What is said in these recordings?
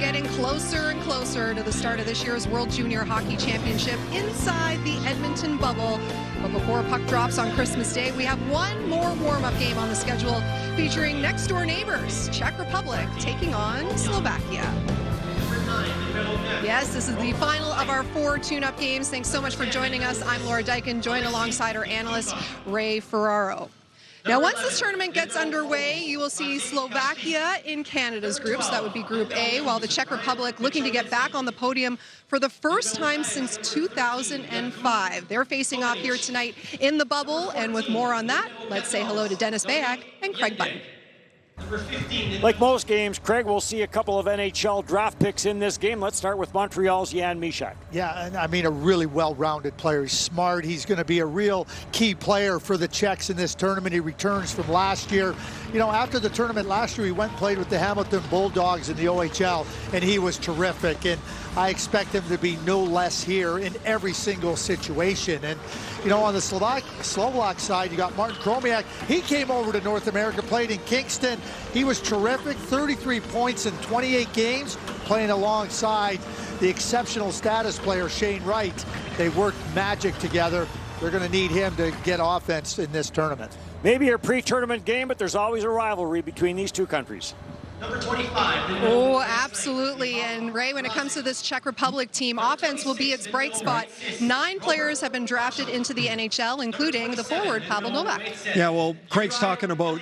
getting closer and closer to the start of this year's World Junior Hockey Championship inside the Edmonton bubble. But before puck drops on Christmas Day, we have one more warm-up game on the schedule featuring next-door neighbors, Czech Republic taking on Slovakia. Yes, this is the final of our 4 tune-up games. Thanks so much for joining us. I'm Laura Dyken, joined alongside our analyst, Ray Ferraro. Now, once this tournament gets underway, you will see Slovakia in Canada's group, so that would be Group A, while the Czech Republic looking to get back on the podium for the first time since 2005. They're facing off here tonight in the bubble, and with more on that, let's say hello to Dennis Bayak and Craig Button. Like most games, Craig, will see a couple of NHL draft picks in this game. Let's start with Montreal's Jan Mysak. Yeah, and I mean a really well-rounded player. He's smart. He's going to be a real key player for the Czechs in this tournament. He returns from last year. You know, after the tournament last year, he went and played with the Hamilton Bulldogs in the OHL, and he was terrific. And I expect him to be no less here in every single situation. And, you know, on the Slovak side, you got Martin Kromiak. He came over to North America, played in Kingston. He was terrific, 33 points in 28 games, playing alongside the exceptional status player Shane Wright. They worked magic together. They're going to need him to get offense in this tournament. Maybe a pre-tournament game, but there's always a rivalry between these two countries. Number 25. Oh, absolutely. And Ray, when it comes to this Czech Republic team, offense will be its bright spot. 9 players have been drafted into the NHL, including the forward Pavel Novak. Yeah, well, Craig's talking about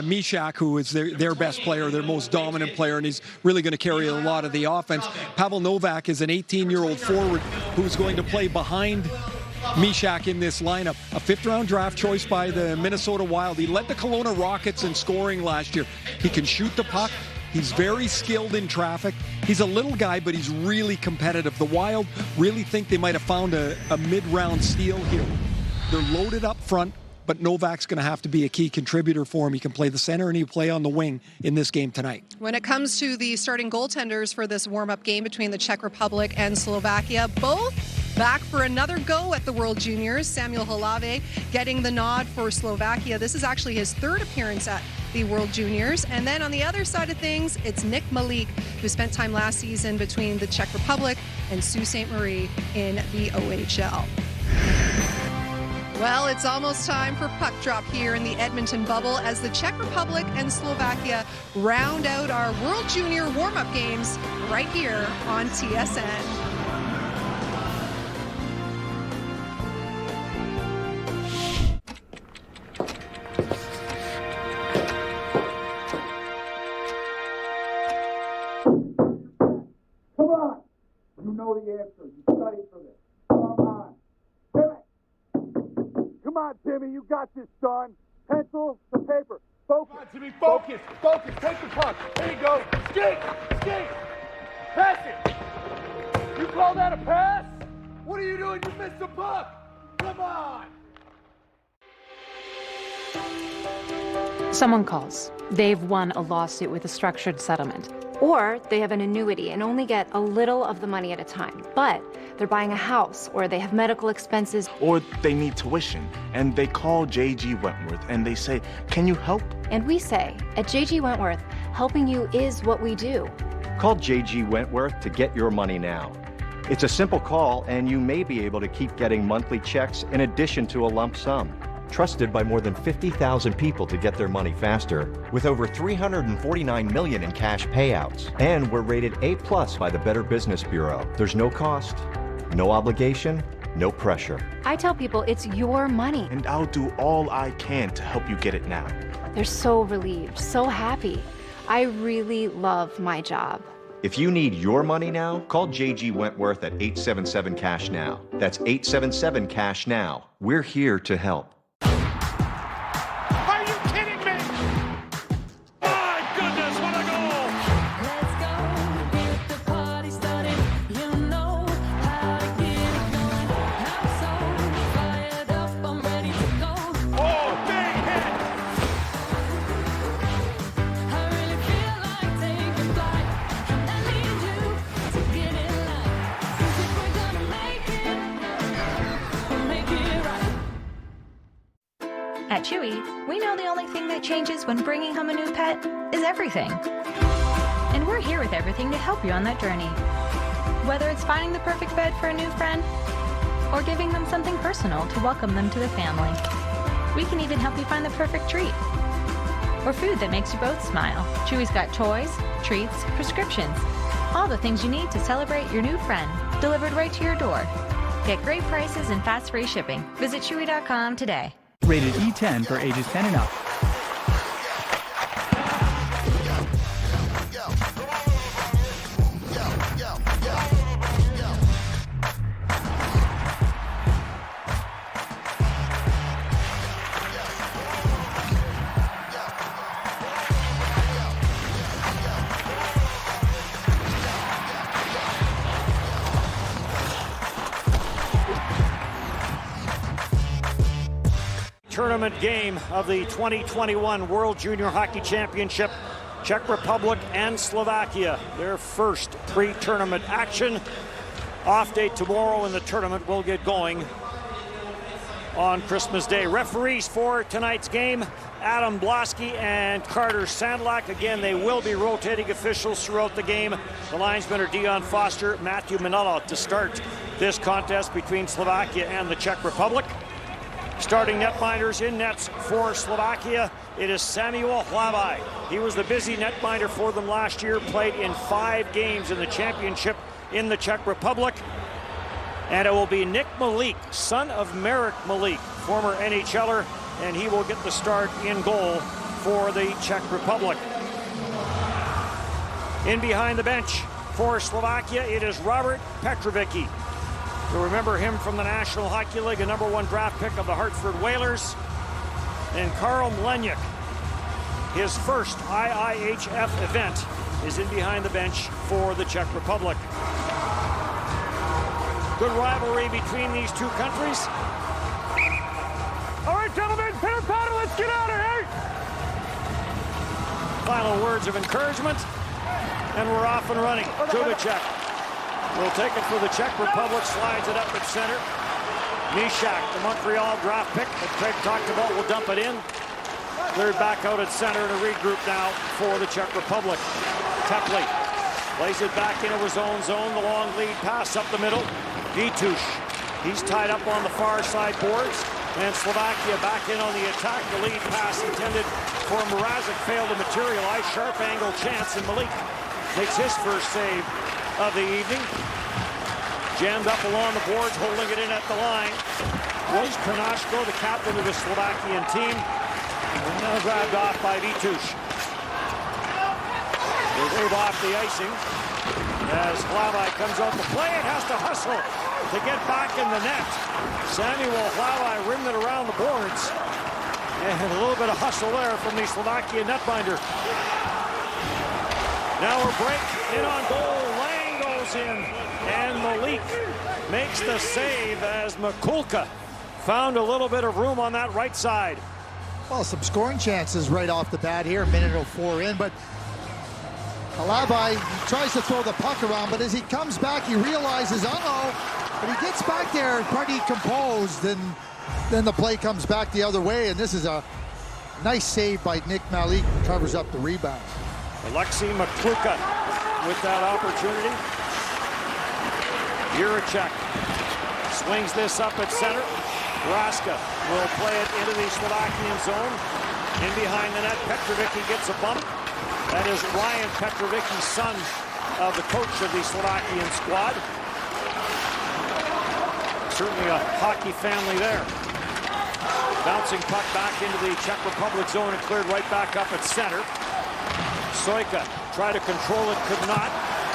Mysak, who is their best player, their most dominant player, and he's really going to carry a lot of the offense. Pavel Novak is an 18-year-old forward who's going to play behind Mysak in this lineup. A 5th-round draft choice by the Minnesota Wild. He led the Kelowna Rockets in scoring last year. He can shoot the puck. He's very skilled in traffic. He's a little guy, but he's really competitive. The Wild really think they might have found a mid-round steal here. They're loaded up front, but Novak's going to have to be a key contributor for him. He can play the center and he can play on the wing in this game tonight. When it comes to the starting goaltenders for this warm-up game between the Czech Republic and Slovakia, both back for another go at the World Juniors. Samuel Halave getting the nod for Slovakia. This is actually his 3rd appearance at the World Juniors. And then on the other side of things, it's Nick Malik, who spent time last season between the Czech Republic and Sault Ste. Marie in the OHL. Well, it's almost time for puck drop here in the Edmonton bubble as the Czech Republic and Slovakia round out our World Junior warm-up games right here on TSN. You know the answer. You studied for this. Come on. Timmy. Come on, Timmy. You got this, son. Pencil to paper. Focus. Come on, Timmy. Focus. Focus. Take the puck. There you go. Skate. Skate. Pass it. You call that a pass? What are you doing? You missed the puck. Come on. Someone calls. They've won a lawsuit with a structured settlement. Or they have an annuity and only get a little of the money at a time. But they're buying a house, or they have medical expenses. Or they need tuition, and they call J.G. Wentworth, and they say, can you help? And we say, at J.G. Wentworth, helping you is what we do. Call J.G. Wentworth to get your money now. It's a simple call, and you may be able to keep getting monthly checks in addition to a lump sum. Trusted by more than 50,000 people to get their money faster, with over $349 million in cash payouts. And we're rated A+ by the Better Business Bureau. There's no cost, no obligation, no pressure. I tell people it's your money. And I'll do all I can to help you get it now. They're so relieved, so happy. I really love my job. If you need your money now, call J.G. Wentworth at 877-CASH-NOW. That's 877-CASH-NOW. We're here to help. At Chewy, we know the only thing that changes when bringing home a new pet is everything. And we're here with everything to help you on that journey. Whether it's finding the perfect bed for a new friend or giving them something personal to welcome them to the family. We can even help you find the perfect treat or food that makes you both smile. Chewy's got toys, treats, prescriptions, all the things you need to celebrate your new friend, delivered right to your door. Get great prices and fast free shipping. Visit Chewy.com today. Rated E10 for ages 10 and up. Tournament game of the 2021 World Junior Hockey Championship. Czech Republic and Slovakia, their first pre-tournament action. Off day tomorrow, and the tournament will get going on Christmas Day. Referees for tonight's game, Adam Blosky and Carter Sandlak. Again, they will be rotating officials throughout the game. The linesmen are Dion Foster, Matthew Manella to start this contest between Slovakia and the Czech Republic. Starting netminders in nets for Slovakia, it is Samuel Hlavaj. He was the busy netminder for them last year, played in 5 games in the championship in the Czech Republic. And it will be Nick Malik, son of Marek Malik, former NHLer, and he will get the start in goal for the Czech Republic. In behind the bench for Slovakia, it is Robert Petrovicki. You'll remember him from the National Hockey League, a #1 draft pick of the Hartford Whalers. And Karl Mleniak, his first IIHF event, is in behind the bench for the Czech Republic. Good rivalry between these two countries. All right, gentlemen, pitter patter, let's get out of here. Final words of encouragement, and we're off and running. Kubicek will take it for the Czech Republic, slides it up at center. Mishak, the Montreal draft pick that Craig talked about, will dump it in. Cleared back out at center and a regroup now for the Czech Republic. Tepley plays it back into his own zone. The long lead pass up the middle. Vitush, he's tied up on the far side boards. And Slovakia back in on the attack. The lead pass intended for Mrazek failed to materialize. Sharp angle chance, and Malik makes his first save of the evening. Jammed up along the boards, holding it in at the line was Krnashko, the captain of the Slovakian team. And now grabbed off by Vitush. They wave off the icing as Hlavaj comes out to play and has to hustle to get back in the net. Samuel Hlavaj rimmed it around the boards. And a little bit of hustle there from the Slovakian netminder. Now a break in on goal. Lang goes in. And Malik makes the save as Mikulka found a little bit of room on that right side. Well, some scoring chances right off the bat here. Minute 04 in, but Hlavaj tries to throw the puck around, but as he comes back, he realizes, uh-oh, but he gets back there pretty composed, and then the play comes back the other way, and this is a nice save by Nick Malik, covers up the rebound. Alexei Mikulka with that opportunity. Juracek swings this up at center. Raska will play it into the Slovakian zone. In behind the net, Petrovicki gets a bump. That is Ryan Petrovicki, son of the coach of the Slovakian squad. Certainly a hockey family there. Bouncing puck back into the Czech Republic zone and cleared right back up at center. Sojka tried to control it, could not.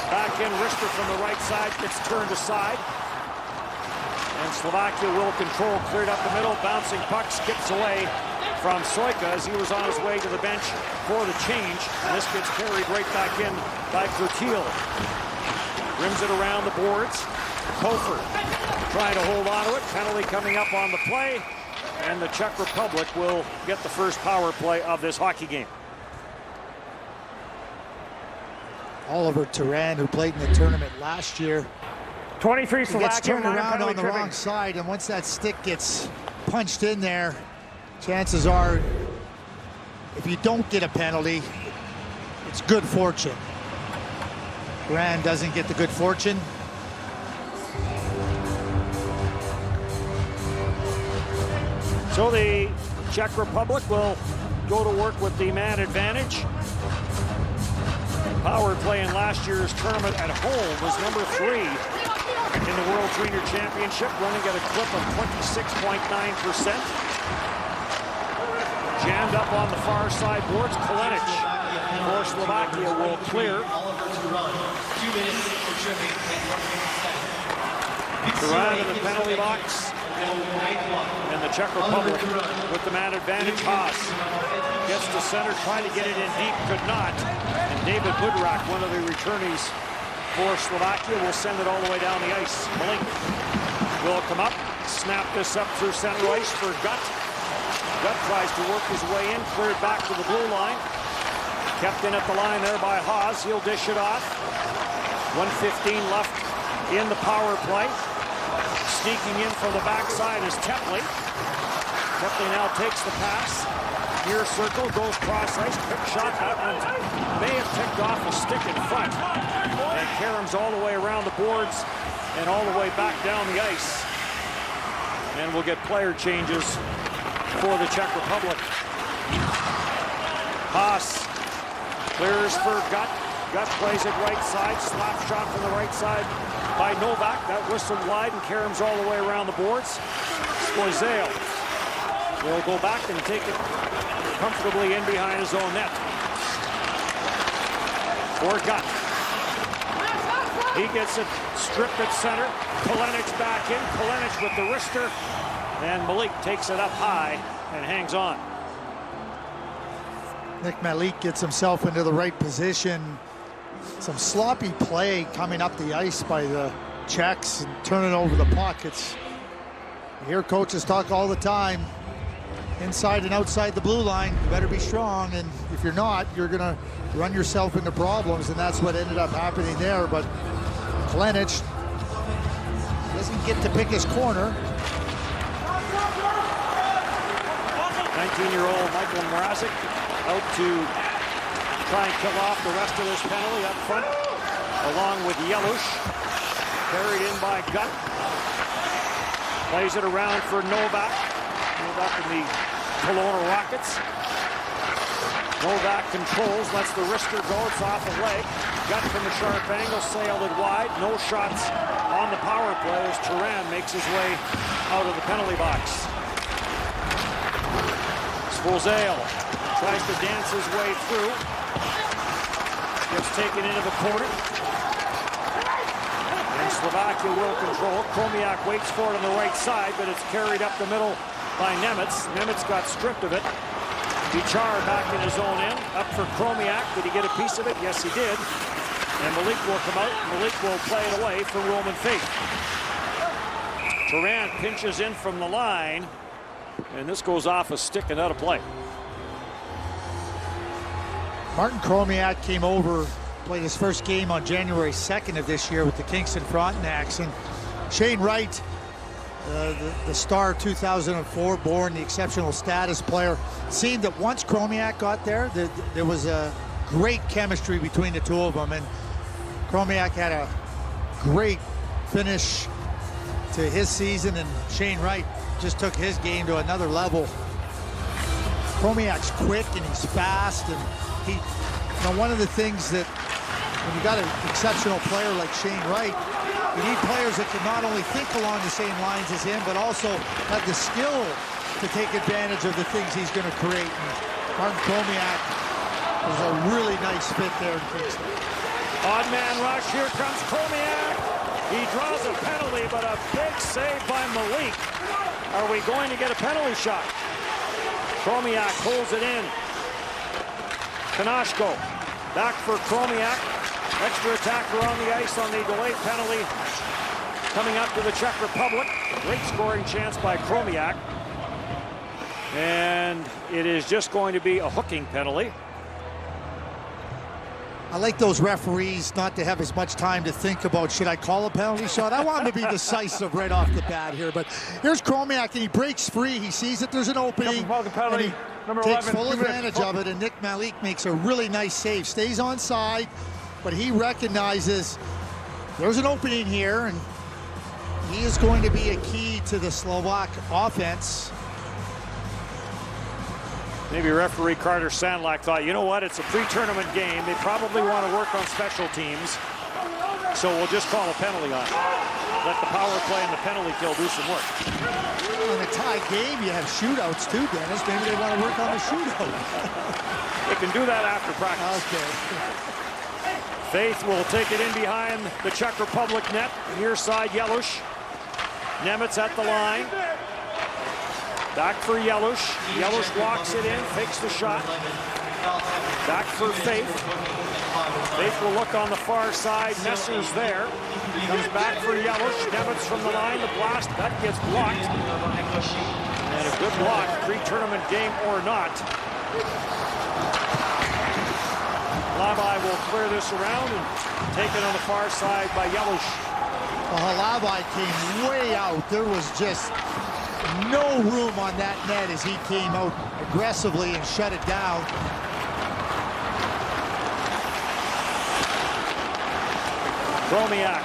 Back in, Richter from the right side gets turned aside. And Slovakia will control, cleared up the middle. Bouncing puck skips away from Sojka as he was on his way to the bench for the change. And this gets carried right back in by Kurtil. Rims it around the boards. Kofer trying to hold on to it. Penalty coming up on the play. And the Czech Republic will get the first power play of this hockey game. Oliver Turan, who played in the tournament last year, 23 he gets turned around on the wrong side, and once that stick gets punched in there, chances are, if you don't get a penalty, it's good fortune. Rand doesn't get the good fortune. So the Czech Republic will go to work with the man advantage. Power play in last year's tournament at home was number 3 in the World Junior Championship, running at a clip of 26.9%. Jammed up on the far side boards. Kalinic for Slovakia will clear. Duran in the penalty box. And the Czech Republic with the man advantage. Haas gets to center, trying to get it in deep, could not. And David Budrak, one of the returnees for Slovakia, will send it all the way down the ice. Malik will come up, snap this up through center ice for Gut. Gut tries to work his way in, cleared back to the blue line. Kept in at the line there by Haas. He'll dish it off. 1:15 left in the power play. Sneaking in from the backside is Tepley. Tepley now takes the pass. Near circle, goes cross ice. Quick shot. That one may have ticked off a stick in front. And caroms all the way around the boards and all the way back down the ice. And we'll get player changes for the Czech Republic. Haas clears for Gut. Gut plays it right side. Slap shot from the right side by Novak. That whistled wide and caroms all the way around the boards. Spoizale will go back and take it comfortably in behind his own net. For Gut. He gets it stripped at center. Kalinic back in. Kalinic with the wrister. And Malik takes it up high and hangs on. Nick Malik gets himself into the right position. Some sloppy play coming up the ice by the Czechs and turning over the puck. You hear coaches talk all the time. Inside and outside the blue line, you better be strong. And if you're not, you're going to run yourself into problems. And that's what ended up happening there. But Kalinic doesn't get to pick his corner. 19-year-old Michael Mrazek out to try and kill off the rest of this penalty up front, along with Yelush. Carried in by Gut. Plays it around for Novak. Novak in the Kelowna Rockets. Novak controls, lets the wrister go. It's off a leg. Gut from the sharp angle, sailed it wide. No shots on the power play as Turan makes his way out of the penalty box. Spoizale tries to dance his way through. Gets taken into the corner. And Slovakia will control. Chromiak waits for it on the right side, but it's carried up the middle by Nemitz. Nemitz got stripped of it. Bichar back in his own end. Up for Chromiak. Did he get a piece of it? Yes, he did. And Malik will come out. Malik will play it away for Roman Fate. Turan pinches in from the line. And this goes off a stick and out of play. Martin Chromiak came over, played his first game on January 2nd of this year with the Kingston Frontenacs. And Shane Wright, the star 2004 born, the exceptional status player, seemed that once Chromiak got there, there was a great chemistry between the two of them. And Chromiak had a great finish to his season, and Shane Wright just took his game to another level. Chromiak's quick and he's fast, and one of the things that when you got an exceptional player like Shane Wright, you need players that can not only think along the same lines as him, but also have the skill to take advantage of the things he's going to create. And Martin Chromiak was a really nice fit there in Kingston. Odd man rush. Here comes Chromiak. He draws a penalty, but a big save by Malik. Are we going to get a penalty shot? Chromiak holds it in. Kanashko back for Chromiak. Extra attacker on the ice on the delayed penalty coming up to the Czech Republic. Great scoring chance by Chromiak. And it is just going to be a hooking penalty. I like those referees not to have as much time to think about, should I call a penalty shot? I want him to be decisive right off the bat here. But here's Chromiak, and he breaks free. He sees that there's an opening, and he takes full advantage of it, and Nick Malik makes a really nice save. Stays on side, but he recognizes there's an opening here, and he is going to be a key to the Slovak offense. Maybe referee Carter Sandlak thought, you know what, it's a pre-tournament game. They probably want to work on special teams, so we'll just call a penalty on it. Let the power play and the penalty kill do some work. In a tie game, you have shootouts too, Dennis. Maybe they want to work on the shootout. They can do that after practice. Okay. Faith will take it in behind the Czech Republic net. Near side, Jeluš. Nemitz at the line. Back for Jeluš. Jeluš walks it in, fakes the shot. Back for Faith. Faith will look on the far side. Messer's there. Comes back for Jeluš. Nemitz from the line. The blast, that gets blocked. And a good block, pre-tournament game or not. Halabai will clear this around and take it on the far side by Jeluš. Well, Halabai came way out. There was just no room on that net as he came out aggressively and shut it down. Chromiak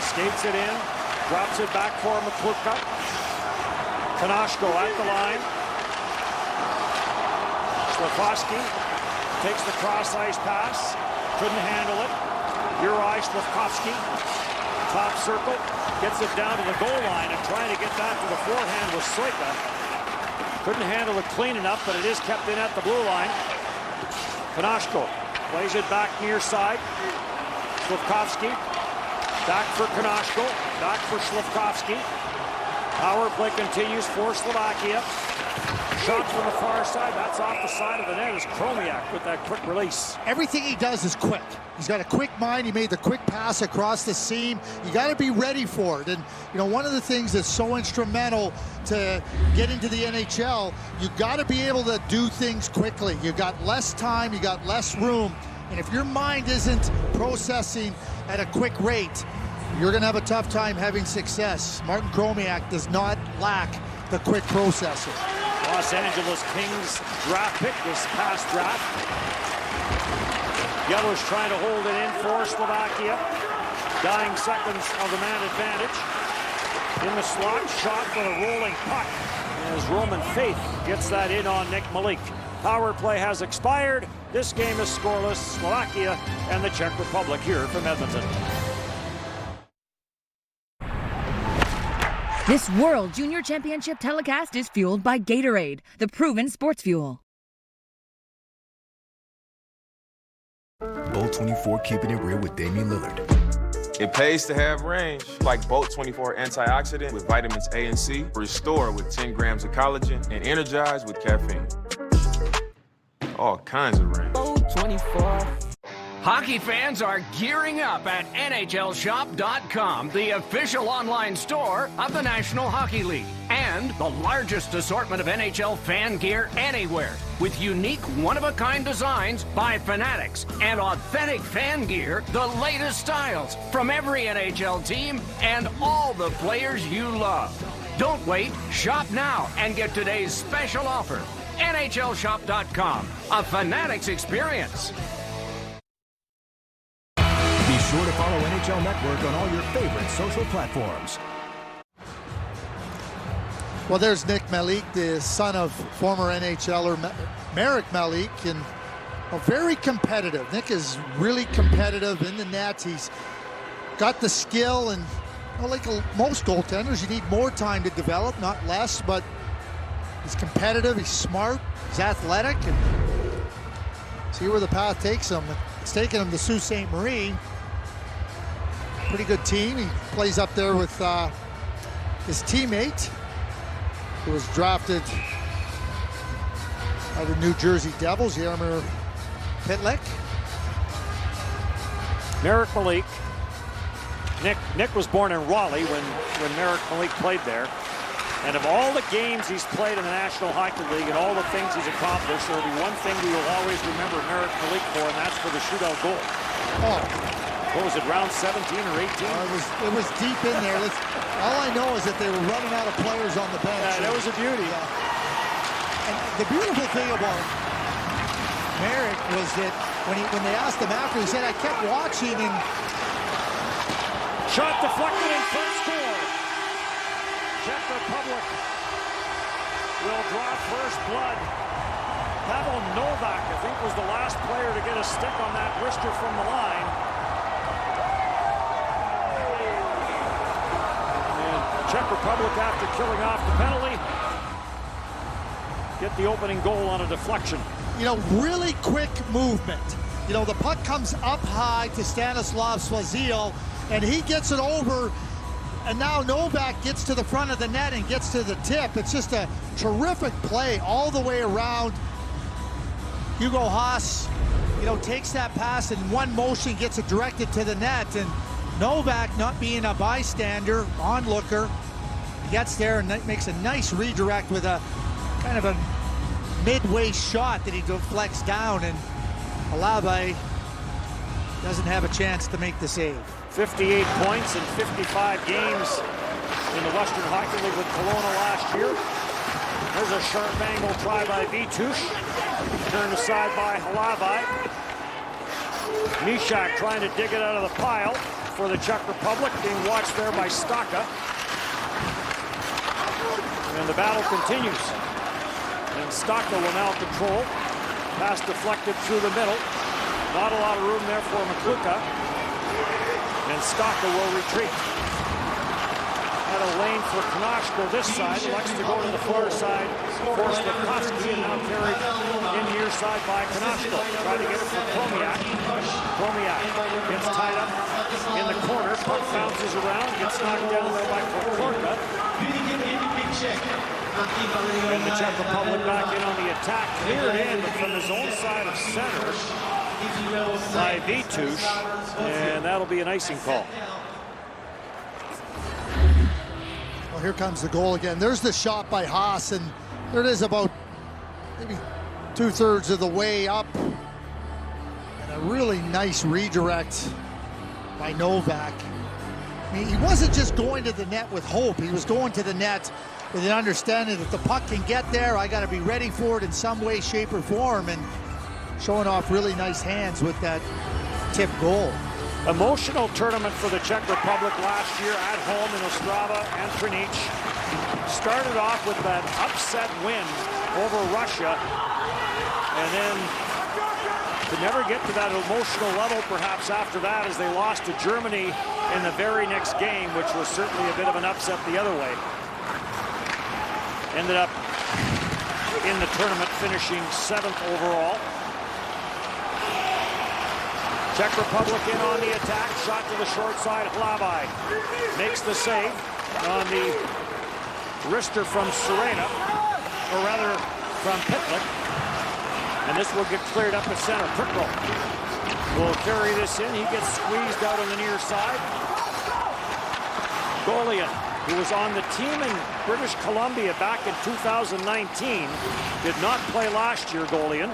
skates it in, drops it back for McClurka. Kanashko at the line. Slafkovsky takes the cross-ice pass, couldn't handle it. Juraj Slafkovsky, top circle, gets it down to the goal line and trying to get that to the forehand with Soika. Couldn't handle it clean enough, but it is kept in at the blue line. Kanashko plays it back near side. Slafkovsky, back for Kanashko, back for Slafkovsky. Power play continues for Slovakia. Shot from the far side, that's off the side of the net as Chromiak with that quick release. Everything he does is quick. He's got a quick mind. He made the quick pass across the seam. You got to be ready for it. And, you know, one of the things that's so instrumental to get into the NHL, you got to be able to do things quickly. You got less time, you got less room. And if your mind isn't processing at a quick rate, you're going to have a tough time having success. Martin Chromiak does not lack the quick processor. Los Angeles Kings draft pick this past draft. Jeluš trying to hold it in for Slovakia. Dying seconds of the man advantage. In the slot, shot with a rolling puck as Roman Faith gets that in on Nick Malik. Power play has expired. This game is scoreless. Slovakia and the Czech Republic here from Edmonton. This World Junior Championship telecast is fueled by Gatorade, the proven sports fuel. Bolt 24 keeping it real with Damian Lillard. It pays to have range, like Bolt 24 antioxidant with vitamins A and C, Restore with 10 grams of collagen, and Energize with caffeine. All kinds of range. Bolt 24. Hockey fans are gearing up at NHLShop.com, the official online store of the National Hockey League. And the largest assortment of NHL fan gear anywhere, with unique one-of-a-kind designs by fanatics and authentic fan gear, the latest styles from every NHL team and all the players you love. Don't wait, shop now and get today's special offer. NHLShop.com, a fanatics experience. Be sure to follow NHL Network on all your favorite social platforms. Well, there's Nick Malik, the son of former NHLer Marek Malik, and very competitive. Nick is really competitive in the net. He's got the skill, and like most goaltenders, you need more time to develop, not less, but he's competitive, he's smart, he's athletic, and see where the path takes him. It's taken him to Sault Ste. Marie. Pretty good team. He plays up there with his teammate, who was drafted by the New Jersey Devils, Jaromir Pitlick. Marek Malik. Nick was born in Raleigh when Marek Malik played there. And of all the games he's played in the National Hockey League and all the things he's accomplished, there'll be one thing we will always remember Marek Malik for, and that's for the shootout goal. Oh. What was it, round 17 or 18? It was deep in there. All I know is that they were running out of players on the bench. Yeah, that was a beauty. And the beautiful thing about Marek was that when they asked him after, he said, I kept watching and... Shot deflected in front, score. Czech Republic will draw first blood. Pavel Novak, I think, was the last player to get a stick on that wrister from the line. And Czech Republic, after killing off the penalty, get the opening goal on a deflection. You know, really quick movement. You know, the puck comes up high to Stanislav Svazil, and he gets it over, and now Novak gets to the front of the net and gets to the tip. It's just a terrific play all the way around. Hugo Haas, you know, takes that pass in one motion, gets it directed to the net, and Novak, not being a bystander, onlooker, gets there and makes a nice redirect with a kind of a midway shot that he deflects down, and Alave doesn't have a chance to make the save. 58 points in 55 games in the Western Hockey League with Kelowna last year. There's a sharp angle try by Vitush. Turned aside by Halava. Mishak trying to dig it out of the pile for the Czech Republic, being watched there by Staka. And the battle continues. And Staka will now control. Pass deflected through the middle. Not a lot of room there for Makluka. And Staka will retreat. Had a lane for Knoschko this side. Elects to go to the far side for Slavkovsky, and now carried in near side by Knoschko. Trying to get it for Kromiak. Kromiak gets tied up in the corner. Puck bounces around. Gets knocked down there by Kokorka. And the Czech Republic back in on the attack. Cleared in, but from his own side of center by Vitush. And that'll be an icing call. Well, here comes the goal again. There's the shot by Haas, and there it is, about maybe 2/3 of the way up. And a really nice redirect by Novak. I mean, he wasn't just going to the net with hope. He was going to the net with an understanding that the puck can get there. I got to be ready for it in some way, shape, or form, and showing off really nice hands with that tip goal. Emotional tournament for the Czech Republic last year at home in Ostrava and Trnich. Started off with that upset win over Russia, and then could never get to that emotional level perhaps after that, as they lost to Germany in the very next game, which was certainly a bit of an upset the other way. Ended up in the tournament finishing 7th overall. Czech Republic in on the attack. Shot to the short side. Hlavai makes the save on the wrister from Serena, or rather from Pitlick. And this will get cleared up at center. Prickle will carry this in. He gets squeezed out on the near side. Golian, who was on the team in British Columbia back in 2019, did not play last year, Golian.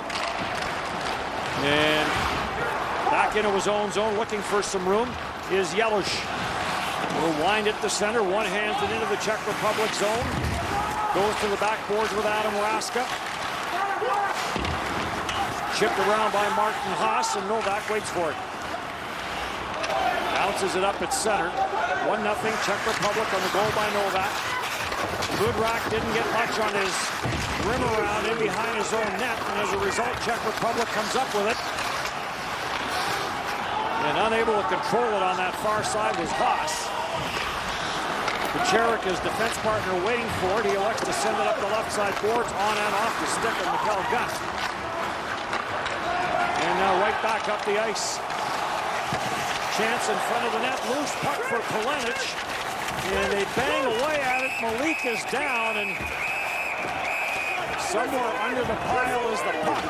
And back into his own zone, looking for some room, is Yelush. Will wind it to center, one-handed into the Czech Republic zone. Goes to the backboards with Adam Raska. Chipped around by Martin Haas, and Novak waits for it. Bounces it up at center. 1-0 Czech Republic on the goal by Novak. Budrak didn't get much on his rim around in behind his own net, and as a result, Czech Republic comes up with it. And unable to control it on that far side was Haas. Kucherik, his defense partner, waiting for it. He elects to send it up the left side boards, on and off the stick of Mikkel Gutt. And now right back up the ice. Chance in front of the net. Loose puck for Kalenic. And they bang away at it. Malik is down, and somewhere under the pile is the puck.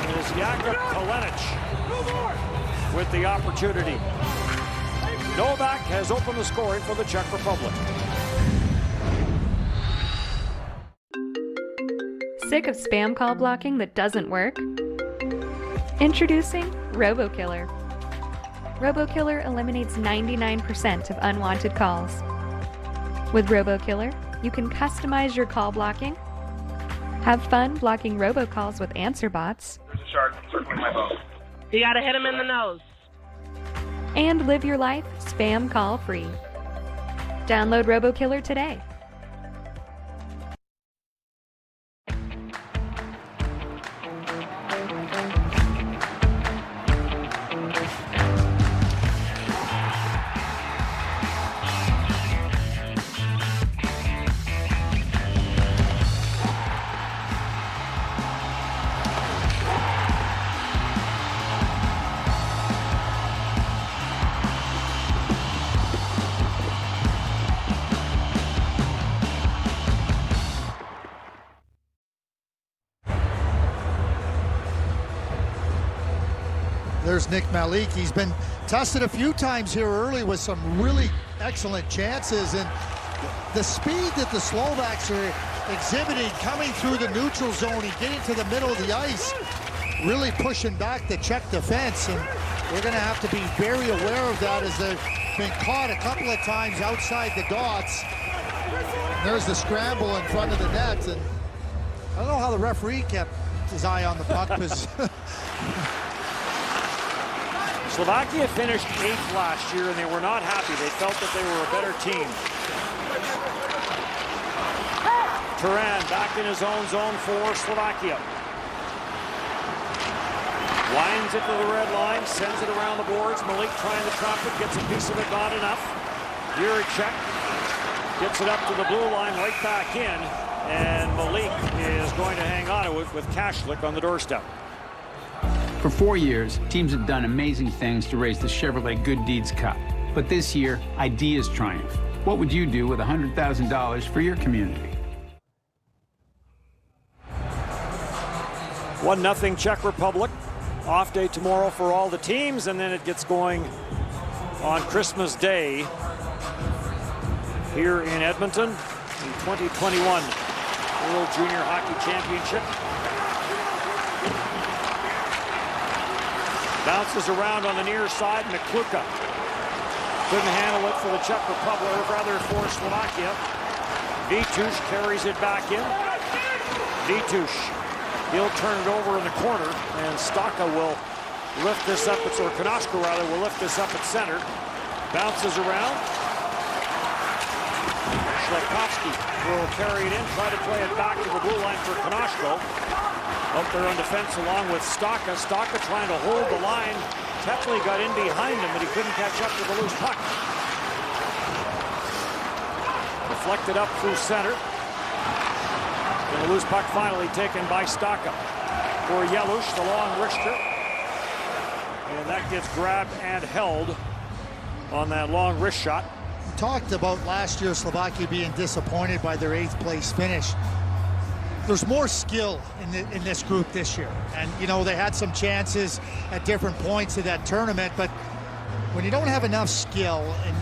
It is Jakub Kalenic with the opportunity. Novak has opened the scoring for the Czech Republic. Sick of spam call blocking that doesn't work? Introducing RoboKiller. RoboKiller eliminates 99% of unwanted calls. With RoboKiller, you can customize your call blocking, have fun blocking robocalls with answer bots, There's a shark. circling my boat. You gotta hit him in the nose. And live your life spam call free. Download RoboKiller today. There's Nick Malik. He's been tested a few times here early with some really excellent chances, and the speed that the Slovaks are exhibiting coming through the neutral zone and getting to the middle of the ice, really pushing back the Czech defense, and we're going to have to be very aware of that as they've been caught a couple of times outside the dots. There's the scramble in front of the net, and I don't know how the referee kept his eye on the puck because Slovakia finished 8th last year, and they were not happy. They felt that they were a better team. Turan back in his own zone for Slovakia. Winds it to the red line, sends it around the boards. Malik trying to trap it, gets a piece of it, not enough. Check gets it up to the blue line, right back in, and Malik is going to hang on to it with Kashlik on the doorstep. For 4 years, teams have done amazing things to raise the Chevrolet Good Deeds Cup. But this year, ideas triumph. What would you do with $100,000 for your community? 1-0 Czech Republic. Off day tomorrow for all the teams, and then it gets going on Christmas Day here in Edmonton, the 2021 World Junior Hockey Championship. Bounces around on the near side. Mikluka couldn't handle it for the Czech Republic, or rather for Slovakia. Vituš carries it back in. Vituš, he'll turn it over in the corner, and Staka will lift this up. Or Konoshko rather will lift this up at center. Bounces around. Schlekovsky will carry it in, try to play it back to the blue line for Konoshko. Out there on defense along with Staka. Staka trying to hold the line. Tetley got in behind him, but he couldn't catch up to the loose puck. Deflected up through center. And the loose puck finally taken by Staka. For Yelush, the long wrister. And that gets grabbed and held on that long wrist shot. We talked about last year Slovakia being disappointed by their 8th place finish. There's more skill in this group this year. And, you know, they had some chances at different points of that tournament, but when you don't have enough skill and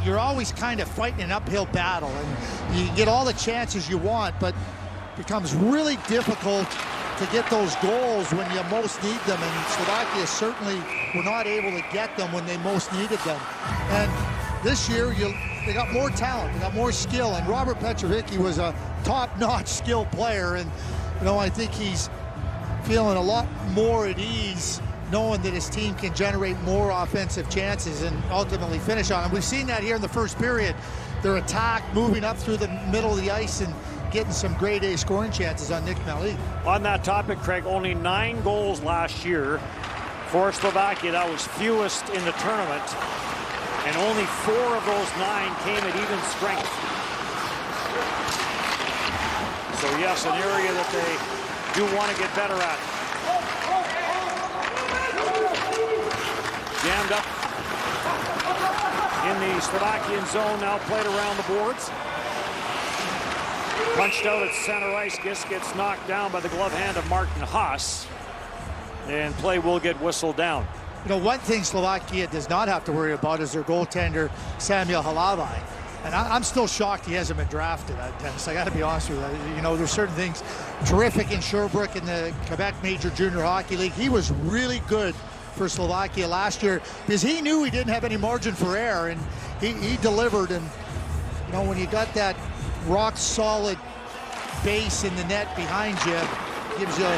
you're always kind of fighting an uphill battle and you get all the chances you want, but it becomes really difficult to get those goals when you most need them. And Slovakia certainly were not able to get them when they most needed them. And this year, they got more talent, they got more skill, and Robert Petrovicki was a top-notch skilled player, and you know, I think he's feeling a lot more at ease knowing that his team can generate more offensive chances and ultimately finish on them. We've seen that here in the first period. Their attack moving up through the middle of the ice and getting some grade A scoring chances on Nick Malik. On that topic, Craig, only 9 goals last year for Slovakia. That was fewest in the tournament. And only 4 of those 9 came at even strength. So yes, an area that they do want to get better at. Jammed up in the Slovakian zone, now played around the boards. Punched out at center ice, gets knocked down by the glove hand of Martin Haas. And play will get whistled down. You know, one thing Slovakia does not have to worry about is their goaltender, Samuel Halavai. And I'm still shocked he hasn't been drafted, Dennis. I got to be honest with you. You know, there's certain things. Terrific in Sherbrooke in the Quebec Major Junior Hockey League. He was really good for Slovakia last year because he knew he didn't have any margin for error, and he delivered. And, you know, when you got that rock-solid base in the net behind you, gives you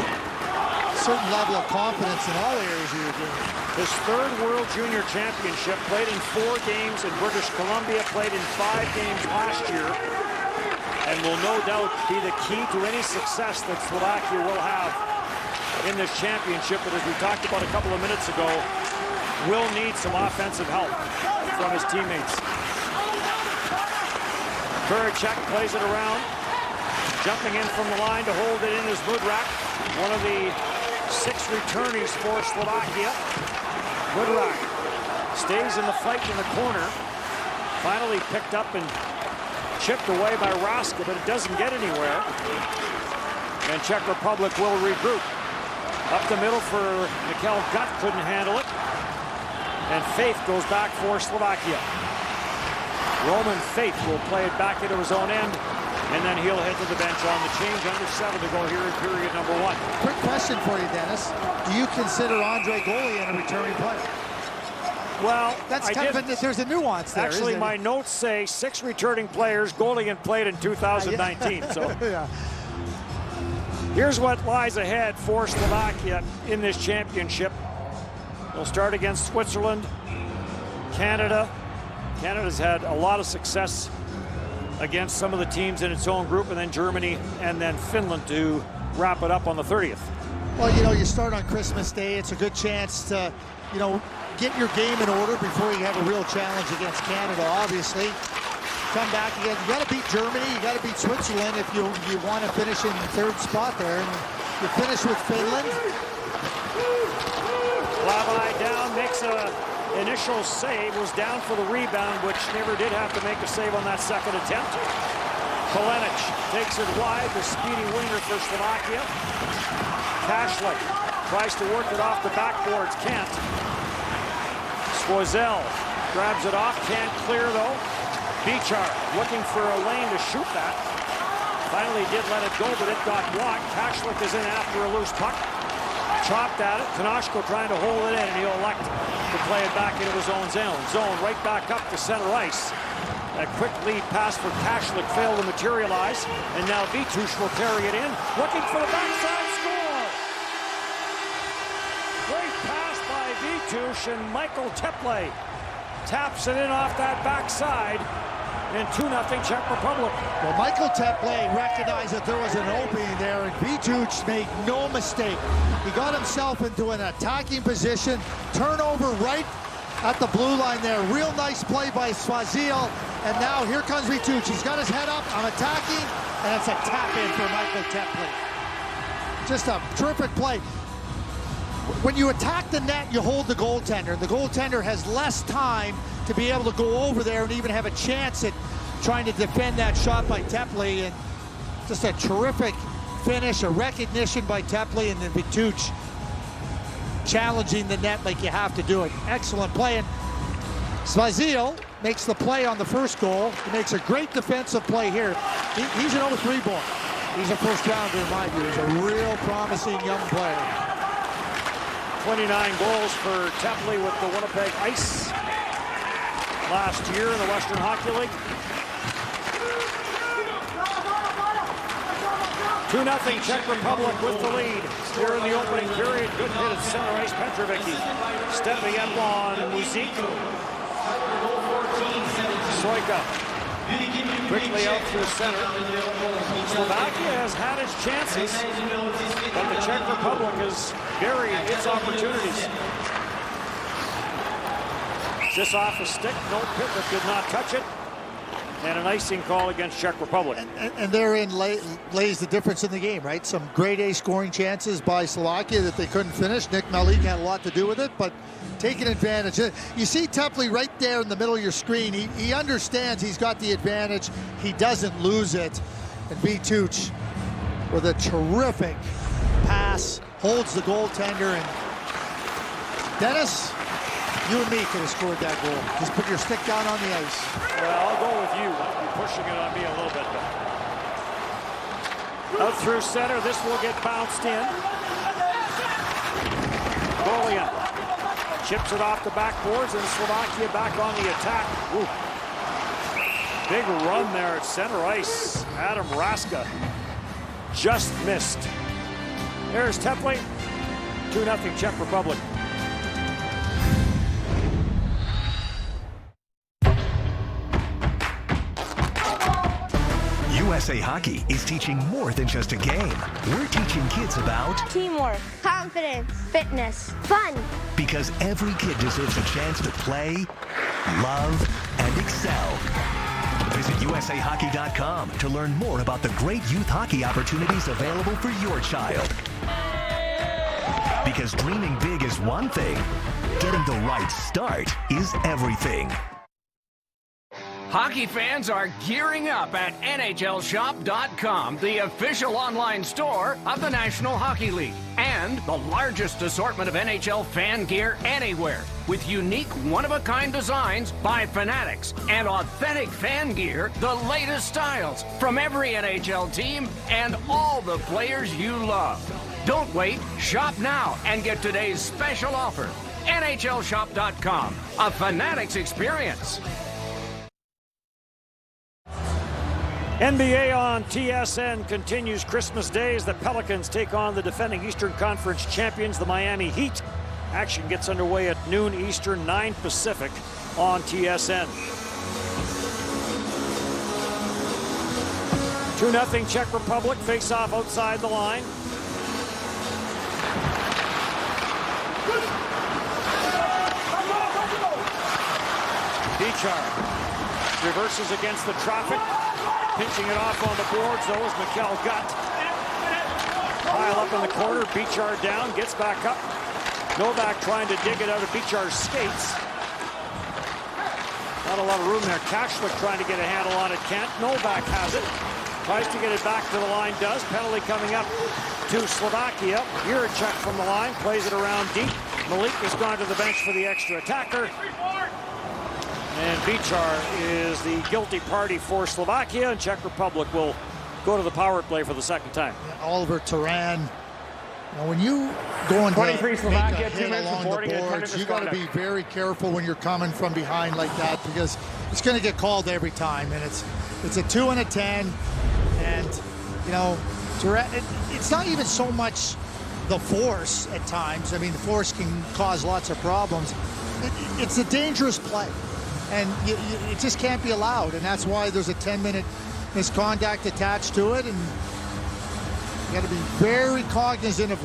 certain level of confidence in all areas of your game. His third World Junior Championship, played in 4 games in British Columbia, played in 5 games last year, and will no doubt be the key to any success that Slovakia will have in this championship. But as we talked about a couple of minutes ago, will need some offensive help from his teammates. Kuricek plays it around, jumping in from the line to hold it in is Mudrak, one of the 6 returnees for Slovakia. Mudrak stays in the fight in the corner, finally picked up and chipped away by Raska, but it doesn't get anywhere. And Czech Republic will regroup. Up the middle for Mikkel Gut, couldn't handle it. And Faith goes back for Slovakia. Roman Faith will play it back into his own end, and then he'll head to the bench on the change. Under 7 to go here in period number 1. Quick question for you, Dennis. Do you consider Andre Golian a returning player? Well, that's kind of there's a nuance there. Actually, my notes say 6 returning players. Golian played in 2019. So yeah. Here's what lies ahead for Slovakia in this championship. They'll start against Switzerland, Canada. Canada's had a lot of success against some of the teams in its own group, and then Germany, and then Finland to wrap it up on the 30th. Well, you know, you start on Christmas Day. It's a good chance to, you know, get your game in order before you have a real challenge against Canada, obviously. Come back again. You got to beat Germany. You got to beat Switzerland if you want to finish in 3rd spot there. And you finish with Finland. Lavai down, makes a initial save, was down for the rebound, which never did have to make a save on that 2nd attempt. Kalenic takes it wide, the speedy winger for Slovakia. Kashlik tries to work it off the backboards, can't. Swazel grabs it off, can't clear though. Bichar looking for a lane to shoot that. Finally did let it go, but it got blocked. Kashlik is in after a loose puck. Chopped at it. Tanoshko trying to hold it in, and he'll elect to play it back into his own zone. Zone right back up to center ice. A quick lead pass for Kashlik failed to materialize, and now Vitush will carry it in, looking for the backside score. Great pass by Vitush, and Michael Tepley taps it in off that backside. And 2-0 Czech Republic. Well, Michael Tepley recognized that there was an opening there, and Vituch made no mistake. He got himself into an attacking position, turnover right at the blue line there. Real nice play by Swazil, and now here comes Vituch. He's got his head up, I'm attacking, and it's a tap in for Michael Tepley. Just a terrific play. When you attack the net, you hold the goaltender. The goaltender has less time to be able to go over there and even have a chance at trying to defend that shot by Tepley. And just a terrific finish, a recognition by Tepley, and then Vituch challenging the net like you have to do it. Excellent play. And Svazil makes the play on the first goal. He makes a great defensive play here. He's an 0-3 ball. He's a first rounder in my view. He's a real promising young player. 29 goals for Tepley with the Winnipeg Ice last year in the Western Hockey League. 2-0 Czech Republic with the lead here in the opening period. Good hit at center ice. Petrovicki stepping up on Muzik. Soika quickly out through center. Slovakia has had its chances, but the Czech Republic has buried its opportunities. Just off a stick, no Pitlick did not touch it. And an icing call against Czech Republic. And therein lays the difference in the game, right? Some grade A scoring chances by Slovakia that they couldn't finish. Nick Malik had a lot to do with it, but taking advantage. You see Tepley right there in the middle of your screen. He understands he's got the advantage. He doesn't lose it. And Vituch with a terrific pass, holds the goaltender. And Dennis, you and me could have scored that goal. Just put your stick down on the ice. Well, I'll go with you. You're pushing it on me a little bit. Out through center. This will get bounced in. Golian chips it off the backboards, and Slovakia back on the attack. Ooh. Big run there at center ice. Adam Raska just missed. There's Tepley. 2-0 Czech Republic. USA Hockey is teaching more than just a game. We're teaching kids about teamwork, confidence, fitness, fun. Because every kid deserves a chance to play, love, and excel. Visit USAHockey.com to learn more about the great youth hockey opportunities available for your child. Because dreaming big is one thing, getting the right start is everything. Hockey fans are gearing up at NHLShop.com, the official online store of the National Hockey League, and the largest assortment of NHL fan gear anywhere, with unique one-of-a-kind designs by fanatics and authentic fan gear, the latest styles from every NHL team and all the players you love. Don't wait, shop now and get today's special offer. NHLShop.com, a fanatics experience. NBA on TSN continues Christmas Day as the Pelicans take on the defending Eastern Conference champions, the Miami Heat. Action gets underway at noon Eastern, 9 Pacific on TSN. 2-0 Czech Republic, face-off outside the line. Bichar reverses against the traffic. Pinching it off on the boards, though, is Mikkel Gutt. Pile up in the corner, Bichar down, gets back up. Novak trying to dig it out of Bichar's skates. Not a lot of room there. Kachlik trying to get a handle on it, can't. Novak has it. Tries to get it back to the line, does. Penalty coming up to Slovakia. Here a check from the line, plays it around deep. Malik has gone to the bench for the extra attacker. And Bichar is the guilty party for Slovakia, and Czech Republic will go to the power play for the second time. Oliver Turan. Now, when you go into 23 Slovakia, 2 minutes along the boards, you got to be very careful when you're coming from behind like that, because it's going to get called every time, and it's a 2 and a 10, and you know, Turan, it's not even so much the force at times. I mean, the force can cause lots of problems. It's a dangerous play. And it just can't be allowed, and that's why there's a 10-minute misconduct attached to it, and you got to be very cognizant of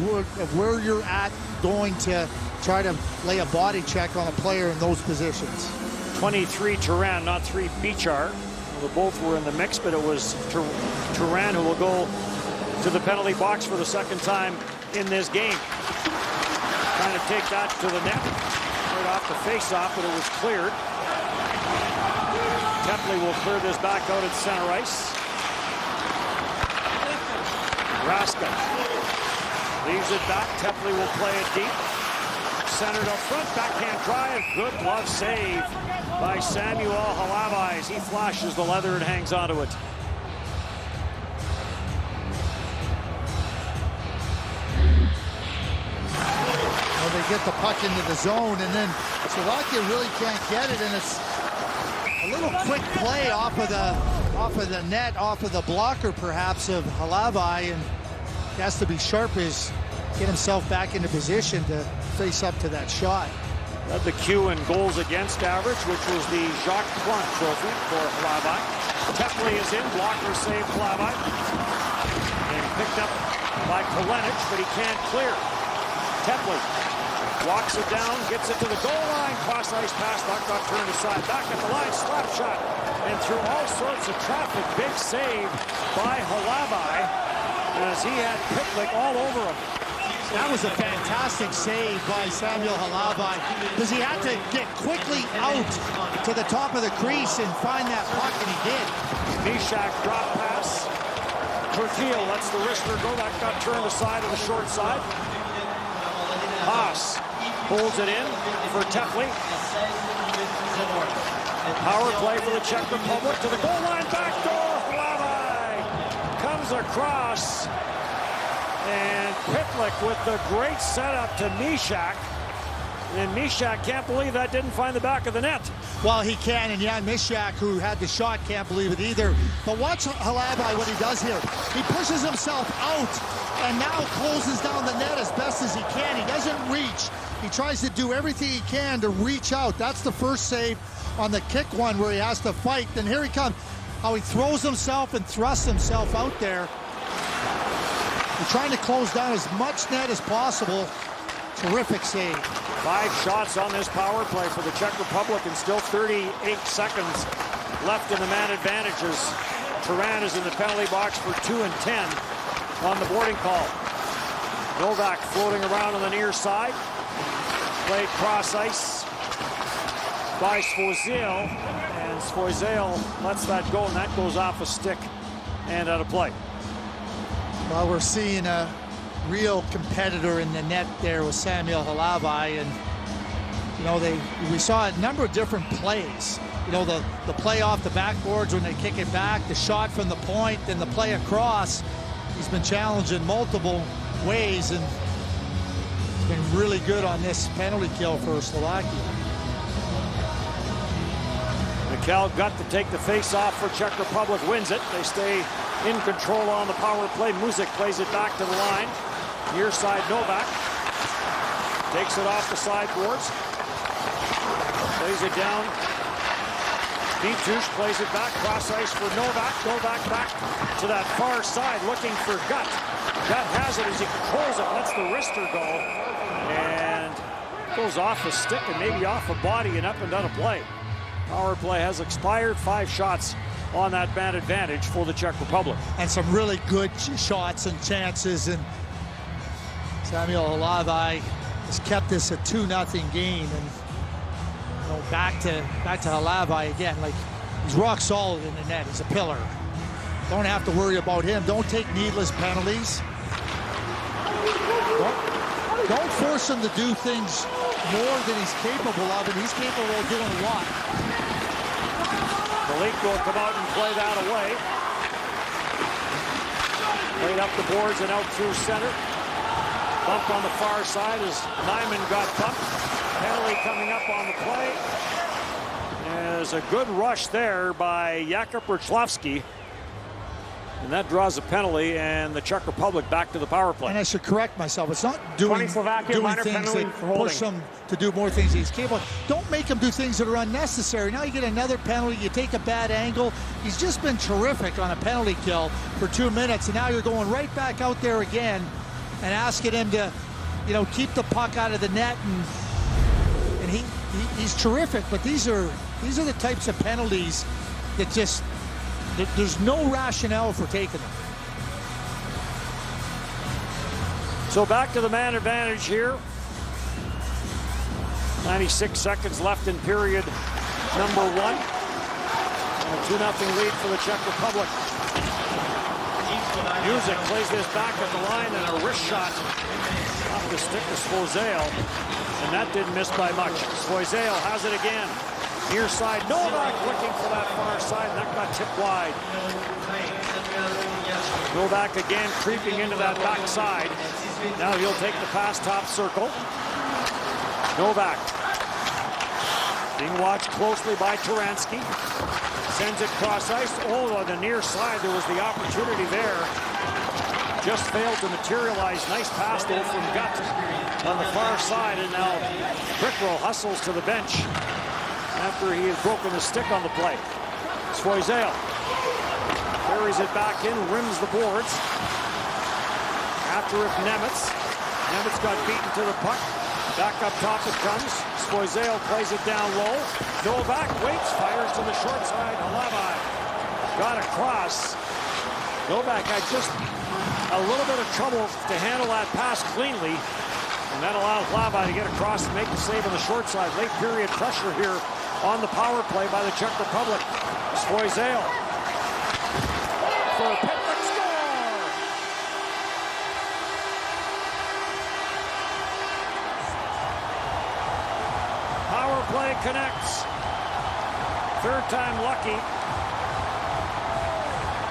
where you're at going to try to lay a body check on a player in those positions. 23 Turan, not 3 Bichar. Well, both were in the mix, but it was Turan who will go to the penalty box for the second time in this game. Trying to take that to the net, right off the face-off, but it was cleared. Tepley will clear this back out at center ice. Raska leaves it back. Tepley will play it deep. Centered up front, backhand drive. Good glove save by Samuel Halavai as he flashes the leather and hangs onto it. Well, they get the puck into the zone, and then Slovakia really can't get it, and it's a little quick play off of the net, off of the blocker perhaps of Halavai, and he has to be sharp as get himself back into position to face up to that shot. Led the Q in goals against average, which was the Jacques Plante trophy for Halavai. Tepley is in, blocker save Halavai. And picked up by Kalenic, but he can't clear. Tepley walks it down, gets it to the goal line, cross ice pass, that got turned aside, back at the line, slap shot, and through all sorts of traffic, big save by Halavai as he had Pitlick all over him. That was a fantastic save by Samuel Halavai, because he had to get quickly out to the top of the crease and find that puck, and he did. Mishak drop pass. Kurkiel lets the wrister go, that got turned aside to the short side. Haas holds it in for Tepley. Power play for the Czech Republic to the goal line, backdoor. Halavai comes across, and Pitlick with the great setup to Mishak. And Mishak can't believe that didn't find the back of the net. Well, he can, and Jan Mishak, who had the shot, can't believe it either. But watch Halavai, what he does here. He pushes himself out and now closes down the net as best as he can. He doesn't reach. He tries to do everything he can to reach out. That's the first save on the kick one where he has to fight. Then here he comes. How he throws himself and thrusts himself out there. He's trying to close down as much net as possible. Terrific save. 5 shots on this power play for the Czech Republic and still 38 seconds left in the man advantages. Turan is in the penalty box for 2 and 10 on the boarding call. Novak floating around on the near side. Played cross ice by Svoizil, and Svoizil lets that go, and that goes off a stick and out of play. Well, we're seeing a real competitor in the net there with Samuel Halavai, and you know, we saw a number of different plays. You know, the play off the backboards when they kick it back, the shot from the point, then the play across. He's been challenged in multiple ways, and he's been really good on this penalty kill for Slovakia. Mikhail got to take the face-off for Czech Republic, wins it. They stay in control on the power play. Muzik plays it back to the line. Near side Novak. Takes it off the sideboards. Plays it down. Vitush plays it back. Cross ice for Novak. Novak back to that far side looking for Gut. Gut has it as he controls it. Lets the wrister go. And goes off a stick and maybe off a body and up and down a play. Power play has expired. 5 shots on that man advantage for the Czech Republic. And some really good shots and chances, and Samuel Halavai has kept this a 2-0 game, and you know, back to Halavai again. Like, he's rock solid in the net. He's a pillar. Don't have to worry about him. Don't take needless penalties. Don't force him to do things more than he's capable of, and he's capable of doing a lot. Malik will come out and play that away. Played up the boards and out through center. Bumped on the far side as Nyman got bumped. Penalty coming up on the play. There's a good rush there by Jakub Rachlowski. And that draws a penalty, and the Czech Republic back to the power play. And I should correct myself. It's not doing things that push him to do more things he's capable of. Don't make him do things that are unnecessary. Now you get another penalty. You take a bad angle. He's just been terrific on a penalty kill for 2 minutes, and now you're going right back out there again and asking him to, you know, keep the puck out of the net. And he's terrific. But these are the types of penalties that just, there's no rationale for taking them. So back to the man advantage here. 96 seconds left in period number 1. And a 2-0 lead for the Czech Republic. Muzik plays this back at the line, and a wrist shot off the stick to Svoizil. And that didn't miss by much. Svoizil has it again. Near side, Novak looking for that far side, and that got tipped wide. Novak again creeping into that back side. Now he'll take the pass top circle. Novak being watched closely by Turansky. Sends it cross ice. Oh, on the near side, there was the opportunity there. Just failed to materialize. Nice pass though from Gut on the far side, and now Brickroll hustles to the bench after he has broken the stick on the play. Svoizil carries it back in, rims the boards. After it, Nemitz. Nemitz got beaten to the puck. Back up top it comes. Svoizil plays it down low. Novak waits, fires to the short side. Halavai got across. Novak had just a little bit of trouble to handle that pass cleanly, and that allowed Halavai to get across and make the save on the short side. Late period pressure here on the power play by the Czech Republic. Svoizil for a Pitlick score! Power play connects. Third time lucky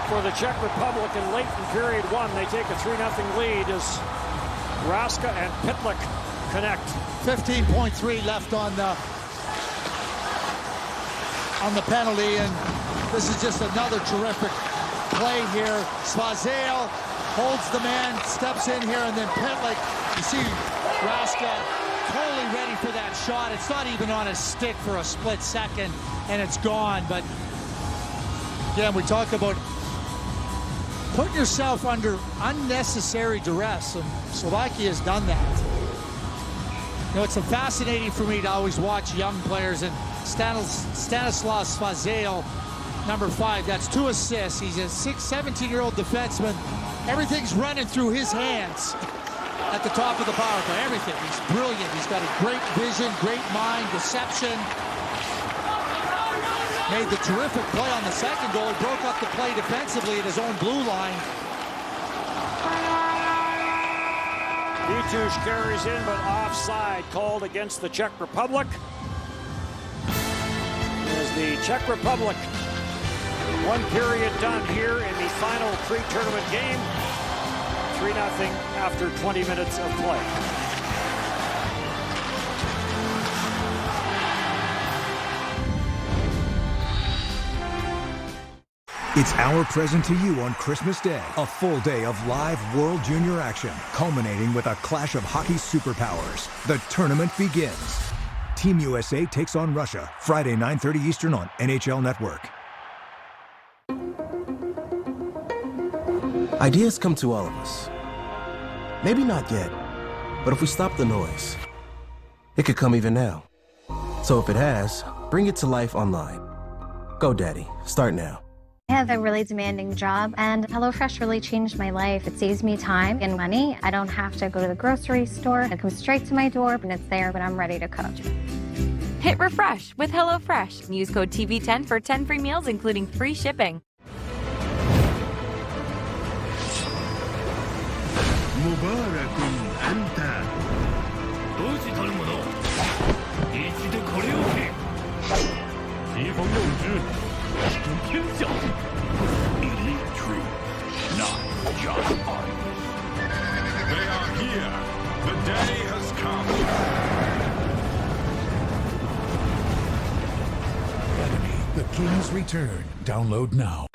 for the Czech Republic, and late in period 1 they take a 3-0 lead as Raska and Pitlick connect. 15.3 left on the penalty, and this is just another terrific play here. Svoizil holds the man, steps in here, and then Pentlick, you see Raska totally ready for that shot. It's not even on his stick for a split second, and it's gone. But again, we talk about putting yourself under unnecessary duress, and Slovakia has done that. You know, it's fascinating for me to always watch young players, and Stanislav Svazale, number 5, that's 2 assists. He's a 17-year-old defenseman. Everything's running through his hands at the top of the power play. Everything. He's brilliant. He's got a great vision, great mind, deception. Made the terrific play on the second goal. He broke up the play defensively at his own blue line. Vitush carries in, but offside called against the Czech Republic. As the Czech Republic, one period done here in the final pre-tournament game. 3-0 after 20 minutes of play. It's our present to you on Christmas Day. A full day of live World Junior action, culminating with a clash of hockey superpowers. The tournament begins. Team USA takes on Russia, Friday 9:30 Eastern on NHL Network. Ideas come to all of us. Maybe not yet, but if we stop the noise, it could come even now. So if it has, bring it to life online. GoDaddy, start now. I have a really demanding job, and HelloFresh really changed my life. It saves me time and money. I don't have to go to the grocery store. It comes straight to my door, and it's there when I'm ready to cook. Hit refresh with HelloFresh. Use code TV10 for 10 free meals, including free shipping. Elite tree, not just art. They are here. The day has come. Enemy, the King's Return. Download now.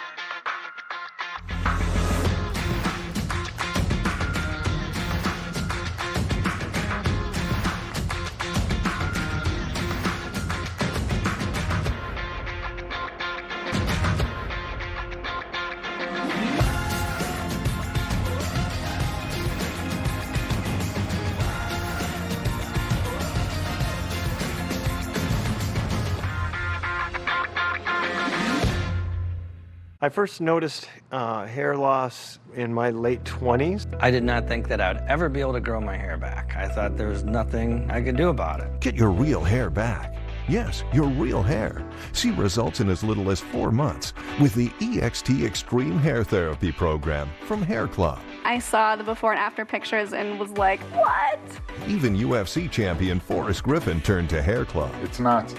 I first noticed hair loss in my late 20s. I did not think that I'd ever be able to grow my hair back. I thought there was nothing I could do about it. Get your real hair back. Yes, your real hair. See results in as little as 4 months with the EXT Extreme Hair Therapy Program from Hair Club. I saw the before and after pictures and was like, what? Even UFC champion Forrest Griffin turned to Hair Club. It's not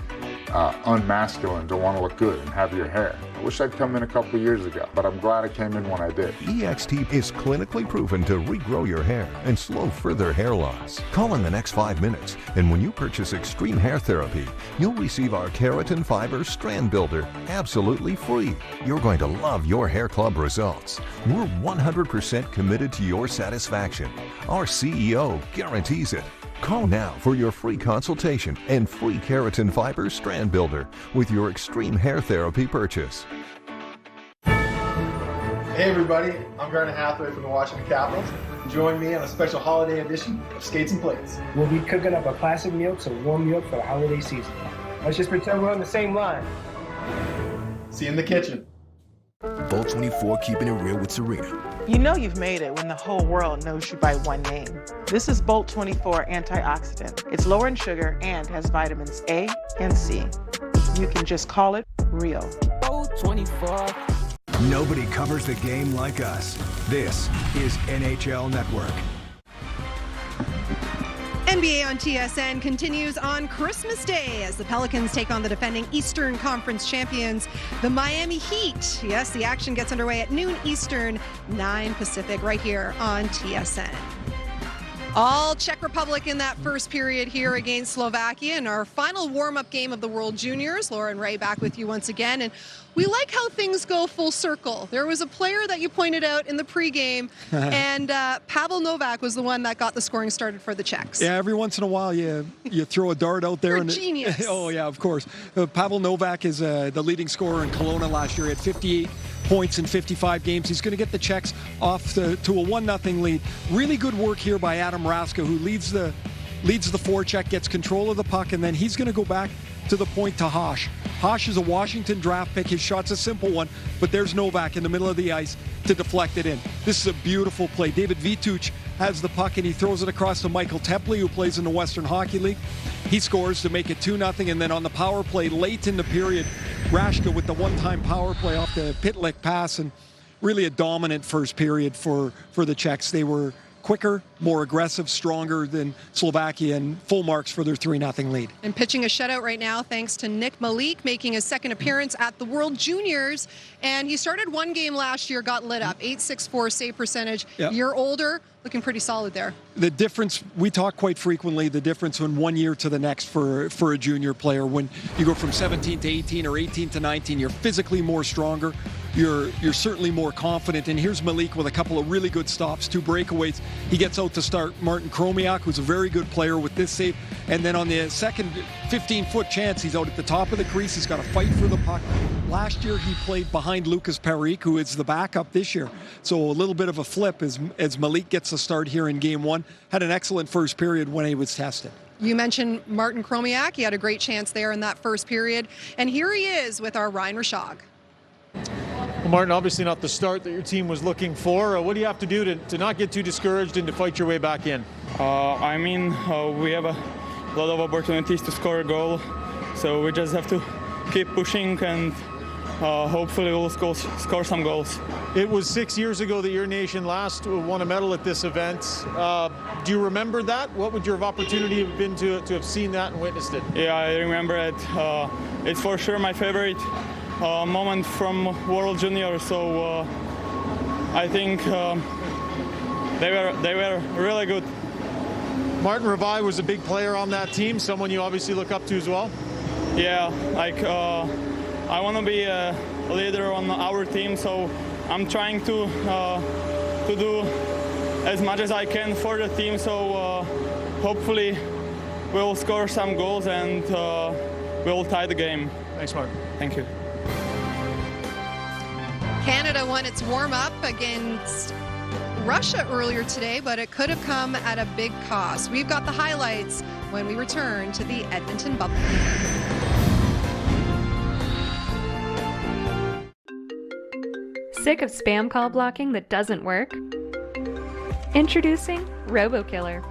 unmasculine to want to look good and have your hair. I wish I'd come in a couple years ago, but I'm glad I came in when I did. EXT is clinically proven to regrow your hair and slow further hair loss. Call in the next 5 minutes, and when you purchase Extreme Hair Therapy, you'll receive our Keratin Fiber Strand Builder absolutely free. You're going to love your Hair Club results. We're 100% committed to your satisfaction. Our CEO guarantees it. Call now for your free consultation and free Keratin Fiber Strand Builder with your Extreme Hair Therapy purchase. Hey everybody, I'm Garnet Hathaway from the Washington Capitals. Join me on a special holiday edition of Skates and Plates. We'll be cooking up a classic meal to warm you up for the holiday season. Let's just pretend we're on the same line. See you in the kitchen. Bolt 24 keeping it real with Serena. You know you've made it when the whole world knows you by one name. This is Bolt 24 Antioxidant. It's lower in sugar and has vitamins A and C. You can just call it real. Bolt 24. Nobody covers the game like us. This is NHL Network. NBA on TSN continues on Christmas Day as the Pelicans take on the defending Eastern Conference champions, the Miami Heat. Yes, the action gets underway at noon Eastern, 9 Pacific, right here on TSN. All Czech Republic in that first period here against Slovakia in our final warm-up game of the World Juniors. Laura and Ray back with you once again. And we like how things go full circle. There was a player that you pointed out in the pregame, and Pavel Novak was the one that got the scoring started for the Czechs. Yeah, every once in a while you throw a dart out there. You're a genius. Oh, yeah, of course. Pavel Novak is the leading scorer in Kelowna last year. He had 58 points in 55 games. He's going to get the Czechs off to a 1-0 lead. Really good work here by Adam Raska, who leads the forecheck, gets control of the puck, and then he's going to go back to the point to Haas. Haas is a Washington draft pick. His shot's a simple one, but there's Novak in the middle of the ice to deflect it in. This is a beautiful play. David Vituch has the puck, and he throws it across to Michael Tepley, who plays in the Western Hockey League. He scores to make it 2-0, and then on the power play late in the period, Raska with the one-time power play off the Pitlick pass, and really a dominant first period for the Czechs. They were quicker, more aggressive, stronger than Slovakia, and full marks for their 3-0 lead. And pitching a shutout right now thanks to Nick Malik, making his second appearance at the World Juniors. And he started one game last year, got lit up, .864 save percentage. Yep. Year older, looking pretty solid there. The difference, we talk quite frequently, the difference from 1 year to the next for a junior player. When you go from 17 to 18 or 18 to 19, you're physically more stronger. You're certainly more confident. And here's Malik with a couple of really good stops, 2 breakaways. He gets out to start Martin Kromiak, who's a very good player with this save. And then on the second 15-foot chance, he's out at the top of the crease. He's got to fight for the puck. Last year, he played behind Lucas Perique, who is the backup this year. So a little bit of a flip as Malik gets a start here in Game 1. Had an excellent first period when he was tested. You mentioned Martin Kromiak. He had a great chance there in that first period. And here he is with our Ryan Rashog. Well, Martin, obviously not the start that your team was looking for. What do you have to do to not get too discouraged and to fight your way back in? We have a lot of opportunities to score a goal, so we just have to keep pushing and hopefully we'll score some goals. It was 6 years ago that your nation last won a medal at this event. Do you remember that? What would your opportunity have been to have seen that and witnessed it? Yeah, I remember it. It's for sure my favorite moment from World Junior, so I think they were really good. Martin Ravai was a big player on that team, someone you obviously look up to as well. Yeah, I want to be a leader on our team, so I'm trying to do as much as I can for the team, so hopefully we'll score some goals and we'll tie the game. Thanks, Martin. Thank you. Canada won its warm-up against Russia earlier today, but it could have come at a big cost. We've got the highlights when we return to the Edmonton bubble. Sick of spam call blocking that doesn't work? Introducing RoboKiller.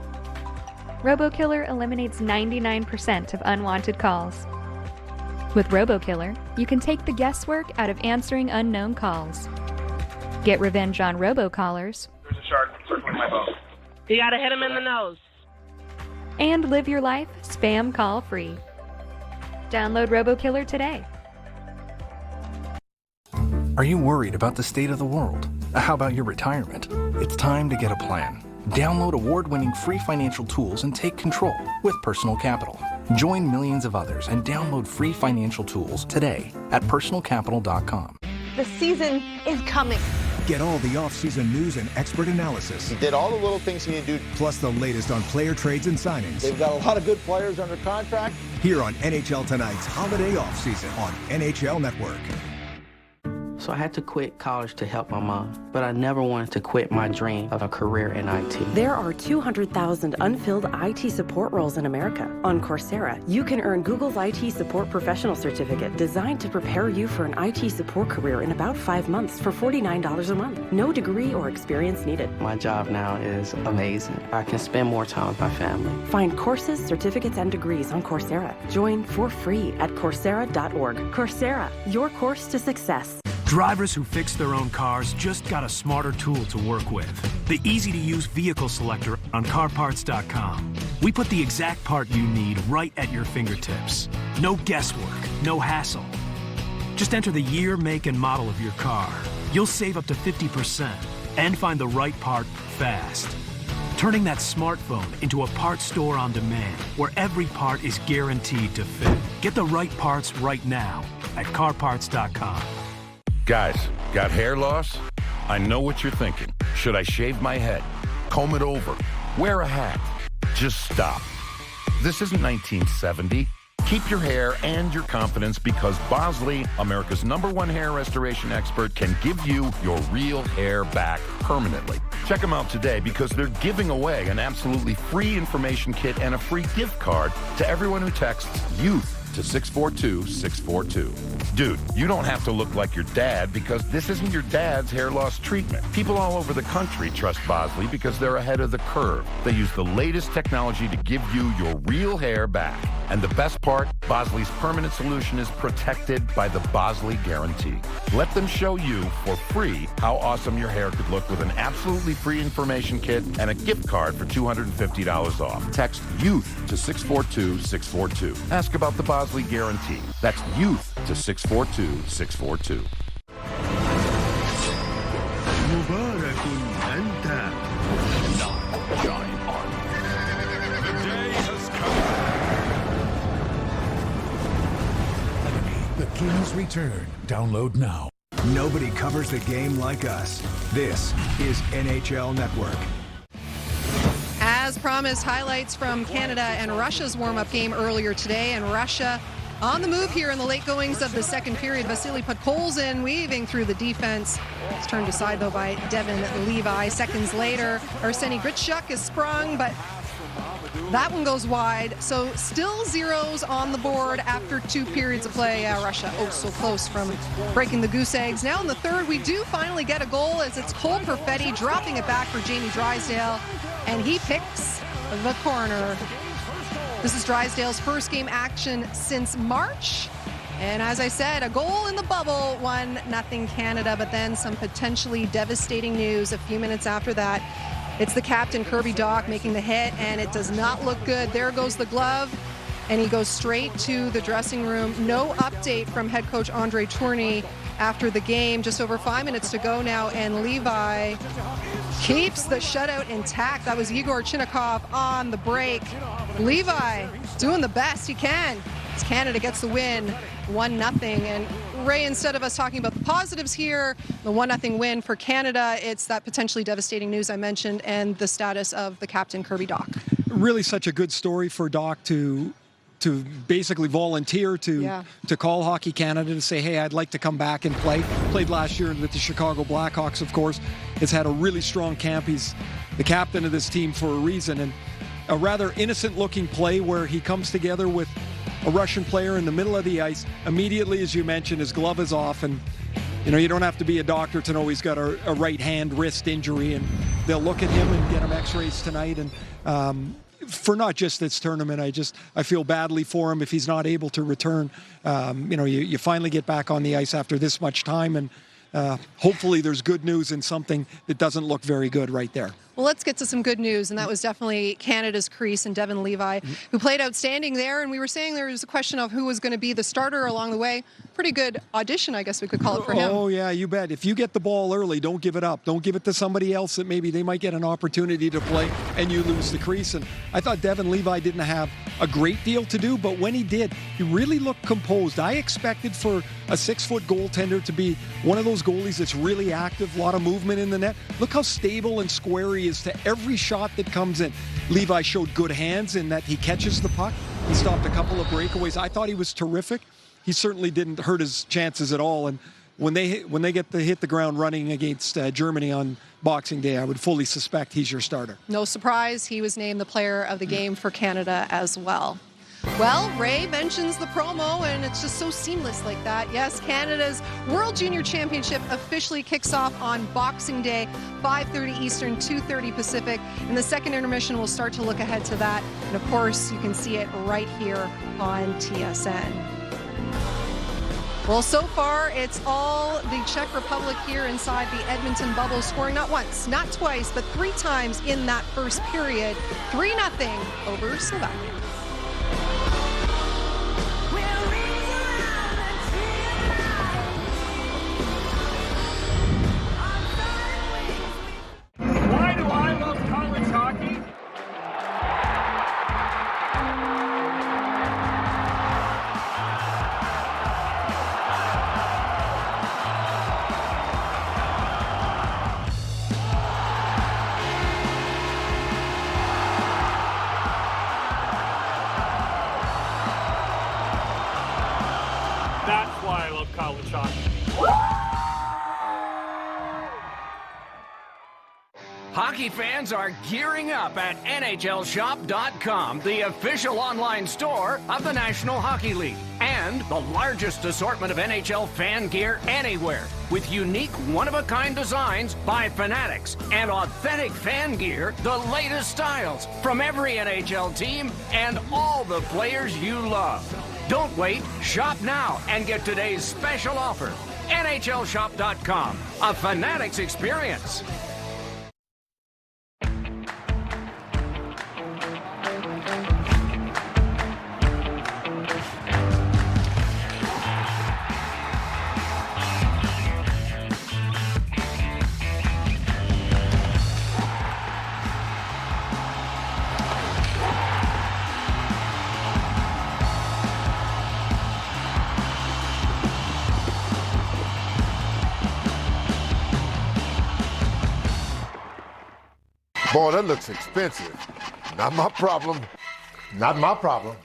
RoboKiller eliminates 99% of unwanted calls. With RoboKiller, you can take the guesswork out of answering unknown calls. Get revenge on robocallers. There's a shark circling my boat. You gotta hit him in the nose. And live your life spam call free. Download RoboKiller today. Are you worried about the state of the world? How about your retirement? It's time to get a plan. Download award-winning free financial tools and take control with Personal Capital. Join millions of others and download free financial tools today at personalcapital.com. The season is coming. Get all the off-season news and expert analysis. He did all the little things he needed to do. Plus the latest on player trades and signings. They've got a lot of good players under contract. Here on NHL Tonight's Holiday Offseason on NHL Network. So I had to quit college to help my mom, but I never wanted to quit my dream of a career in IT. There are 200,000 unfilled IT support roles in America. On Coursera, you can earn Google's IT Support Professional Certificate designed to prepare you for an IT support career in about 5 months for $49 a month. No degree or experience needed. My job now is amazing. I can spend more time with my family. Find courses, certificates, and degrees on Coursera. Join for free at Coursera.org. Coursera, your course to success. Drivers who fix their own cars just got a smarter tool to work with. The easy-to-use vehicle selector on CarParts.com. We put the exact part you need right at your fingertips. No guesswork, no hassle. Just enter the year, make, and model of your car. You'll save up to 50% and find the right part fast. turning that smartphone into a parts store on demand where every part is guaranteed to fit. Get the right parts right now at CarParts.com. Guys, got hair loss? I know what you're thinking. Should I shave my head? Comb it over? Wear a hat? Just stop. This isn't 1970. Keep your hair and your confidence because Bosley, America's #1 hair restoration expert, can give you your real hair back permanently. Check them out today because they're giving away an absolutely free information kit and a free gift card to everyone who texts YOUTH to 642-642. Dude, you don't have to look like your dad because this isn't your dad's hair loss treatment. People all over the country trust Bosley because they're ahead of the curve. They use the latest technology to give you your real hair back. And the best part, Bosley's permanent solution is protected by the Bosley Guarantee. Let them show you for free how awesome your hair could look with an absolutely free information kit and a gift card for $250 off. Text YOUTH to 642-642. Ask about the Bosley Guarantee. That's YOUTH to 642-642. Mubarakun anta. Not giant army. The day has come. The Kings return. Download now. Nobody covers the game like us. This is NHL Network. As promised, highlights from Canada and Russia's warm-up game earlier today, and Russia on the move here in the late goings of the second period. Vasily Podkolzin weaving through the defense. It's turned aside, though, by Devin Levi. Seconds later, Arseny Gritchuk is sprung, but that one goes wide. So still zeros on the board after 2 periods of play. Russia, oh, so close from breaking the goose eggs. Now in the third, we do finally get a goal as it's Cole Perfetti dropping it back for Jamie Drysdale, and he picks the corner. This is Drysdale's first game action since March. And as I said, a goal in the bubble, 1-0 Canada, but then some potentially devastating news a few minutes after that. It's the captain, Kirby Dach, making the hit, and it does not look good. There goes the glove, and he goes straight to the dressing room. No update from head coach Andre Tourny after the game. Just over 5 minutes to go now, and Levi keeps the shutout intact. That was Igor Chinnikov on the break. Levi doing the best he can as Canada gets the win, 1-0. And Ray, instead of us talking about the positives here, the 1-0 win for Canada, it's that potentially devastating news I mentioned and the status of the captain, Kirby Dach. Really such a good story for Dach to basically volunteer to call Hockey Canada to say, hey, I'd like to come back and play. Played last year with the Chicago Blackhawks, of course. Has had a really strong camp. He's the captain of this team for a reason. And a rather innocent-looking play where he comes together with a Russian player in the middle of the ice. Immediately, as you mentioned, his glove is off. And, you know, you don't have to be a doctor to know he's got a right hand wrist injury. And they'll look at him and get him x-rays tonight. And for not just this tournament, I feel badly for him if he's not able to return. You know, you finally get back on the ice after this much time, and hopefully there's good news in something that doesn't look very good right there. Well, let's get to some good news, and that was definitely Canada's crease and Devin Levi, who played outstanding there. And we were saying there was a question of who was going to be the starter along the way. Pretty good audition, I guess we could call it, for him. Oh, yeah, you bet. If you get the ball early, don't give it up. Don't give it to somebody else that maybe they might get an opportunity to play and you lose the crease. And I thought Devin Levi didn't have a great deal to do, but when he did, he really looked composed. I expected for a 6-foot goaltender to be one of those goalies that's really active, a lot of movement in the net. Look how stable and square he is to every shot that comes in. Levi showed good hands in that he catches the puck. He stopped a couple of breakaways. I thought he was terrific. He certainly didn't hurt his chances at all. And when they get to hit the ground running against Germany on Boxing Day, I would fully suspect he's your starter. No surprise, he was named the player of the game for Canada as well. Well, Ray mentions the promo, and it's just so seamless like that. Yes, Canada's World Junior Championship officially kicks off on Boxing Day, 5:30 Eastern, 2:30 Pacific. And the second intermission will start to look ahead to that. And of course, you can see it right here on TSN. Well, so far, it's all the Czech Republic here inside the Edmonton bubble, scoring not once, not twice, but 3 times in that first period. 3-0 over Slovakia. Why do I love college hockey? why I love college hockey. Hockey fans are gearing up at NHLShop.com, the official online store of the National Hockey League, and the largest assortment of NHL fan gear anywhere, with unique one-of-a-kind designs by fanatics and authentic fan gear, the latest styles from every NHL team and all the players you love. Don't wait, shop now and get today's special offer. NHLShop.com, a fanatics experience. Boy, that looks expensive. Not my problem. Not my problem.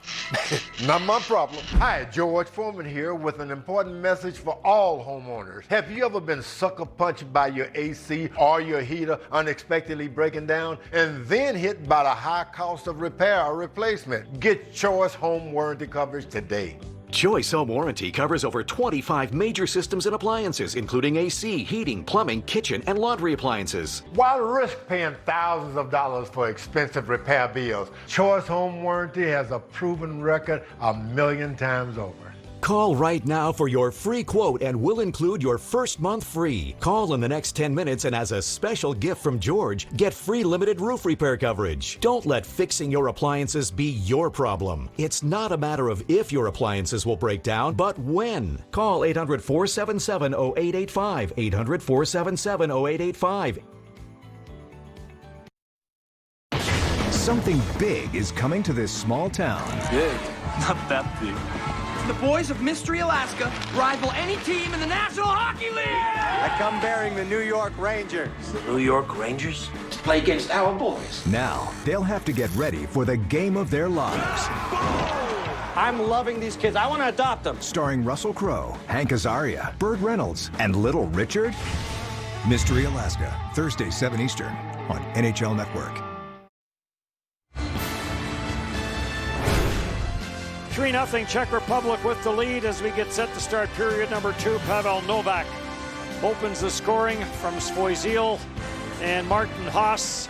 Not my problem. Hi, George Foreman here with an important message for all homeowners. Have you ever been sucker punched by your AC or your heater unexpectedly breaking down and then hit by the high cost of repair or replacement? Get Choice Home Warranty coverage today. Choice Home Warranty covers over 25 major systems and appliances, including AC, heating, plumbing, kitchen, and laundry appliances. Why risk paying thousands of dollars for expensive repair bills? Choice Home Warranty has a proven record 1,000,000 times over. Call right now for your free quote and we'll include your first month free. Call in the next 10 minutes and as a special gift from George, get free limited roof repair coverage. Don't let fixing your appliances be your problem. It's not a matter of if your appliances will break down, but when. Call 800-477-0885, 800-477-0885. Something big is coming to this small town. Big, not that big. The boys of Mystery, Alaska rival any team in the National Hockey League. I come bearing the New York Rangers. The New York Rangers? To play against our boys. Now, they'll have to get ready for the game of their lives. I'm loving these kids. I want to adopt them. Starring Russell Crowe, Hank Azaria, Burt Reynolds, and Little Richard. Mystery, Alaska, Thursday, 7 Eastern on NHL Network. 3-0 Czech Republic with the lead as we get set to start period number 2. Pavel Novak opens the scoring from Svojil and Martin Haas.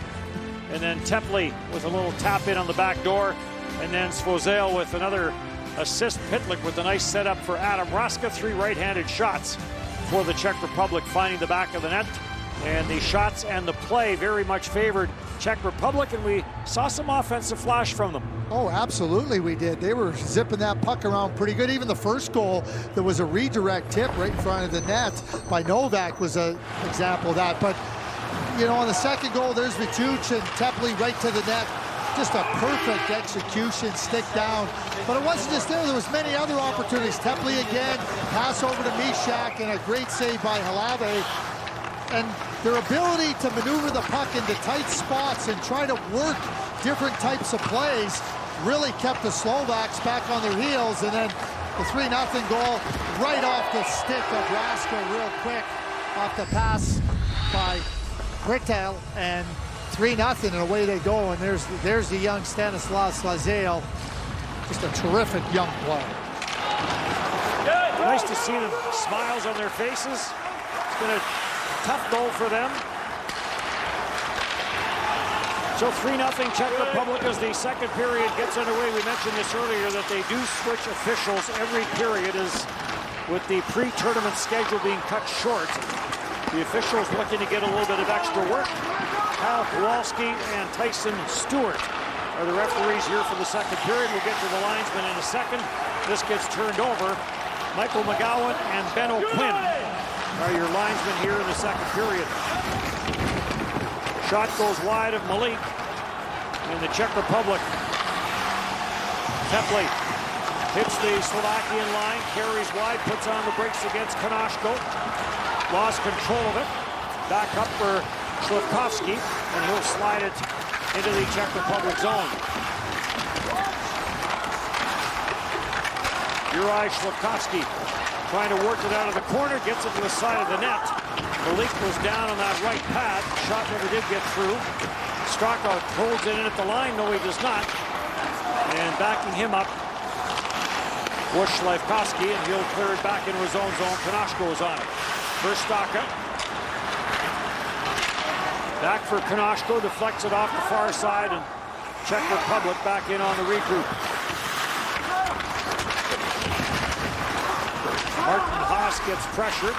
And then Tepley with a little tap in on the back door. And then Svojil with another assist. Pitlick with a nice setup for Adam Raska. 3 right-handed shots for the Czech Republic, finding the back of the net. And the shots and the play very much favored Czech Republic, and we saw some offensive flash from them. Oh, absolutely we did. They were zipping that puck around pretty good. Even the first goal, there was a redirect tip right in front of the net by Novak was an example of that. But, you know, on the second goal, there's Vituch and Tepley right to the net. Just a perfect execution, stick down. But it wasn't just there was many other opportunities. Tepley again, pass over to Mishak, and a great save by Halave. And their ability to maneuver the puck into tight spots and try to work different types of plays really kept the Slovaks back on their heels. And then the 3-0 goal right off the stick of Raska real quick off the pass by Britel, and 3-0 and away they go. And there's the young Stanislav Slazale, just a terrific young player. Nice to see the smiles on their faces. It's been a tough goal for them. So 3-0 Czech Republic as the second period gets underway. We mentioned this earlier that they do switch officials every period, as with the pre-tournament schedule being cut short. The officials looking to get a little bit of extra work. Kyle Kowalski and Tyson Stewart are the referees here for the second period. We'll get to the linesmen in a second. This gets turned over. Michael McGowan and Ben O'Quinn are your linesmen here in the second period. Shot goes wide of Malik in the Czech Republic. Tepley hits the Slovakian line, carries wide, puts on the brakes against Konashko. Lost control of it. Back up for Slavkovsky, and he'll slide it into the Czech Republic zone. Juraj Slavkovsky trying to work it out of the corner, gets it to the side of the net. Malik was down on that right pad. Shot never did get through. Straka holds it in at the line. No, he does not. And backing him up, Bush Slavkovsky, and he'll clear it back into his own zone. Konashko is on it. First Straka. Back for Konashko, deflects it off the far side, and Czech Republic back in on the regroup. Martin Haas gets pressured.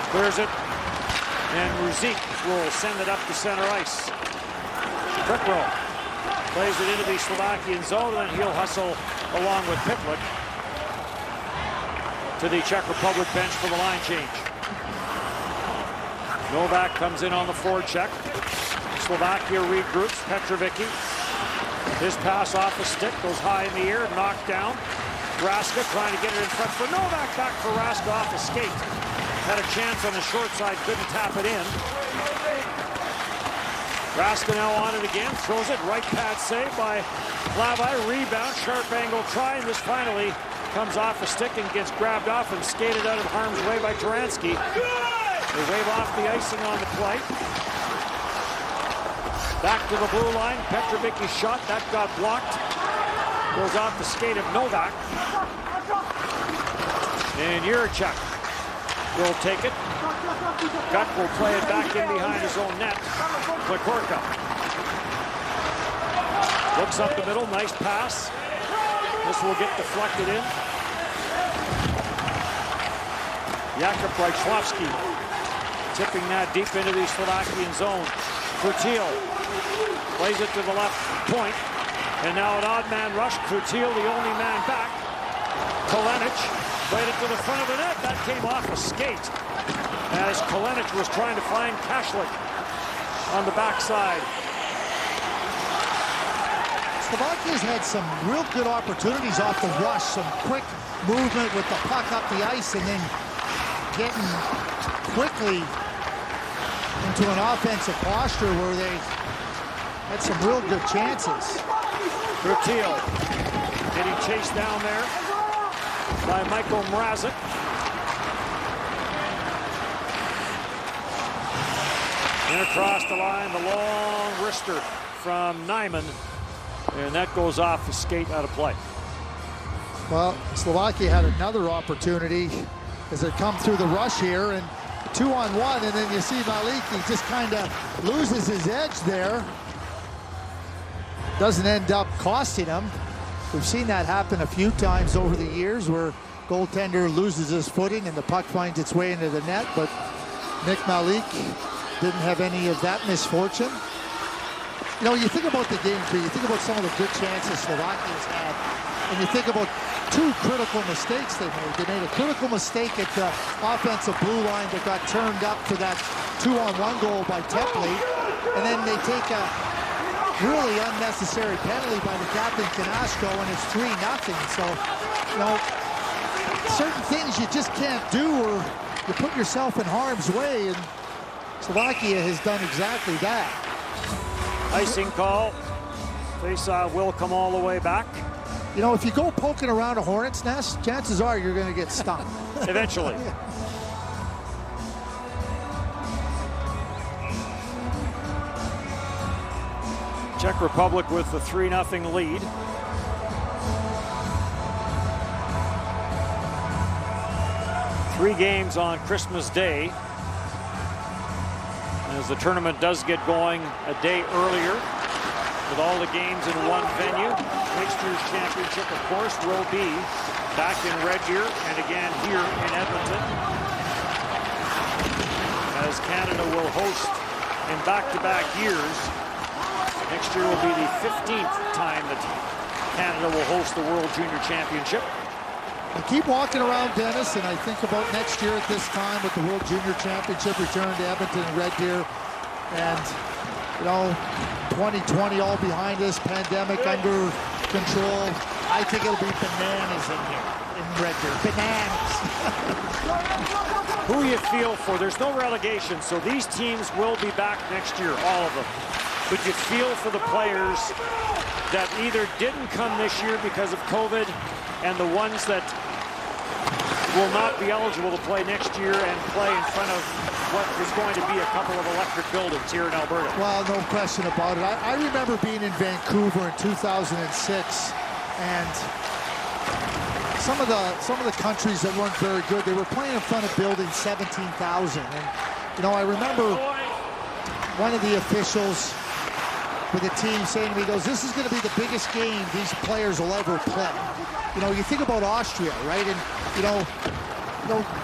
Clears it. And Ruzik will send it up to center ice. Quick roll. Plays it into the Slovakian zone, and then he'll hustle along with Pitlick to the Czech Republic bench for the line change. Novak comes in on the forecheck. Slovakia regroups. Petrovicki. His pass off the stick goes high in the air, knocked down. Raska trying to get it in front for Novak. Back for Raska off the skate. Had a chance on the short side, couldn't tap it in. Raska now on it again, throws it, right pad save by Plavai, rebound, sharp angle try, and this finally comes off the stick and gets grabbed off and skated out of harm's way by Taransky. They wave off the icing on the play. Back to the blue line, Petrovicki's shot, that got blocked. Goes off the skate of Novak. And Juracek will take it. Gut will play it back in behind his own net. Klikorka looks up the middle, nice pass. This will get deflected in. Jakub Rajslavsky tipping that deep into the Slovakian zone. Krutil plays it to the left point. And now an odd man rush. Krutil, the only man back. Kalenic played it to the front of the net. That came off a skate as Kalenic was trying to find Kashlik on the backside. Slovakia's had some real good opportunities off the rush. Some quick movement with the puck up the ice and then getting quickly into an offensive posture where they had some real good chances. Krutil getting chased down there by Michael Mrazek. And across the line, the long wrister from Nyman. And that goes off the skate out of play. Well, Slovakia had another opportunity as they come through the rush here, and 2-on-1, and then you see Malik, he just kind of loses his edge there. Doesn't end up costing him. We've seen that happen a few times over the years where goaltender loses his footing and the puck finds its way into the net, but Nick Malik didn't have any of that misfortune. You know, you think about the game, you think about some of the good chances Slovakia's had, and you think about two critical mistakes they made. They made a critical mistake at the offensive blue line that got turned up for that 2-on-1 goal by Tepley, and then they take a really unnecessary penalty by the captain Konashko, and it's 3-0. So, you know, certain things you just can't do, or you put yourself in harm's way, and Slovakia has done exactly that. Icing call. Faceoff will come all the way back. You know, if you go poking around a hornet's nest, chances are you're going to get stung. Eventually. Czech Republic with the 3-0 lead. Three games on Christmas Day, as the tournament does get going a day earlier with all the games in one venue. Next year's championship, of course, will be back in Red Deer and again here in Edmonton, as Canada will host in back-to-back years. Next year will be the 15th time that Canada will host the World Junior Championship. I keep walking around, Dennis, and I think about next year at this time with the World Junior Championship return to Edmonton and Red Deer. And, you know, 2020 all behind us, pandemic under control. I think it'll be bananas in here, in Red Deer. Bananas. Who you feel for? There's no relegation, so these teams will be back next year, all of them. But you feel for the players that either didn't come this year because of COVID, and the ones that will not be eligible to play next year and play in front of what is going to be a couple of electric buildings here in Alberta. Well, no question about it. I remember being in Vancouver in 2006, and some of the countries that weren't very good, they were playing in front of buildings 17,000. And, you know, I remember one of the officials with the team saying to me, he goes, this is going to be the biggest game these players will ever play. You know, you think about Austria, right? And, you know,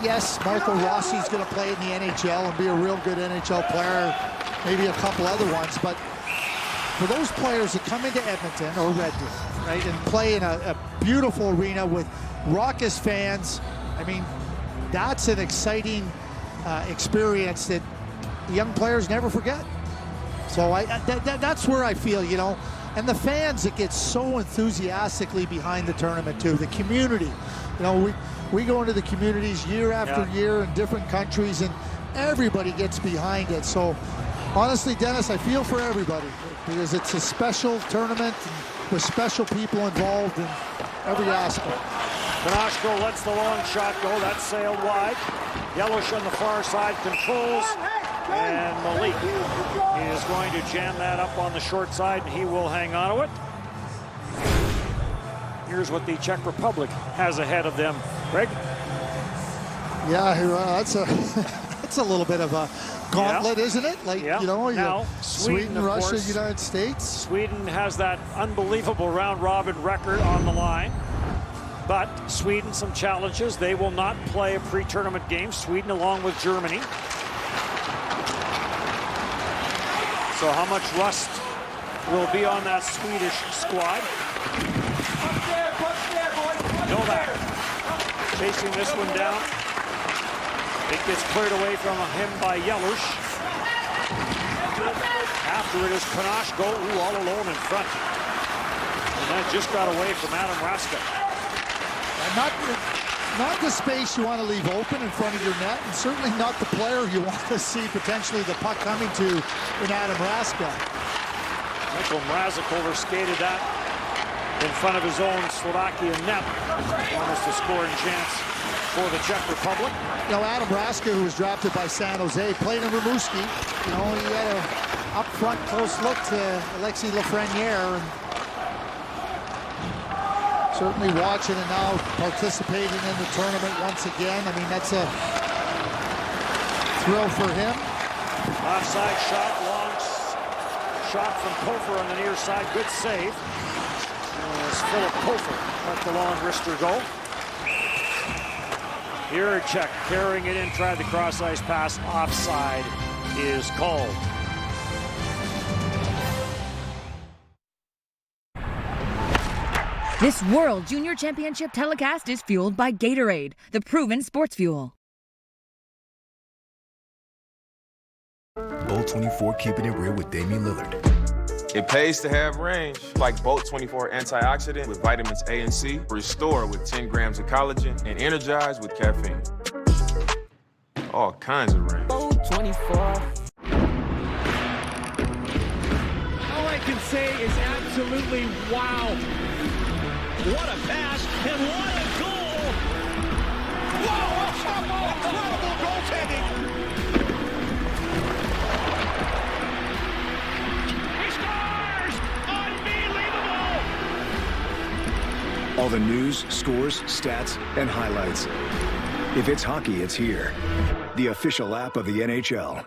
yes, Marco Rossi's going to play in the NHL and be a real good NHL player, maybe a couple other ones, but for those players that come into Edmonton or Red Deer, right, and play in a beautiful arena with raucous fans, I mean, that's an exciting experience that young players never forget. So that's where I feel, you know, and the fans that get so enthusiastically behind the tournament too, the community. You know, we go into the communities year after year in different countries, and everybody gets behind it. So honestly, Dennis, I feel for everybody because it's a special tournament with special people involved in every aspect. Konashko lets the long shot go. That's sailed wide. Yellowish on the far side controls. And Malik is going to jam that up on the short side, and he will hang on to it. Here's what the Czech Republic has ahead of them. Greg? Yeah, that's a little bit of a gauntlet, isn't it? Like, you know, now, Sweden, Russia, course, United States. Sweden has that unbelievable round-robin record on the line. But Sweden, some challenges. They will not play a pre-tournament game. Sweden along with Germany. So how much rust will be on that Swedish squad? Novak chasing this one down. It gets cleared away from him by Yellowish. After it is Konashko, all alone in front. And that just got away from Adam Raska. Not the space you want to leave open in front of your net, and certainly not the player you want to see potentially the puck coming to in Adam Raska. Michael Mrazek overskated that in front of his own Slovakian net. Almost a scoring chance for the Czech Republic. You know, Adam Raska, who was drafted by San Jose, played in Rimouski. You know, he had a up-front close look to Alexis Lafreniere, and certainly watching and now participating in the tournament once again. I mean, that's a thrill for him. Offside shot, long shot from Kofer on the near side. Good save. As Philip Kofer let the long wrister go. Jiricek carrying it in, tried the cross-ice pass. Offside is called. This World Junior Championship telecast is fueled by Gatorade, the proven sports fuel. Bolt 24 keeping it real with Damian Lillard. It pays to have range, like Bolt 24 antioxidant with vitamins A and C, Restore with 10 grams of collagen, and Energize with caffeine. All kinds of range. Bolt 24. All I can say is absolutely wow. What a pass, and what a goal! Whoa, incredible goaltending! He scores! Unbelievable! All the news, scores, stats, and highlights. If it's hockey, it's here. The official app of the NHL.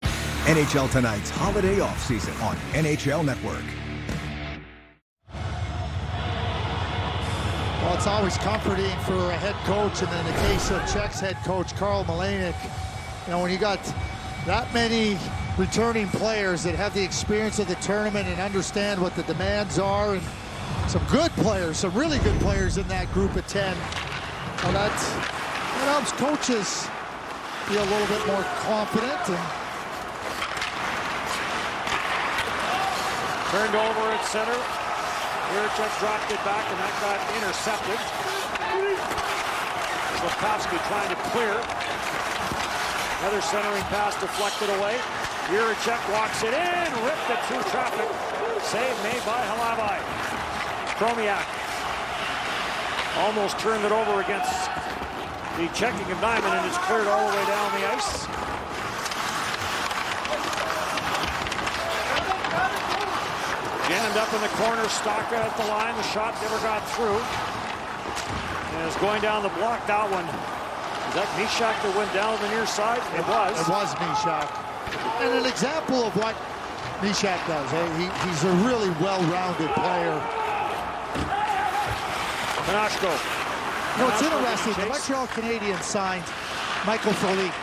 NHL Tonight's holiday offseason on NHL Network. Well, it's always comforting for a head coach, and in the case of Czech's head coach, Karl Malenik, you know, when you got that many returning players that have the experience of the tournament and understand what the demands are, and some good players, some really good players in that group of 10, well, that helps coaches be a little bit more confident. And turned over at center. Jiricek dropped it back, and that got intercepted. Slafkovsky trying to clear. Another centering pass deflected away. Jiricek walks it in, ripped it through traffic. Save made by Halabai. Chromiak Almost turned it over against the checking of Nyman, and it's cleared all the way down the ice. Jammed up in the corner, Staka at the line. The shot never got through. And it's going down the block. That one, is that Mishak that went down the near side? It was. It was Mishak. And an example of what Mishak does. He's a really well-rounded player. Konashko. No, it's interesting. The Montreal Canadiens signed Michael Frolik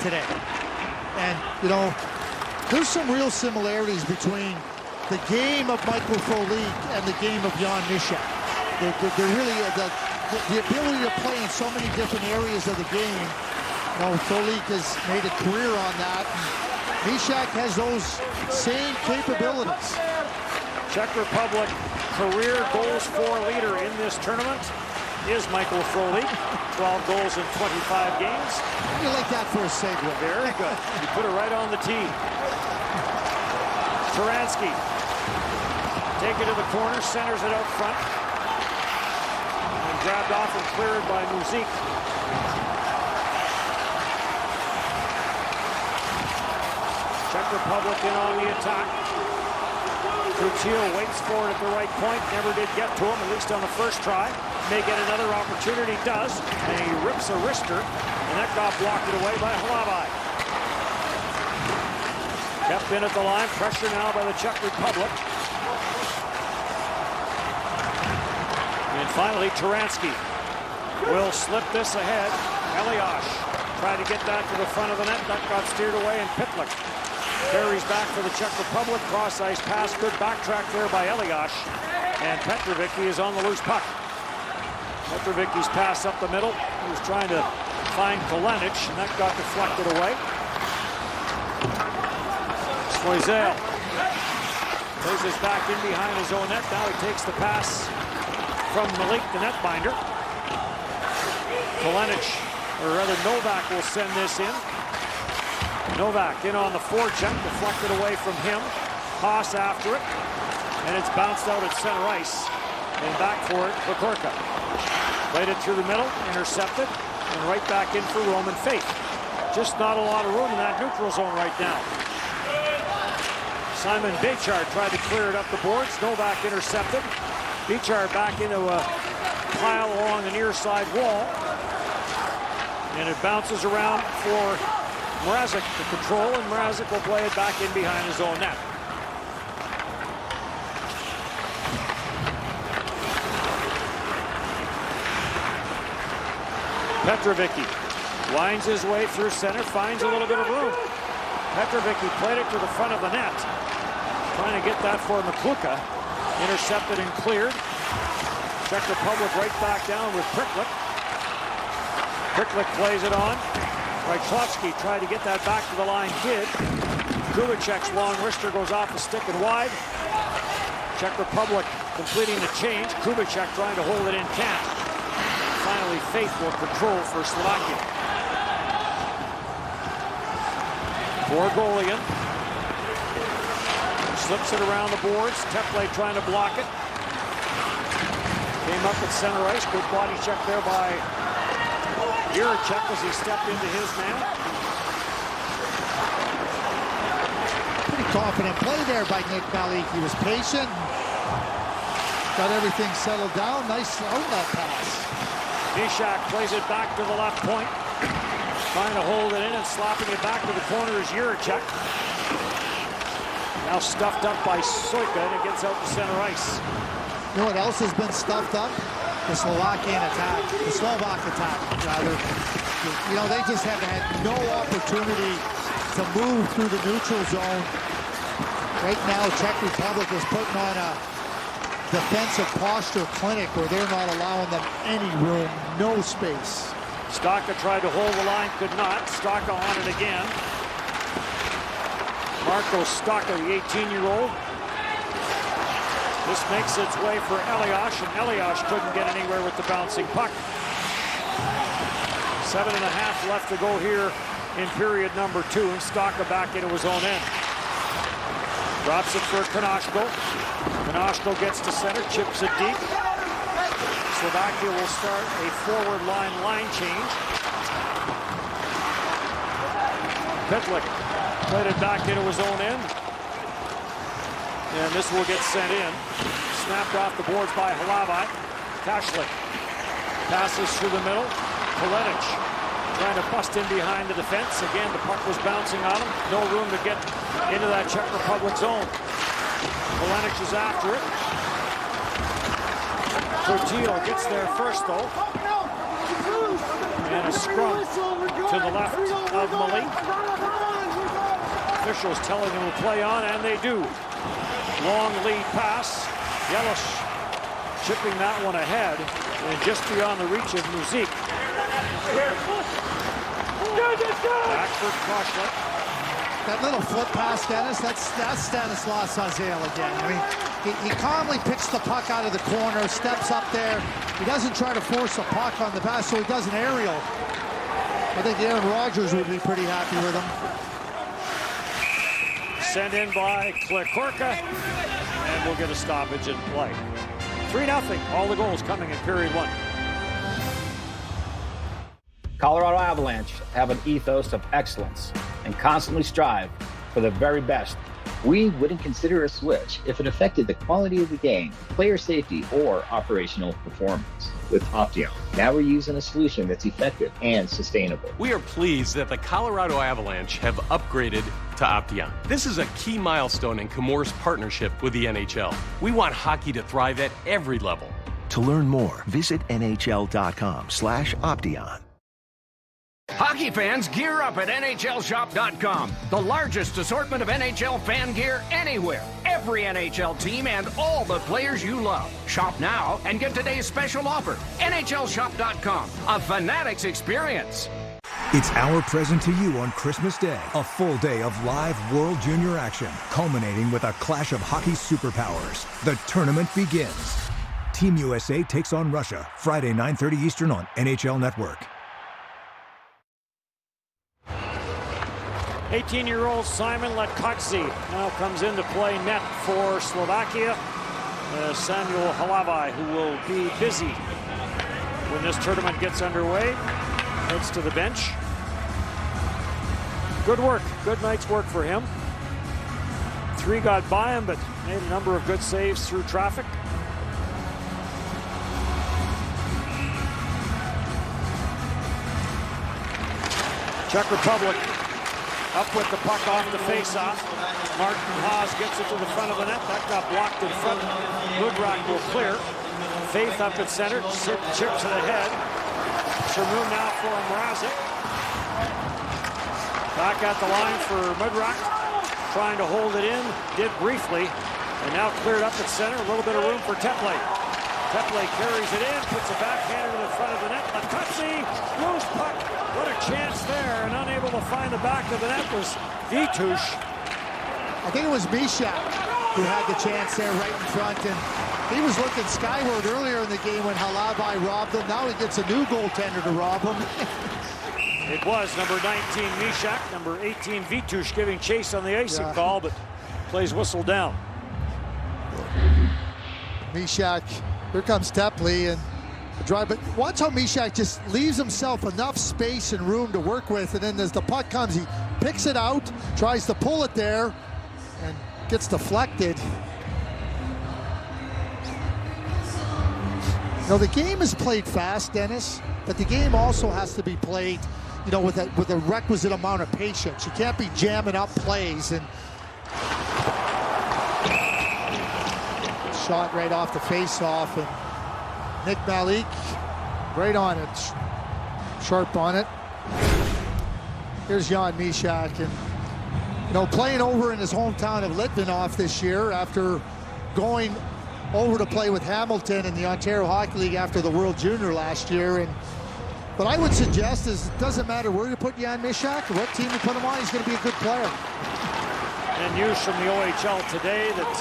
today. And, you know, there's some real similarities between the game of Michael Frolik and the game of Jan Mishak. They're really, the ability to play in so many different areas of the game. You know, Frolik has made a career on that. And Mishak has those same capabilities. Czech Republic career goals for leader in this tournament is Michael Frolik. 12 goals in 25 games. You like that for a segue. Very good. You put it right on the tee. Taransky. Take it to the corner, centers it out front. And grabbed off and cleared by Muzik. Czech Republic in on the attack. Coutinho waits for it at the right point. Never did get to him, at least on the first try. May get another opportunity, does. And he rips a wrister. And that got blocked away by Hlavaj. Kept in at the line. Pressure now by the Czech Republic. And finally, Taransky will slip this ahead. Eliash tried to get that to the front of the net. That got steered away, and Pitlick carries back for the Czech Republic. Cross-ice pass, good backtrack there by Eliash. And Petrovicki is on the loose puck. Petrovicki's pass up the middle. He was trying to find Kalenic, and that got deflected away. Svoizel plays his back in behind his own net. Now he takes the pass from Malik, the netminder. Kalenic, or rather Novak, will send this in. Novak in on the forecheck, deflected away from him. Haas after it, and it's bounced out at center ice. And back for it, Vakurka. Played it through the middle, intercepted, and right back in for Roman Faith. Just not a lot of room in that neutral zone right now. Simon Bechard tried to clear it up the boards. Novak intercepted. Bechard back into a pile along the near side wall. And it bounces around for Mrazek to control, and Mrazek will play it back in behind his own net. Petrovicki winds his way through center, finds a little bit of room. Petrovicki played it to the front of the net. Trying to get that for Makluka. Intercepted and cleared. Czech Republic right back down with Pricklick. Pricklick plays it on. Rychlovsky tried to get that back to the line, did. Kubicek's long wrister goes off the stick and wide. Czech Republic completing the change. Kubicek trying to hold it in, can't. Finally, Faith will control for Slovakia. Borgolian slips it around the boards. Tepley trying to block it. Came up at center ice. Good body check there by Jiricek as he stepped into his man. Pretty confident play there by Nick Malik. He was patient. Got everything settled down. Nice outlet pass. Ishak plays it back to the left point. Trying to hold it in and slapping it back to the corner is Jiricek. Now stuffed up by Soika, and it gets out to center ice. You know what else has been stuffed up? The Slovakian attack. The Slovak attack, rather. You know, they just have had no opportunity to move through the neutral zone. Right now, Czech Republic is putting on a defensive posture clinic where they're not allowing them any room, no space. Staka tried to hold the line, could not. Staka on it again. Marco Staka, the 18-year-old. This makes its way for Eliash, and Eliash couldn't get anywhere with the bouncing puck. 7.5 left to go here in period number 2, and Staka back into his own end. Drops it for Konashko. Konashko gets to center, chips it deep. Slovakia will start a forward line change. Pitlick played it back into his own end. And this will get sent in. Snapped off the boards by Halavai. Kashlik passes through the middle. Kalenic trying to bust in behind the defense. Again, the puck was bouncing on him. No room to get into that Czech Republic zone. Kalenic is after it. Portillo gets there first, though. And a scrum to the left of Malik. Officials telling him to play on, and they do. Long lead pass. Yelich chipping that one ahead, and just beyond the reach of Muzik. Back for Koshlet. That little flip pass, Dennis, that's Stanislav Zazel again. I mean, he calmly picks the puck out of the corner, steps up there. He doesn't try to force a puck on the pass, so he does an aerial. I think Aaron Rodgers would be pretty happy with him. Sent in by Klekorka, and we'll get a stoppage in play. 3-0, all the goals coming in period 1. Colorado Avalanche have an ethos of excellence and constantly strive for the very best. We wouldn't consider a switch if it affected the quality of the game, player safety, or operational performance. With Opteon, now we're using a solution that's effective and sustainable. We are pleased that the Colorado Avalanche have upgraded to Opteon. This is a key milestone in Chemours' partnership with the NHL. We want hockey to thrive at every level. To learn more, visit NHL.com/Opteon. Hockey fans, gear up at NHLShop.com. The largest assortment of NHL fan gear anywhere. Every NHL team and all the players you love. Shop now and get today's special offer. NHLShop.com. A Fanatics experience. It's our present to you on Christmas Day. A full day of live World Junior action, culminating with a clash of hockey superpowers. The tournament begins. Team USA takes on Russia, Friday 9:30 Eastern on NHL Network. 18-year-old Simon Letkadze now comes into play net for Slovakia. Samuel Halavai, who will be busy when this tournament gets underway, heads to the bench. Good work, good night's work for him. 3 got by him, but made a number of good saves through traffic. Czech Republic up with the puck off the face-off. Martin Haas gets it to the front of the net. That got blocked in front. Woodrock will clear. Faith up at center. Chip to the head. Shermoon now for Mrazek. Back at the line for Woodrock. Trying to hold it in. Did briefly. And now cleared up at center. A little bit of room for Tepley. Tepley carries it in. Puts a backhander to the front of the net. Letkadze. Loose puck. What a chance there, and unable to find the back of the net was Vitush. I think it was Mishak who had the chance there right in front, and he was looking skyward earlier in the game when Halavai robbed him. Now he gets a new goaltender to rob him. It was number 19 Mishak, number 18 Vitush giving chase on the icing call, but plays whistled down. Mishak, here comes Tepley, and drive, but watch how Mishak just leaves himself enough space and room to work with, and then as the puck comes, he picks it out, tries to pull it there, and gets deflected. You know, the game is played fast, Dennis, but the game also has to be played, you know, with a requisite amount of patience. You can't be jamming up plays, and shot right off the face-off, and Nick Malik, right on it, sharp on it. Here's Jan Mishak, and you know, playing over in his hometown of Litvinov this year after going over to play with Hamilton in the Ontario Hockey League after the World Junior last year. And what I would suggest is it doesn't matter where you put Jan Mishak or what team you put him on, he's going to be a good player. And news from the OHL today that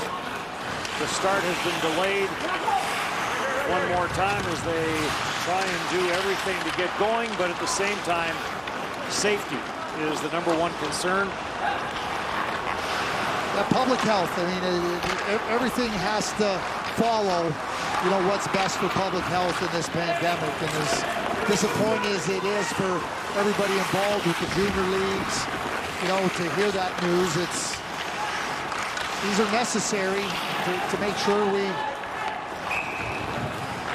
the start has been delayed one more time as they try and do everything to get going, but at the same time, safety is the #1 concern. That public health, I mean, everything has to follow you know, what's best for public health in this pandemic. And as disappointing as it is for everybody involved with the junior leagues, you know, to hear that news, these are necessary to make sure we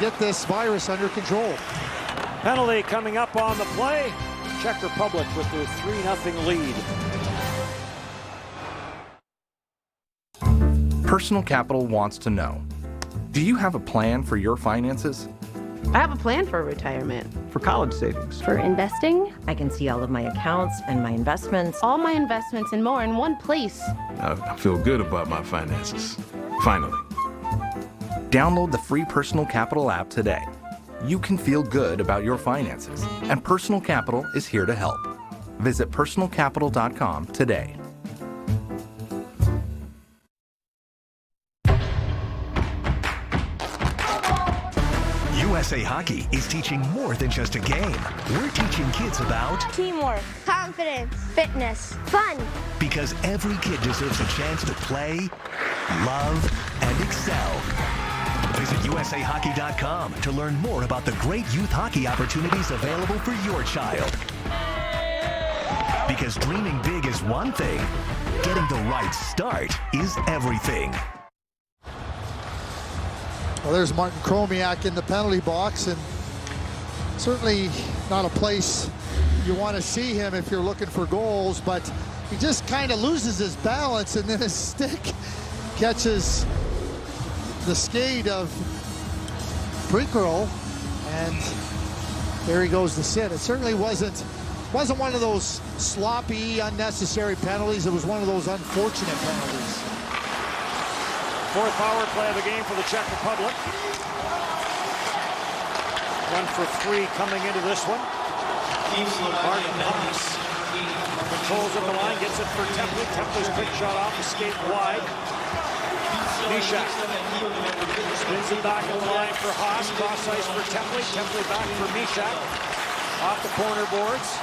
get this virus under control. Penalty coming up on the play. Czech Republic with their 3-0 lead. Personal Capital wants to know, do you have a plan for your finances? I have a plan for retirement. For college savings? For investing? I can see all of my accounts and my investments. All my investments and more in one place. I feel good about my finances. Finally. Download the free Personal Capital app today. You can feel good about your finances, and Personal Capital is here to help. Visit personalcapital.com today. USA Hockey is teaching more than just a game. We're teaching kids about teamwork, confidence, fitness, fun. Because every kid deserves a chance to play, love, and excel. Visit USAHockey.com to learn more about the great youth hockey opportunities available for your child. Because dreaming big is one thing, getting the right start is everything. Well, there's Martin Chromiak in the penalty box, and certainly not a place you want to see him if you're looking for goals, but he just kind of loses his balance, and then his stick catches the skate of Prikro, and there he goes to sit. It certainly wasn't one of those sloppy, unnecessary penalties. It was one of those unfortunate penalties. Fourth power play of the game for the Czech Republic. 1 for 3 coming into this one. Martin Haas controls at the line, gets it for Templey. Templey's quick shot off the skate wide. Mishak spins it back on the line for Haas. Cross ice for Templey. Templey back for Mishak. Off the corner boards.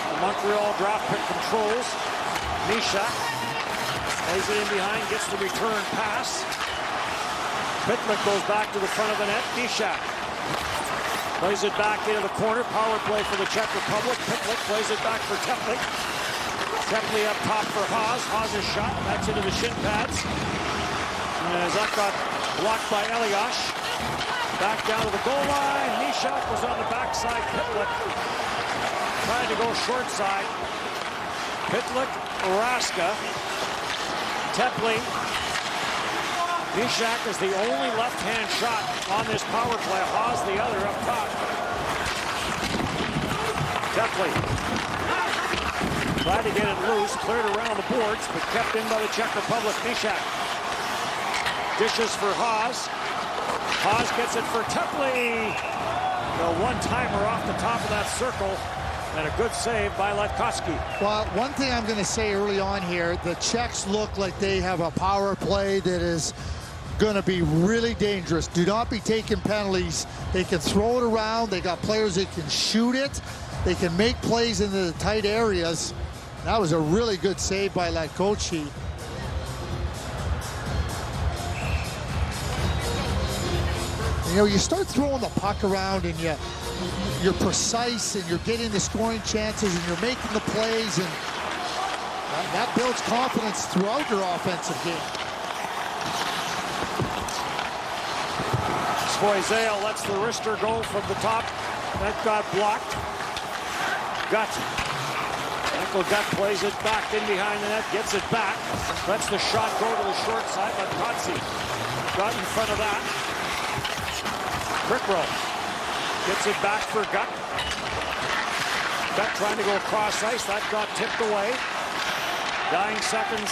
The Montreal draft pick controls. Mishak plays it in behind, gets the return pass. Pitlick goes back to the front of the net. Mishak plays it back into the corner. Power play for the Czech Republic. Pitlick plays it back for Templey. Templey up top for Haas. Haas's shot, that's into the shin pads. As that got blocked by Eliash. Back down to the goal line. Mishak was on the backside. Pitlick trying to go short side. Pitlick, Raska. Templey. Mishak is the only left-hand shot on this power play. Haas the other up top. Templey tried to get it loose, cleared around the boards, but kept in by the Czech Republic. Mishak dishes for Haas. Haas gets it for Templey. The one-timer off the top of that circle. And a good save by Latkoski. Well, one thing I'm going to say early on here, the Czechs look like they have a power play that is going to be really dangerous. Do not be taking penalties. They can throw it around. They got players that can shoot it. They can make plays into the tight areas. That was a really good save by Latkoski. You know, you start throwing the puck around and you're precise and you're getting the scoring chances and you're making the plays, and that builds confidence throughout your offensive game. Spoizale lets the wrister go from the top. That got blocked. Gut. Michael Gut plays it back in behind the net, gets it back. Lets the shot go to the short side, but Kotze got in front of that. Prikro gets it back for Gut. Gut trying to go across ice. That got tipped away. Dying seconds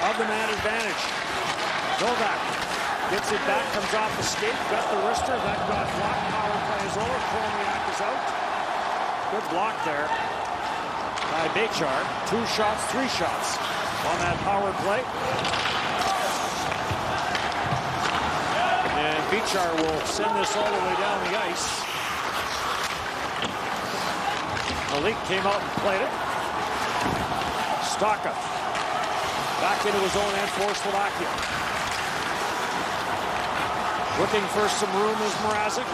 of the man advantage. Novak gets it back, comes off the skate. Got the wrister. That got blocked. Power play is over. Chromiak is out. Good block there by Bechar. 2 shots, 3 shots on that power play. And Bechar will send this all the way down the ice. Malik came out and played it. Staka back into his own end for Slovakia. Looking for some room is Mrazek.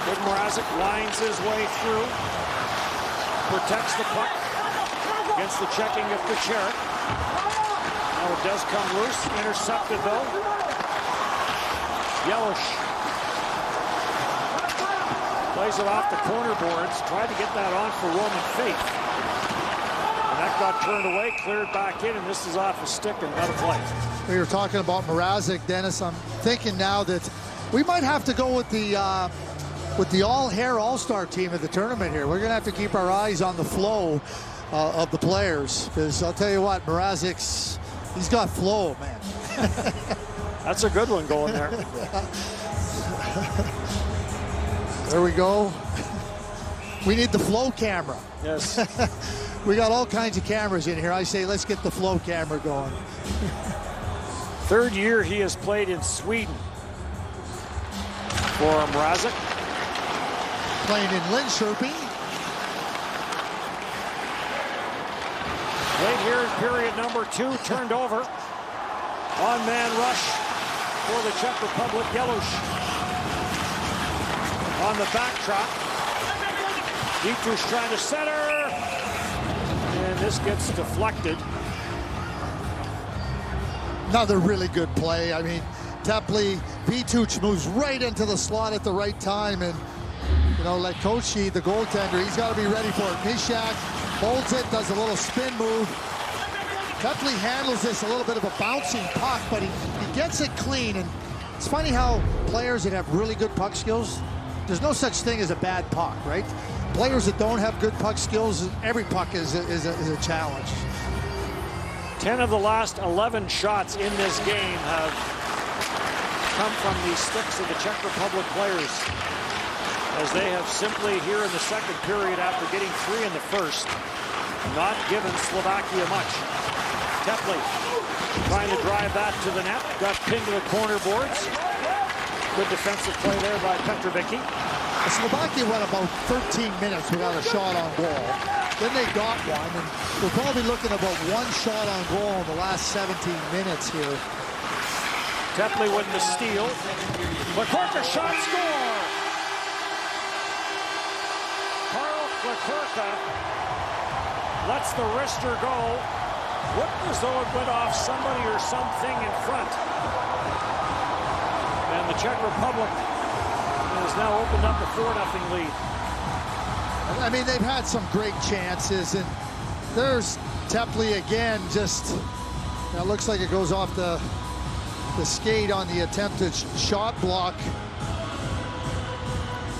Good Mrazek winds his way through. Protects the puck against the checking of Kucheruk. Now it does come loose. Intercepted though. Yelich plays it off the corner boards. Tried to get that on for Roman Faith. And that got turned away, cleared back in, and this is off a stick and out of play. We were talking about Mrazek, Dennis. I'm thinking now that we might have to go with the all-hair all-star team at the tournament here. We're going to have to keep our eyes on the flow of the players, because I'll tell you what, Mrazek's, he's got flow, man. That's a good one going there. There we go. We need the flow camera. Yes. We got all kinds of cameras in here. I say let's get the flow camera going. Third year he has played in Sweden for Mrazek. Playing in Linköping. Late here in period number 2, turned over. On-man rush for the Czech Republic. Yelich on the backdrop. Dietrich trying to center. And this gets deflected. Another really good play. I mean, Tepley, Vituch moves right into the slot at the right time, and you know, like Kochi, the goaltender, he's got to be ready for it. Mishak holds it, does a little spin move. Tepley handles this a little bit of a bouncing puck, but he gets it clean. And it's funny how players that have really good puck skills, there's no such thing as a bad puck, right? Players that don't have good puck skills, every puck is a challenge. 10 of the last 11 shots in this game have come from the sticks of the Czech Republic players, as they have simply, here in the second period, after getting 3 in the first, not given Slovakia much. Tepley trying to drive that to the net, got pinned to the corner boards. Good defensive play there by Petrovicki. Slovakia went about 13 minutes without a shot on goal. Then they got one, and we're probably looking about 1 shot on goal in the last 17 minutes here. Tepley with the steal. Klekorka shot, score! Carl Klekorka lets the wrister go. Looked as though it went off somebody or something in front. And the Czech Republic has now opened up a 4-0 lead. I mean, they've had some great chances, and there's Tepley again. Just, it looks like it goes off the skate on the attempted shot block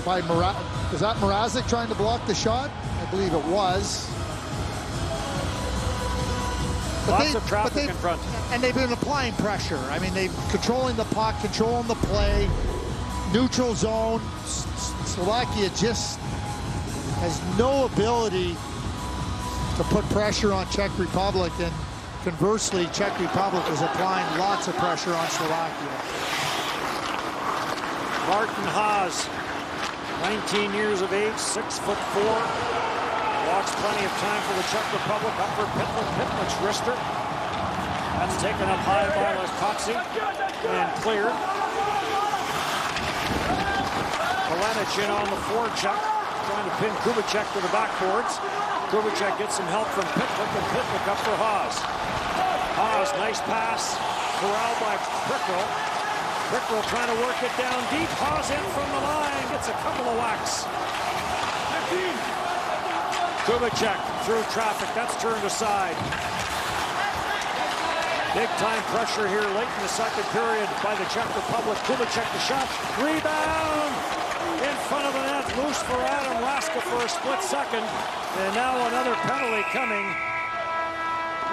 by Mrazek. Was that Mrazek trying to block the shot? I believe it was. Lots of traffic in front. And they've been applying pressure. I mean, they've controlling the puck, controlling the play, neutral zone. Slovakia just has no ability to put pressure on Czech Republic, and conversely, Czech Republic is applying lots of pressure on Slovakia. Martin Haas, 19 years of age, 6'4". Walks plenty of time for the Czech Republic. Up for Pitlick. Pitlick's wrister. That's taken up high by Laskotsi and cleared. Kalenic in on the forecheck, trying to pin Kubicek to the backboards. Kubicek gets some help from Pitlick, and Pitlick up for Haas. Haas, nice pass. Corralled by Prickle. Prickle trying to work it down deep. Haas in from the line. Gets a couple of whacks. Kubicek through traffic. That's turned aside. Big time pressure here late in the second period by the Czech Republic. Kubicek the shot. Rebound in front of the net. Loose for Adam Laska for a split second. And now another penalty coming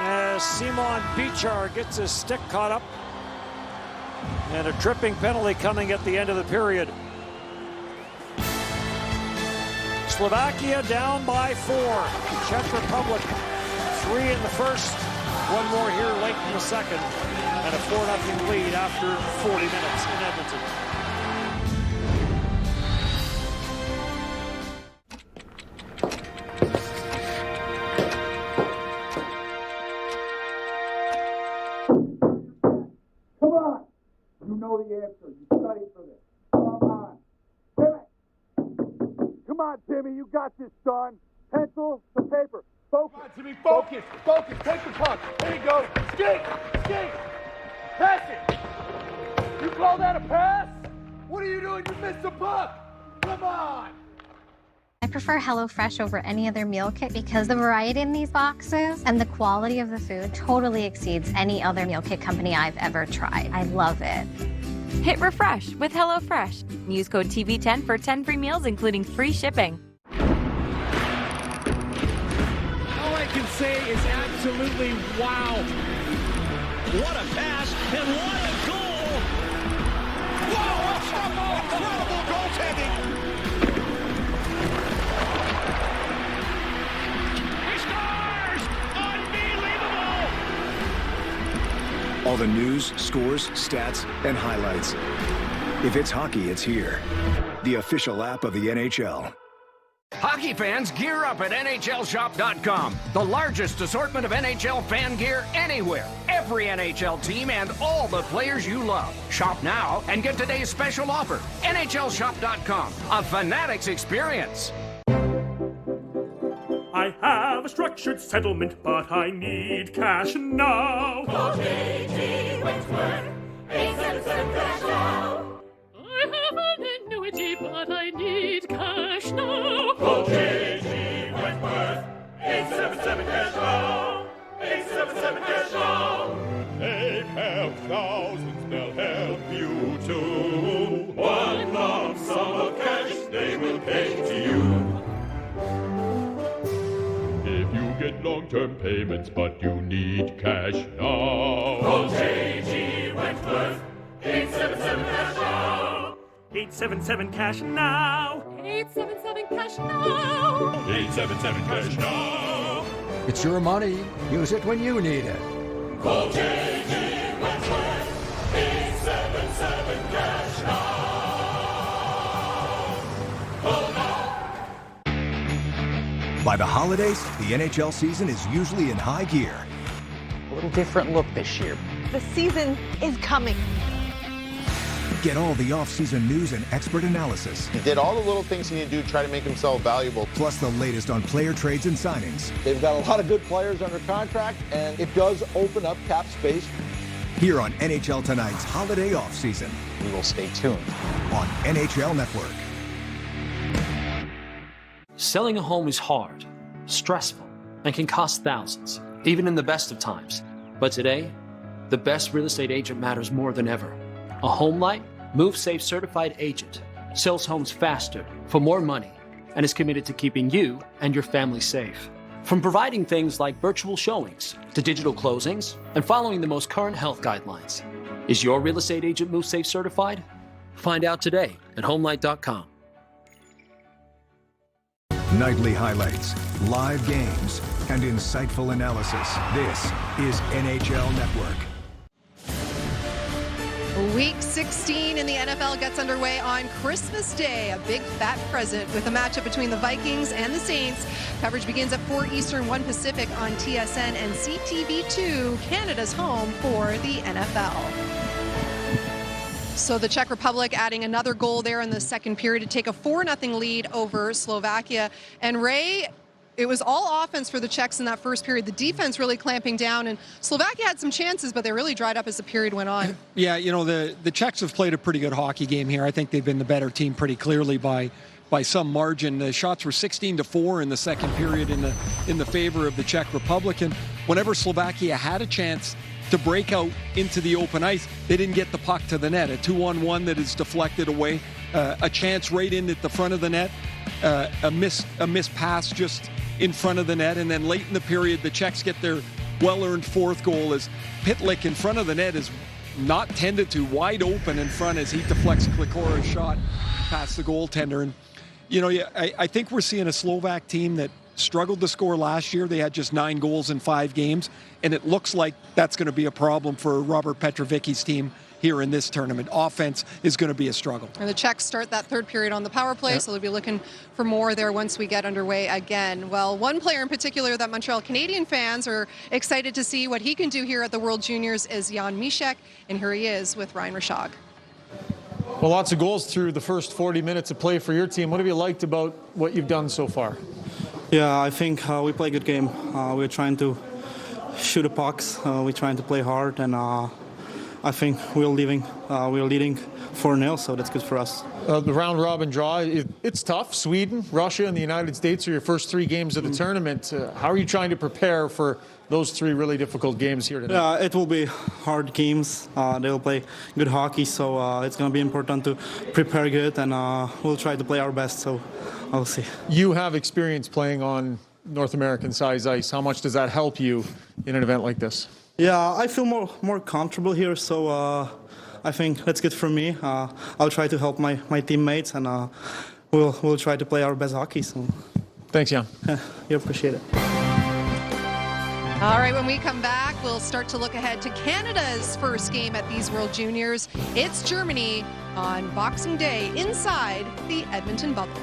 as Simon Bichar gets his stick caught up. And a tripping penalty coming at the end of the period. Slovakia down by 4. Czech Republic 3 in the first. One more here late in the second. And a 4-0 lead after 40 minutes in Edmonton. Come on! You know the answer. You studied for this. on, Jimmy. You got this, son. Pencil to paper. Focus. Come on, Jimmy. Focus. Focus. Take the puck. There you go. Skate. Skate. Pass it. You call that a pass? What are you doing? You missed the puck. Come on. I prefer HelloFresh over any other meal kit because the variety in these boxes and the quality of the food totally exceeds any other meal kit company I've ever tried. I love it. Hit refresh with HelloFresh. Use code TV10 for 10 free meals, including free shipping. All I can say is absolutely wow. What a pass and what a goal! Whoa, incredible goaltending! He scores! Unbelievable! All the news, scores, stats, and highlights. If it's hockey, it's here. The official app of the NHL. Hockey fans, gear up at NHLShop.com. The largest assortment of NHL fan gear anywhere. Every NHL team and all the players you love. Shop now and get today's special offer. NHLShop.com. A Fanatics experience. I have a structured settlement, but I need cash now. Call J.G. Wentworth, 877 cash now. I have an annuity, but I need cash now. Call J.G. Wentworth, 877 cash now. 877 cash now. They help thousands, they'll help you too. One lump sum of cash they will pay to you. If you get long-term payments, but you need cash now. Call J.G. Wentworth, 877 cash now. 877 cash now. 877 cash now. 877 cash now. It's your money. Use it when you need it. Call J.G. Wentworth, 877 cash now. Call now. By the holidays, the NHL season is usually in high gear. A little different look this year. The season is coming. Get all the off-season news and expert analysis. He did all the little things he needed to do to try to make himself valuable. Plus the latest on player trades and signings. They've got a lot of good players under contract, and it does open up cap space. Here on NHL Tonight's holiday off-season. We will stay tuned. On NHL Network. Selling a home is hard, stressful, and can cost thousands, even in the best of times. But today, the best real estate agent matters more than ever. A HomeLight, MoveSafe certified agent sells homes faster for more money and is committed to keeping you and your family safe. From providing things like virtual showings to digital closings and following the most current health guidelines. Is your real estate agent MoveSafe certified? Find out today at HomeLight.com. Nightly highlights, live games, and insightful analysis. This is NHL Network. Week 16 in the NFL gets underway on Christmas Day, a big fat present with a matchup between the Vikings and the Saints. Coverage begins at 4 Eastern, 1 Pacific on TSN and CTV2, Canada's home for the NFL. So the Czech Republic adding another goal there in the second period to take a 4-0 lead over Slovakia. And Ray, it was all offense for the Czechs in that first period. The defense really clamping down, and Slovakia had some chances, but they really dried up as the period went on. Yeah, you know, the Czechs have played a pretty good hockey game here. I think they've been the better team pretty clearly by some margin. The shots were 16-4 in the second period in the favor of the Czech Republic. And whenever Slovakia had a chance to break out into the open ice, they didn't get the puck to the net. A 2-on-1 that is deflected away, a chance right in at the front of the net, a missed pass just in front of the net, and then late in the period, the Czechs get their well-earned fourth goal as Pitlick in front of the net is not tended to, wide open in front as he deflects Klikora's shot past the goaltender. And, you know, I think we're seeing a Slovak team that struggled to score last year. They had just 9 goals in 5 games, and it looks like that's going to be a problem for Robert Petrovicky's team here in this tournament. Offense is going to be a struggle. And the Czechs start that third period on the power play, so they'll be looking for more there once we get underway again. Well, one player in particular that Montreal Canadian fans are excited to see what he can do here at the World Juniors is Jan Mysak, and here he is with Ryan Rishaug. Well, lots of goals through the first 40 minutes of play for your team. What have you liked about what you've done so far? Yeah, I think we play a good game. We're trying to shoot the pucks. We're trying to play hard, and I think we're leading 4-0, so that's good for us. The round-robin draw, it's tough. Sweden, Russia, and the United States are your first 3 games of the tournament. How are you trying to prepare for those 3 really difficult games here today? Yeah, it will be hard games. They will play good hockey, so it's going to be important to prepare good, and we'll try to play our best, so I'll see. You have experience playing on North American size ice. How much does that help you in an event like this? Yeah, I feel more comfortable here, so I think that's good for me. I'll try to help my teammates, and we'll try to play our best hockey. So. Thanks, Jan. You appreciate it. All right, when we come back, we'll start to look ahead to Canada's first game at these World Juniors. It's Germany on Boxing Day inside the Edmonton bubble.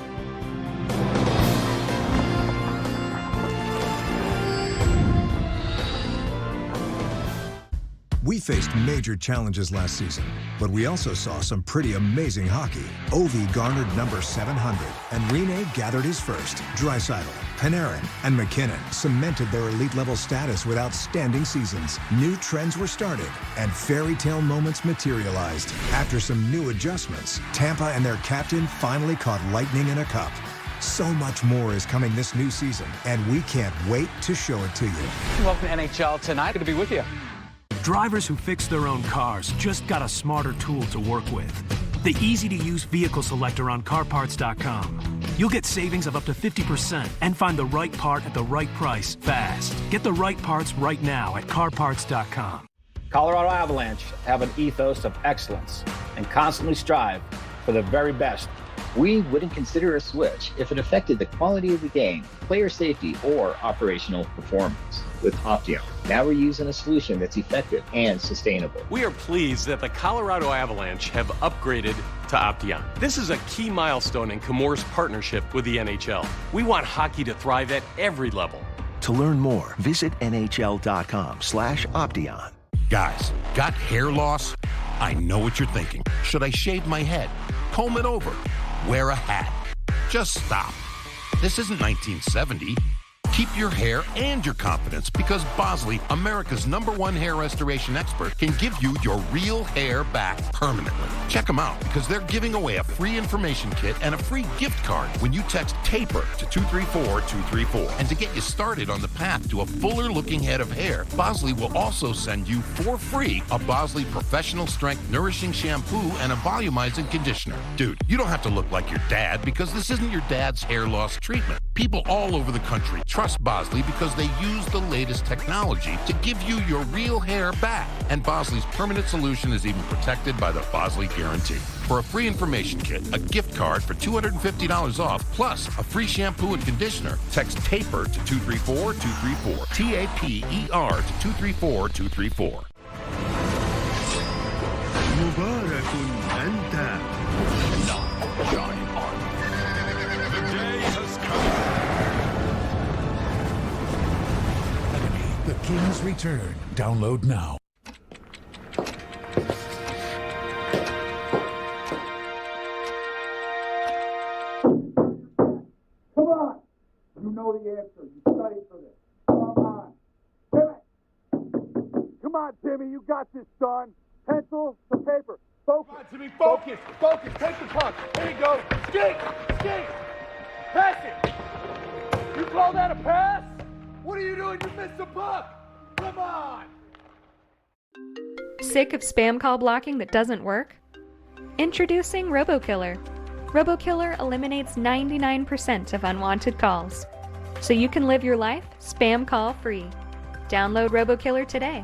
We faced major challenges last season, but we also saw some pretty amazing hockey. Ovi garnered number 700, and Rene gathered his first. Draisaitl, Panarin, and McKinnon cemented their elite-level status with outstanding seasons. New trends were started, and fairy tale moments materialized. After some new adjustments, Tampa and their captain finally caught lightning in a cup. So much more is coming this new season, and we can't wait to show it to you. Welcome to NHL Tonight. Good to be with you. Drivers who fix their own cars just got a smarter tool to work with. The easy-to-use vehicle selector on CarParts.com. You'll get savings of up to 50% and find the right part at the right price fast. Get the right parts right now at CarParts.com. Colorado Avalanche have an ethos of excellence and constantly strive for the very best. We wouldn't consider a switch if it affected the quality of the game, player safety, or operational performance. With Opteon, now we're using a solution that's effective and sustainable. We are pleased that the Colorado Avalanche have upgraded to Opteon. This is a key milestone in Chemours' partnership with the NHL. We want hockey to thrive at every level. To learn more, visit NHL.com/Opteon. Guys, got hair loss? I know what you're thinking. Should I shave my head? Comb it over? Wear a hat? Just stop. This isn't 1970. Keep your hair and your confidence because Bosley, America's #1 hair restoration expert, can give you your real hair back permanently. Check them out because they're giving away a free information kit and a free gift card when you text TAPER to 234-234. And to get you started on the path to a fuller looking head of hair, Bosley will also send you for free a Bosley Professional Strength Nourishing Shampoo and a volumizing conditioner. Dude, you don't have to look like your dad because this isn't your dad's hair loss treatment. People all over the country trust Bosley because they use the latest technology to give you your real hair back. And Bosley's permanent solution is even protected by the Bosley Guarantee. For a free information kit, a gift card for $250 off, plus a free shampoo and conditioner, text TAPER to 234-234. TAPER to 234-234. Mubarakun anta. Not giant army. The day has come. The King's Return. Download now. Come on! You know the answer. You studied for this. Come on. Timmy! Come on, Timmy. You got this, son. Pencil to paper. Focus. Come on, Timmy. Focus. Focus. Take the puck. There you go. Skate! Skate! Pass it! You call that a pass? What are you doing? You missed the puck! Come on! Sick of spam call blocking that doesn't work? Introducing RoboKiller. RoboKiller eliminates 99% of unwanted calls, so you can live your life spam call free. Download RoboKiller today.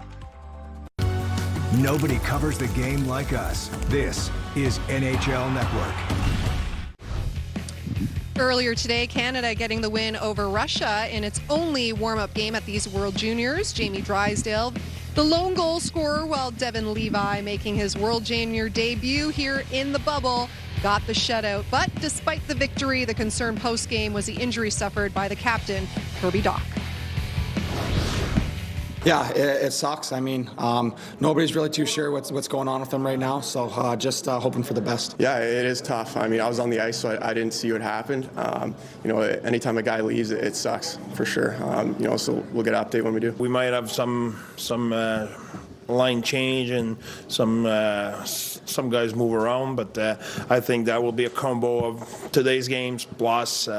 Nobody covers the game like us. This is NHL Network. Earlier today, Canada getting the win over Russia in its only warm-up game at these World Juniors. Jamie Drysdale, the lone goal scorer, while Devin Levi making his World Junior debut here in the bubble, got the shutout. But despite the victory, the concern post-game was the injury suffered by the captain, Kirby Dach. Yeah, it sucks. I mean, nobody's really too sure what's going on with them right now, so just hoping for the best. Yeah, it is tough. I mean, I was on the ice, so I didn't see what happened. Anytime a guy leaves, it sucks for sure. So we'll get an update when we do. We might have some line change and some guys move around, but I think that will be a combo of today's games plus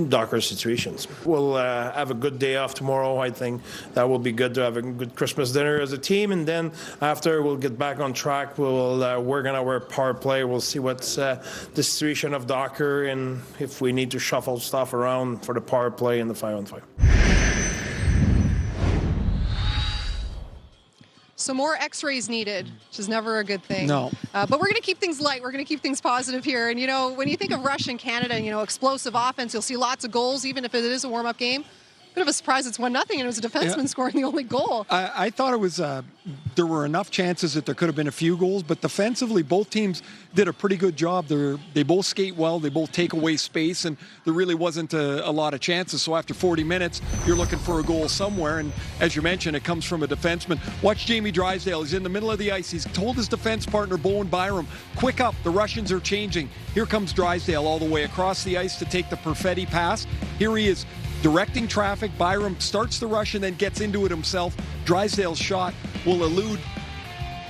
Docker's situations. We'll have a good day off tomorrow. I think that will be good to have a good Christmas dinner as a team, and then after we'll get back on track. We'll work on our power play. We'll see what's the situation of Docker and if we need to shuffle stuff around for the power play and the 5-on-5. So more x-rays needed, which is never a good thing. No. But we're going to keep things light. We're going to keep things positive here. And, when you think of Russia and Canada and, explosive offense, you'll see lots of goals, even if it is a warm-up game. Bit of a surprise it's 1-0, and it was a defenseman scoring the only goal. I thought it was there were enough chances that there could have been a few goals, but defensively both teams did a pretty good job. They both skate well, they both take away space, and there really wasn't a lot of chances. So after 40 minutes, you're looking for a goal somewhere, and as you mentioned, it comes from a defenseman. Watch Jamie Drysdale. He's in the middle of the ice. He's told his defense partner, Bowen Byram, quick up, the Russians are changing. Here comes Drysdale all the way across the ice to take the Perfetti pass. Here he is, directing traffic. Byram starts the rush and then gets into it himself. Drysdale's shot will elude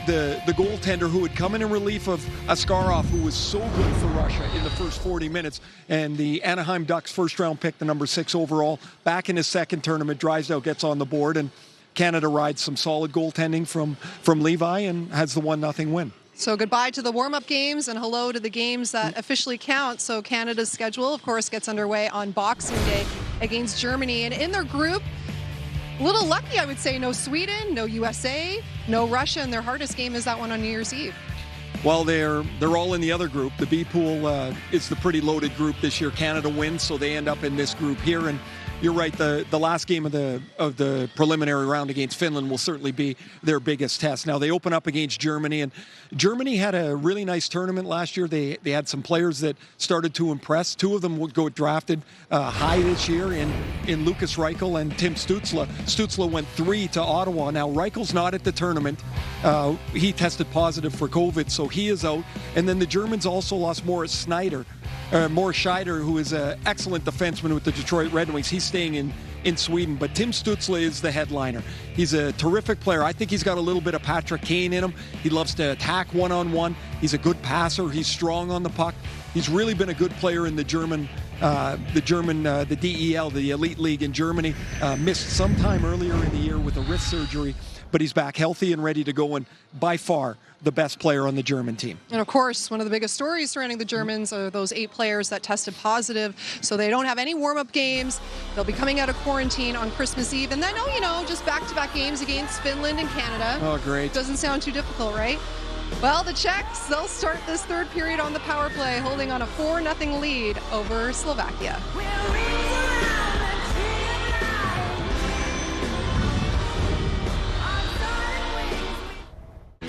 the goaltender who had come in relief of Askarov, who was so good for Russia in the first 40 minutes. And the Anaheim Ducks first-round pick, the number 6 overall, back in his second tournament. Drysdale gets on the board, and Canada rides some solid goaltending from Levi and has the 1-0 win. So goodbye to the warm-up games and hello to the games that officially count. So Canada's schedule, of course, gets underway on Boxing Day against Germany. And in their group, a little lucky, I would say, no Sweden, no USA, no Russia, and their hardest game is that one on New Year's Eve. Well, they're all in the other group. The B pool is the pretty loaded group this year. Canada wins, so they end up in this group here. And you're right, the last game of the preliminary round against Finland will certainly be their biggest test. Now, they open up against Germany, and Germany had a really nice tournament last year. They had some players that started to impress. 2 of them would go drafted high this year in Lucas Reichel and Tim Stützle. Stützle went 3 to Ottawa. Now, Reichel's not at the tournament. He tested positive for COVID, so he is out. And then the Germans also lost Moritz Scheider, who is an excellent defenseman with the Detroit Red Wings. He's staying in Sweden, but Tim Stützle is the headliner. He's a terrific player. I think he's got a little bit of Patrick Kane in him. He loves to attack one-on-one. He's a good passer. He's strong on the puck. He's really been a good player in the DEL, the Elite League in Germany. Missed some time earlier in the year with a wrist surgery, but he's back healthy and ready to go, and by far the best player on the German team. And of course, one of the biggest stories surrounding the Germans are those 8 players that tested positive. So they don't have any warm-up games. They'll be coming out of quarantine on Christmas Eve. And then, just back-to-back games against Finland and Canada. Oh, great. Doesn't sound too difficult, right? Well, the Czechs, they'll start this third period on the power play, holding on a 4-0 lead over Slovakia.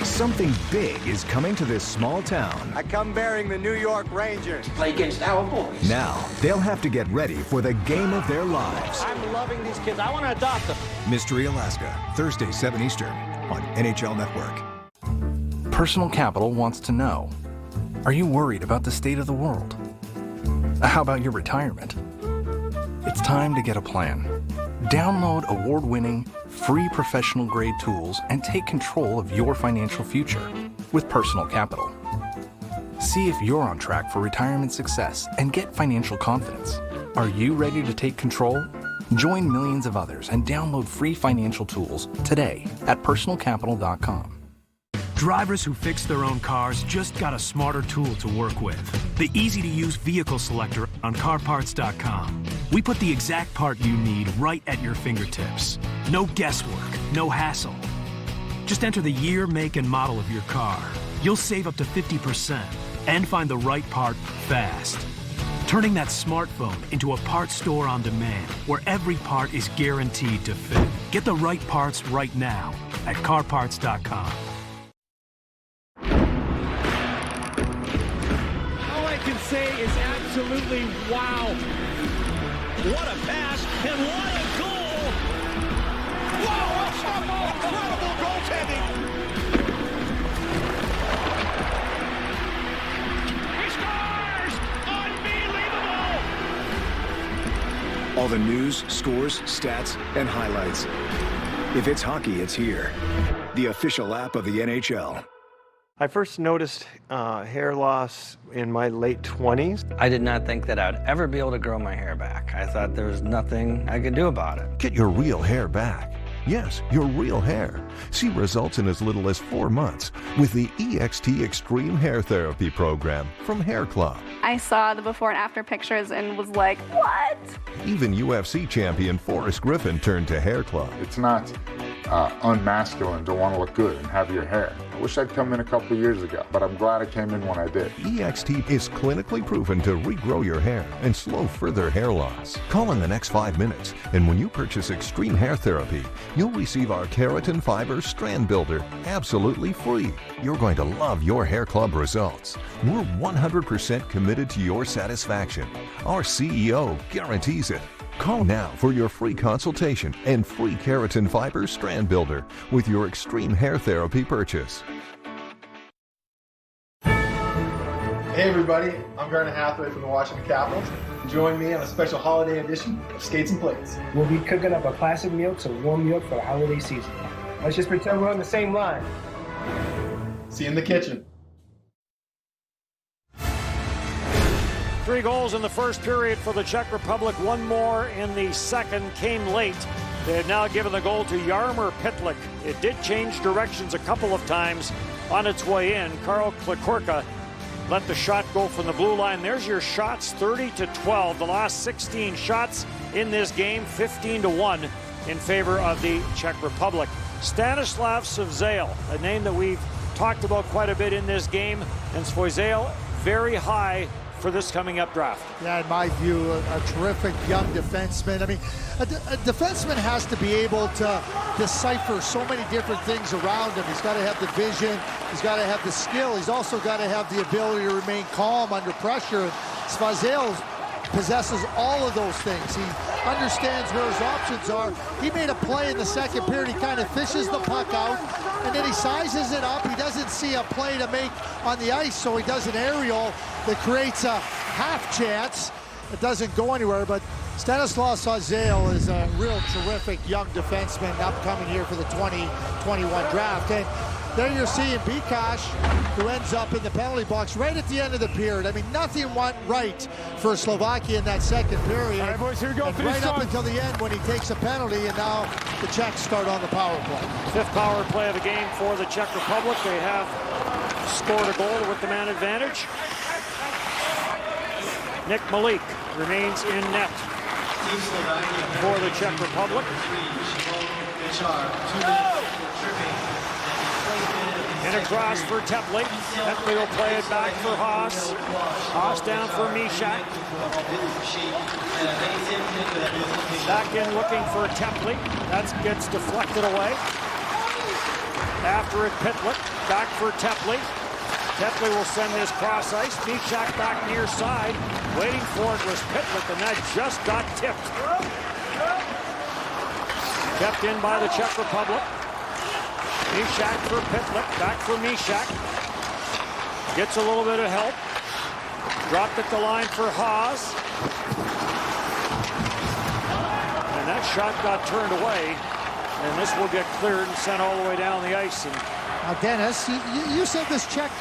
Something big is coming to this small town. I come bearing the New York Rangers. Play against our boys. Now, they'll have to get ready for the game of their lives. I'm loving these kids. I want to adopt them. Mystery Alaska, Thursday, 7 Eastern, on NHL Network. Personal Capital wants to know, are you worried about the state of the world? How about your retirement? It's time to get a plan. Download award-winning, free professional-grade tools and take control of your financial future with Personal Capital. See if you're on track for retirement success and get financial confidence. Are you ready to take control? Join millions of others and download free financial tools today at personalcapital.com. Drivers who fix their own cars just got a smarter tool to work with. The easy-to-use vehicle selector on CarParts.com. We put the exact part you need right at your fingertips. No guesswork, no hassle. Just enter the year, make, and model of your car. You'll save up to 50% and find the right part fast. Turning that smartphone into a parts store on demand where every part is guaranteed to fit. Get the right parts right now at CarParts.com. Can say is absolutely wow. What a pass and what a goal! Incredible goaltending. He scores! Unbelievable! All the news, scores, stats, and highlights. If it's hockey, it's here. The official app of the NHL. I first noticed hair loss in my late 20s. I did not think that I'd ever be able to grow my hair back. I thought there was nothing I could do about it. Get your real hair back. Yes, your real hair. See results in as little as 4 months with the EXT Extreme Hair Therapy Program from Hair Club. I saw the before and after pictures and was like, what? Even UFC champion Forrest Griffin turned to Hair Club. It's not unmasculine to want to look good and have your hair. I wish I'd come in a couple of years ago, but I'm glad I came in when I did. EXT is clinically proven to regrow your hair and slow further hair loss. Call in the next 5 minutes, and when you purchase Extreme Hair Therapy, you'll receive our Keratin Fiber Strand Builder absolutely free. You're going to love your Hair Club results. We're 100% committed to your satisfaction. Our CEO guarantees it. Call now for your free consultation and free Keratin Fiber Strand Builder with your Extreme Hair Therapy purchase. Hey everybody, I'm Garnet Hathaway from the Washington Capitals. Join me on a special holiday edition of Skates and Plates. We'll be cooking up a classic meal to warm you up for the holiday season. Let's just pretend we're on the same line. See you in the kitchen. 3 goals in the first period for the Czech Republic. 1 more in the second came late. They have now given the goal to Jaromír Pitlick. It did change directions a couple of times on its way in. Karl Klikorka let the shot go from the blue line. There's your shots, 30-12. The last 16 shots in this game, 15-1 in favor of the Czech Republic. Stanislav Svozil, a name that we've talked about quite a bit in this game, and Svozil very high for this coming up draft. Yeah, in my view, a terrific young defenseman. I mean, a defenseman has to be able to decipher so many different things around him. He's got to have the vision, he's got to have the skill, he's also got to have the ability to remain calm under pressure. Svozil possesses all of those things. He understands where his options are. He made a play in the second period. He kind of fishes the puck out, and then he sizes it up. He doesn't see a play to make on the ice, so he does an aerial that creates a half chance. It doesn't go anywhere, but Stanislav Svozil is a real terrific young defenseman upcoming here for the 2021 draft. And there you're seeing Bikash, who ends up in the penalty box right at the end of the period. I mean, nothing went right for Slovakia in that second period. All right, boys, here we go. And right up until the end when he takes a penalty, and now the Czechs start on the power play. 5th power play of the game for the Czech Republic. They have scored a goal with the man advantage. Nick Malik remains in net for the Czech Republic. And across for Tepley. Tepley will play it back for Haas. Haas down for Mishak. Back in looking for Tepley. That gets deflected away. After it, Pitlick. Back for Tepley. Tepley will send this cross ice. Mishak back near side. Waiting for it was Pitlick, and that just got tipped. Kept in by the Czech Republic. Mishak for Pitlick, back for Mishak. Gets a little bit of help. Dropped at the line for Haas. And that shot got turned away. And this will get cleared and sent all the way down the ice. And Dennis, you said this Czech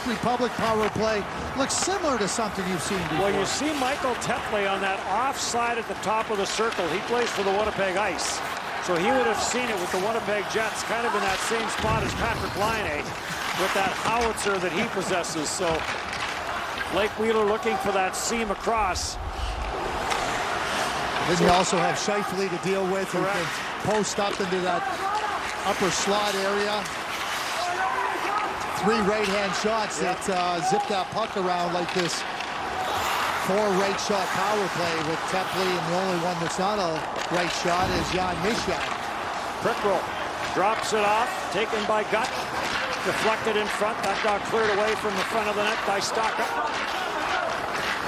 Republic power play looks similar to something you've seen before. Well, you see Michael Tepley on that offside at the top of the circle. He plays for the Winnipeg Ice. So he would have seen it with the Winnipeg Jets, kind of in that same spot as Patrick Laine, with that howitzer that he possesses. So Blake Wheeler looking for that seam across. Then you also have Scheifele to deal with, who can post up into that upper slot area. 3 right-hand shots that zip that puck around like this 4 right shot power play with Tepley, and the only one that's not a right shot is Jan Mishak. Prickroll drops it off, taken by Gut, deflected in front. That got cleared away from the front of the net by Staka.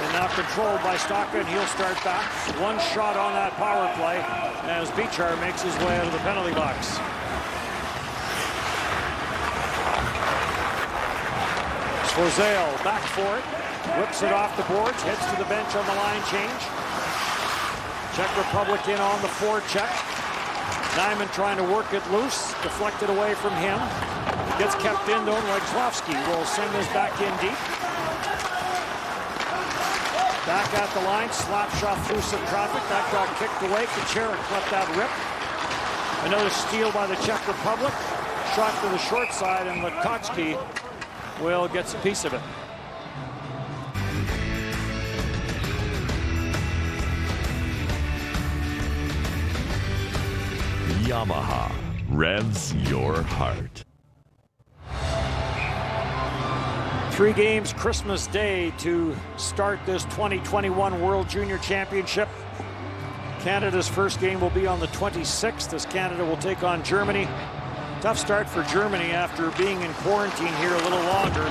And now controlled by Staka, and he'll start back. One shot on that power play as Bichar makes his way out of the penalty box. Svozale back for it. Whips it off the boards, heads to the bench on the line change. Czech Republic in on the forecheck. Nyman trying to work it loose, deflected away from him. Gets kept in though, like Slavsky will send this back in deep. Back at the line, slap shot through some traffic. That got kicked away. Kacharik let that rip. Another steal by the Czech Republic. Shot to the short side, and Lukaczki will get a piece of it. Yamaha revs your heart. 3 games Christmas Day to start this 2021 World Junior Championship. Canada's first game will be on the 26th as Canada will take on Germany. Tough start for Germany after being in quarantine here a little longer.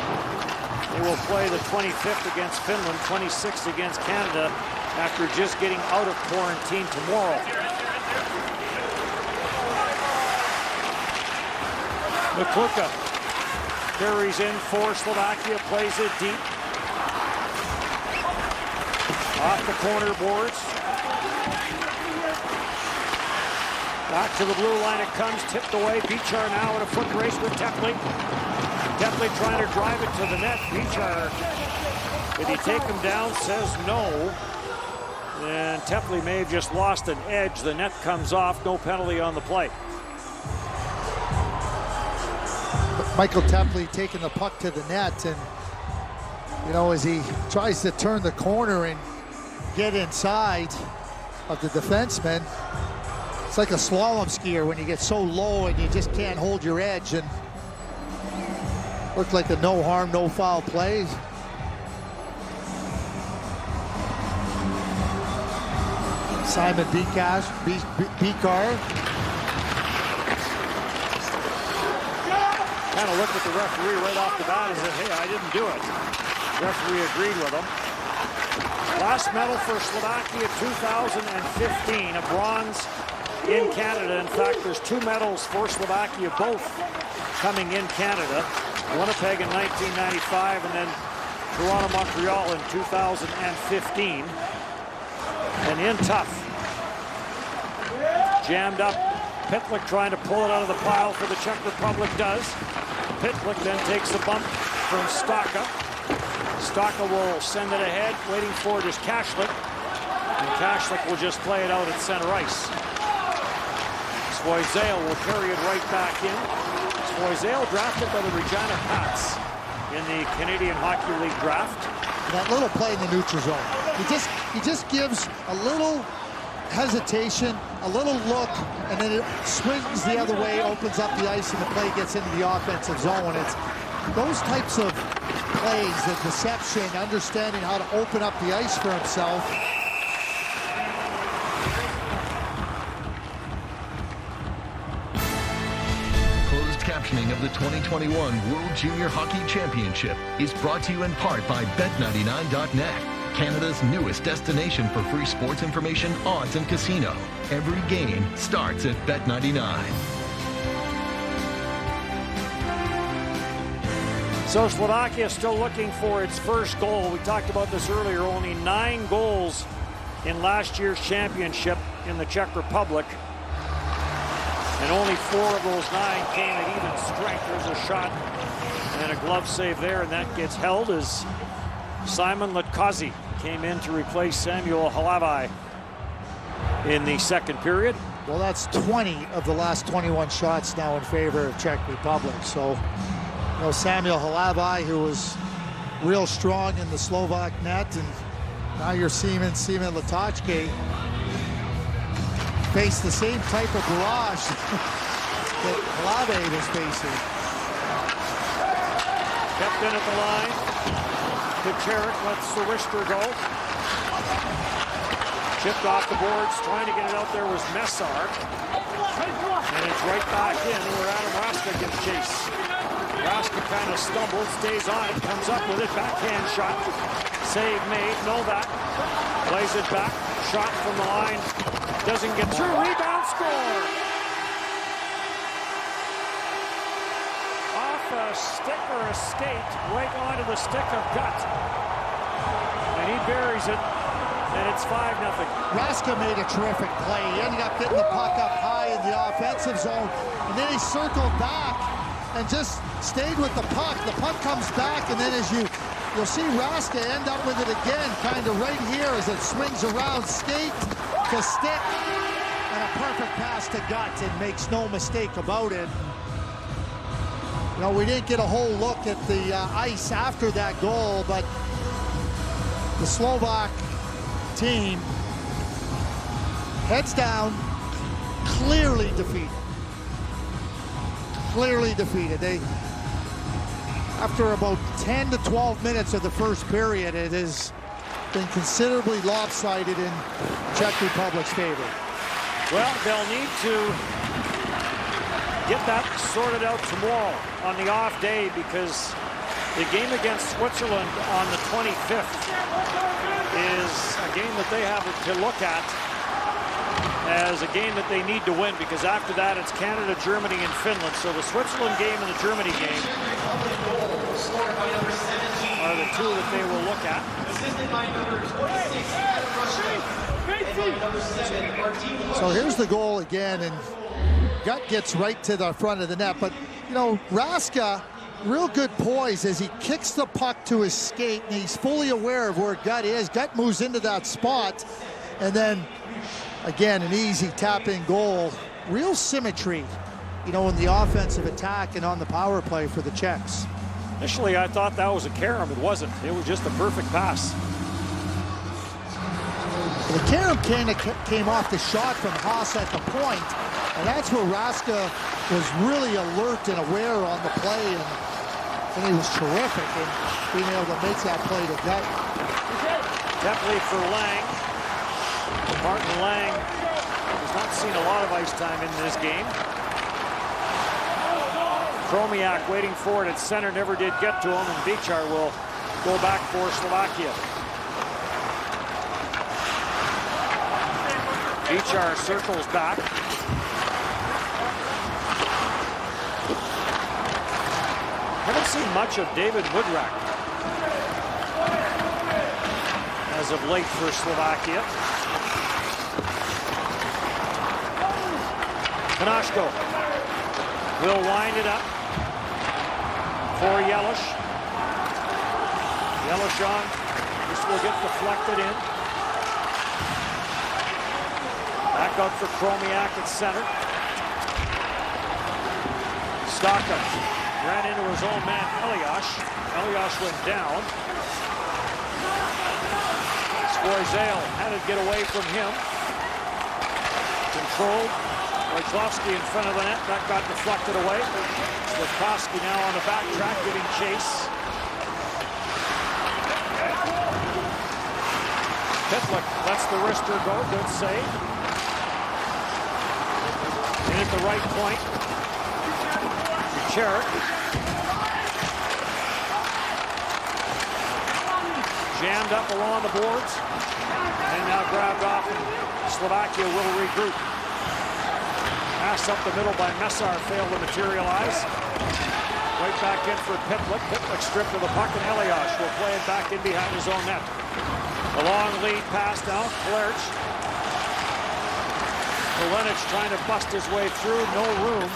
They will play the 25th against Finland, 26th against Canada after just getting out of quarantine tomorrow. Mikluka carries in for Slovakia, plays it deep. Off the corner boards. Back to the blue line it comes, tipped away. Bichar now in a foot race with Tepley. Tepley trying to drive it to the net. Bichar, did he take him down? Says no. And Tepley may have just lost an edge. The net comes off, no penalty on the play. Michael Tepley taking the puck to the net, and you know, as he tries to turn the corner and get inside of the defenseman, it's like a slalom skier when you get so low and you just can't hold your edge, and looked like a no harm, no foul play. Simon Bicar. Kind of looked at the referee right off the bat and said, hey, I didn't do it. The referee agreed with him. Last medal for Slovakia 2015, a bronze in Canada. In fact, there's 2 medals for Slovakia, both coming in Canada. Winnipeg in 1995 and then Toronto, Montreal in 2015. And in tough. Jammed up. Pitlick trying to pull it out of the pile for the Czech Republic does. Pitlick then takes the bump from Staka. Staka will send it ahead. Waiting for it is Kashlik. And Kashlik will just play it out at center ice. Svozale will carry it right back in. Svozale drafted by the Regina Pats in the Canadian Hockey League draft. That little play in the neutral zone. He just gives a little hesitation, a little look, and then it swings the other way, opens up the ice, and the play gets into the offensive zone. It's those types of plays, the deception, understanding how to open up the ice for himself. Closed captioning of the 2021 World Junior Hockey Championship is brought to you in part by Bet99.net. Canada's newest destination for free sports information, odds, and casino. Every game starts at Bet99. So Slovakia still looking for its first goal. We talked about this earlier. Only 9 goals in last year's championship in the Czech Republic. And only 4 of those 9 came at even strength. There's a shot and a glove save there, and that gets held as Simon Lukaczki came in to replace Samuel Halavai in the second period. Well, that's 20 of the last 21 shots now in favor of Czech Republic. So, you know, Samuel Halavai, who was real strong in the Slovak net, and now you're seeing Simon Lukaczki face the same type of barrage that Halavai was facing. Kept in at the line. Kacharik lets the wrister go. Chipped off the boards, trying to get it out there was Messar. And it's right back in where Adam Raska gets chased. Raska kind of stumbles, stays on it, comes up with it, backhand shot. Save made, Novak plays it back. Shot from the line, doesn't get through. Rebound, score! Off a stick or a skate, right onto the stick of Gut. And he buries it, and it's 5-0. Raska made a terrific play. He ended up getting the puck up high in the offensive zone, and then he circled back and just stayed with the puck. The puck comes back, and then you'll see Raska end up with it again, kind of right here as it swings around, skate to stick, and a perfect pass to Gut, and makes no mistake about it. You know, we didn't get a whole look at the ice after that goal, but the Slovak team heads down, clearly defeated. Clearly defeated. They, after about 10 to 12 minutes of the first period, it has been considerably lopsided in Czech Republic's favor. Well, they'll need to get that sorted out tomorrow on the off day, because the game against Switzerland on the 25th is a game that they have to look at as a game that they need to win, because after that it's Canada, Germany, and Finland. So the Switzerland game and the Germany game are the two that they will look at. So here's the goal again, and Gut gets right to the front of the net. But, you know, Raska, real good poise as he kicks the puck to his skate, and he's fully aware of where Gut is. Gut moves into that spot, and then, again, an easy tap-in goal. Real symmetry, you know, in the offensive attack and on the power play for the Czechs. Initially, I thought that was a carom. It wasn't. It was just a perfect pass. The carom came off the shot from Haas at the point, and that's where Raska was really alert and aware on the play, and he was terrific in being able to make that play to Gut. Definitely for Lang. Martin Lang has not seen a lot of ice time in this game. Kromiak waiting for it at center, never did get to him, and Bichar will go back for Slovakia. Bichar circles back. Haven't seen much of David Woodrak as of late for Slovakia. Kanashko will wind it up for Yelich. Yelich on. This will get deflected in. Back out for Kromiak at center. Staka ran into his own man, Elias. Elias went down. Scorzale had to get away from him. Controlled. Wojciechowski in front of the net. That got deflected away. Slavkovsky now on the backtrack, giving chase. Pitlick lets the wrister go. Good save. In at the right point. Cherrick. Jammed up along the boards. And now grabbed off, and Slovakia will regroup. Pass up the middle by Messar failed to materialize. Right back in for Pitlick. Pitlick stripped of the puck, and Elias will play it back in behind his own net. A long lead pass now. Klerch. Kalenic trying to bust his way through. No room.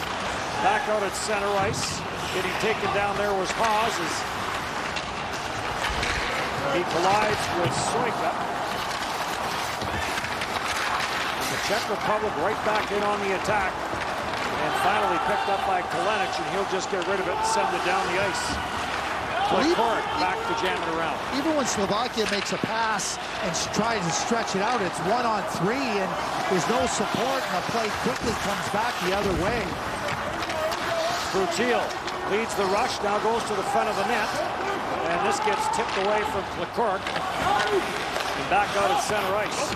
Back out at center ice. Getting taken down there was Haas as he collides with Soika. The Czech Republic right back in on the attack, and finally picked up by Kalenic, and he'll just get rid of it and send it down the ice. Korik back to jam it around. Even when Slovakia makes a pass and tries to stretch it out, it's 1-on-3, and there's no support, and the play quickly comes back the other way. Frutil leads the rush, now goes to the front of the net, and this gets tipped away from Korik, and back out at center ice.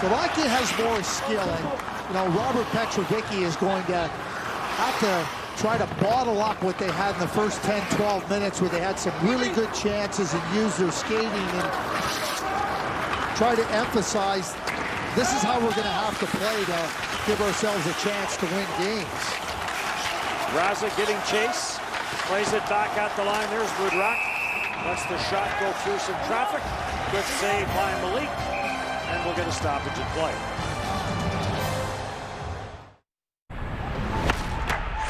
Slovakia has more skill, and you know Robert Petrovicki is going to have to try to bottle up what they had in the first 10, 12 minutes where they had some really good chances and use their skating and try to emphasize this is how we're going to have to play to give ourselves a chance to win games. Raza getting chase, plays it back at the line. There's Woodrock. Lets the shot go through some traffic. Good save by Malik. And we'll get a stoppage in play.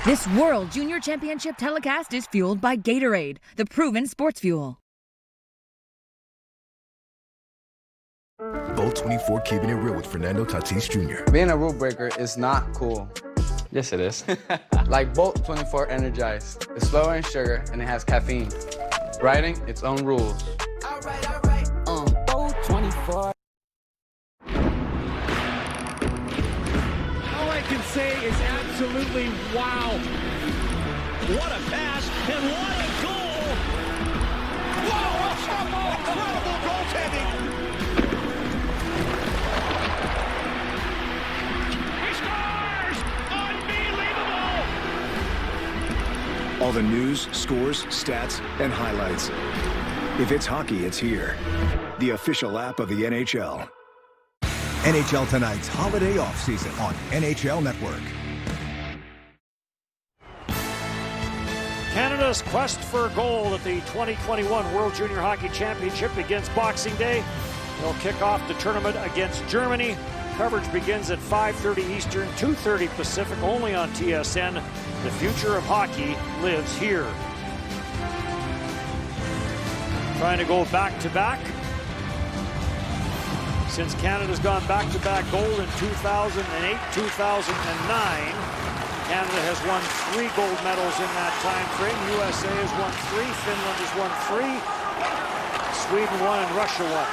This World Junior Championship telecast is fueled by Gatorade, the proven sports fuel. Bolt 24 keeping it real with Fernando Tatis Jr. Being a rule breaker is not cool. Yes, it is. Like Bolt 24 Energized. It's lower in sugar and it has caffeine. Writing its own rules. All right. Bolt 24. All I can say is absolutely wow. What a pass and what a goal! Whoa, incredible goaltending! He scores! Unbelievable! All the news, scores, stats, and highlights. If it's hockey, it's here. The official app of the NHL. NHL Tonight's holiday offseason on NHL Network. Canada's quest for gold at the 2021 World Junior Hockey Championship begins Boxing Day. They'll kick off the tournament against Germany. Coverage begins at 5:30 Eastern, 2:30 Pacific, only on TSN. The future of hockey lives here. Trying to go back-to-back. Since Canada's gone back-to-back gold in 2008, 2009, Canada has won 3 gold medals in that time frame. USA has won 3, Finland has won 3, Sweden 1, and Russia 1.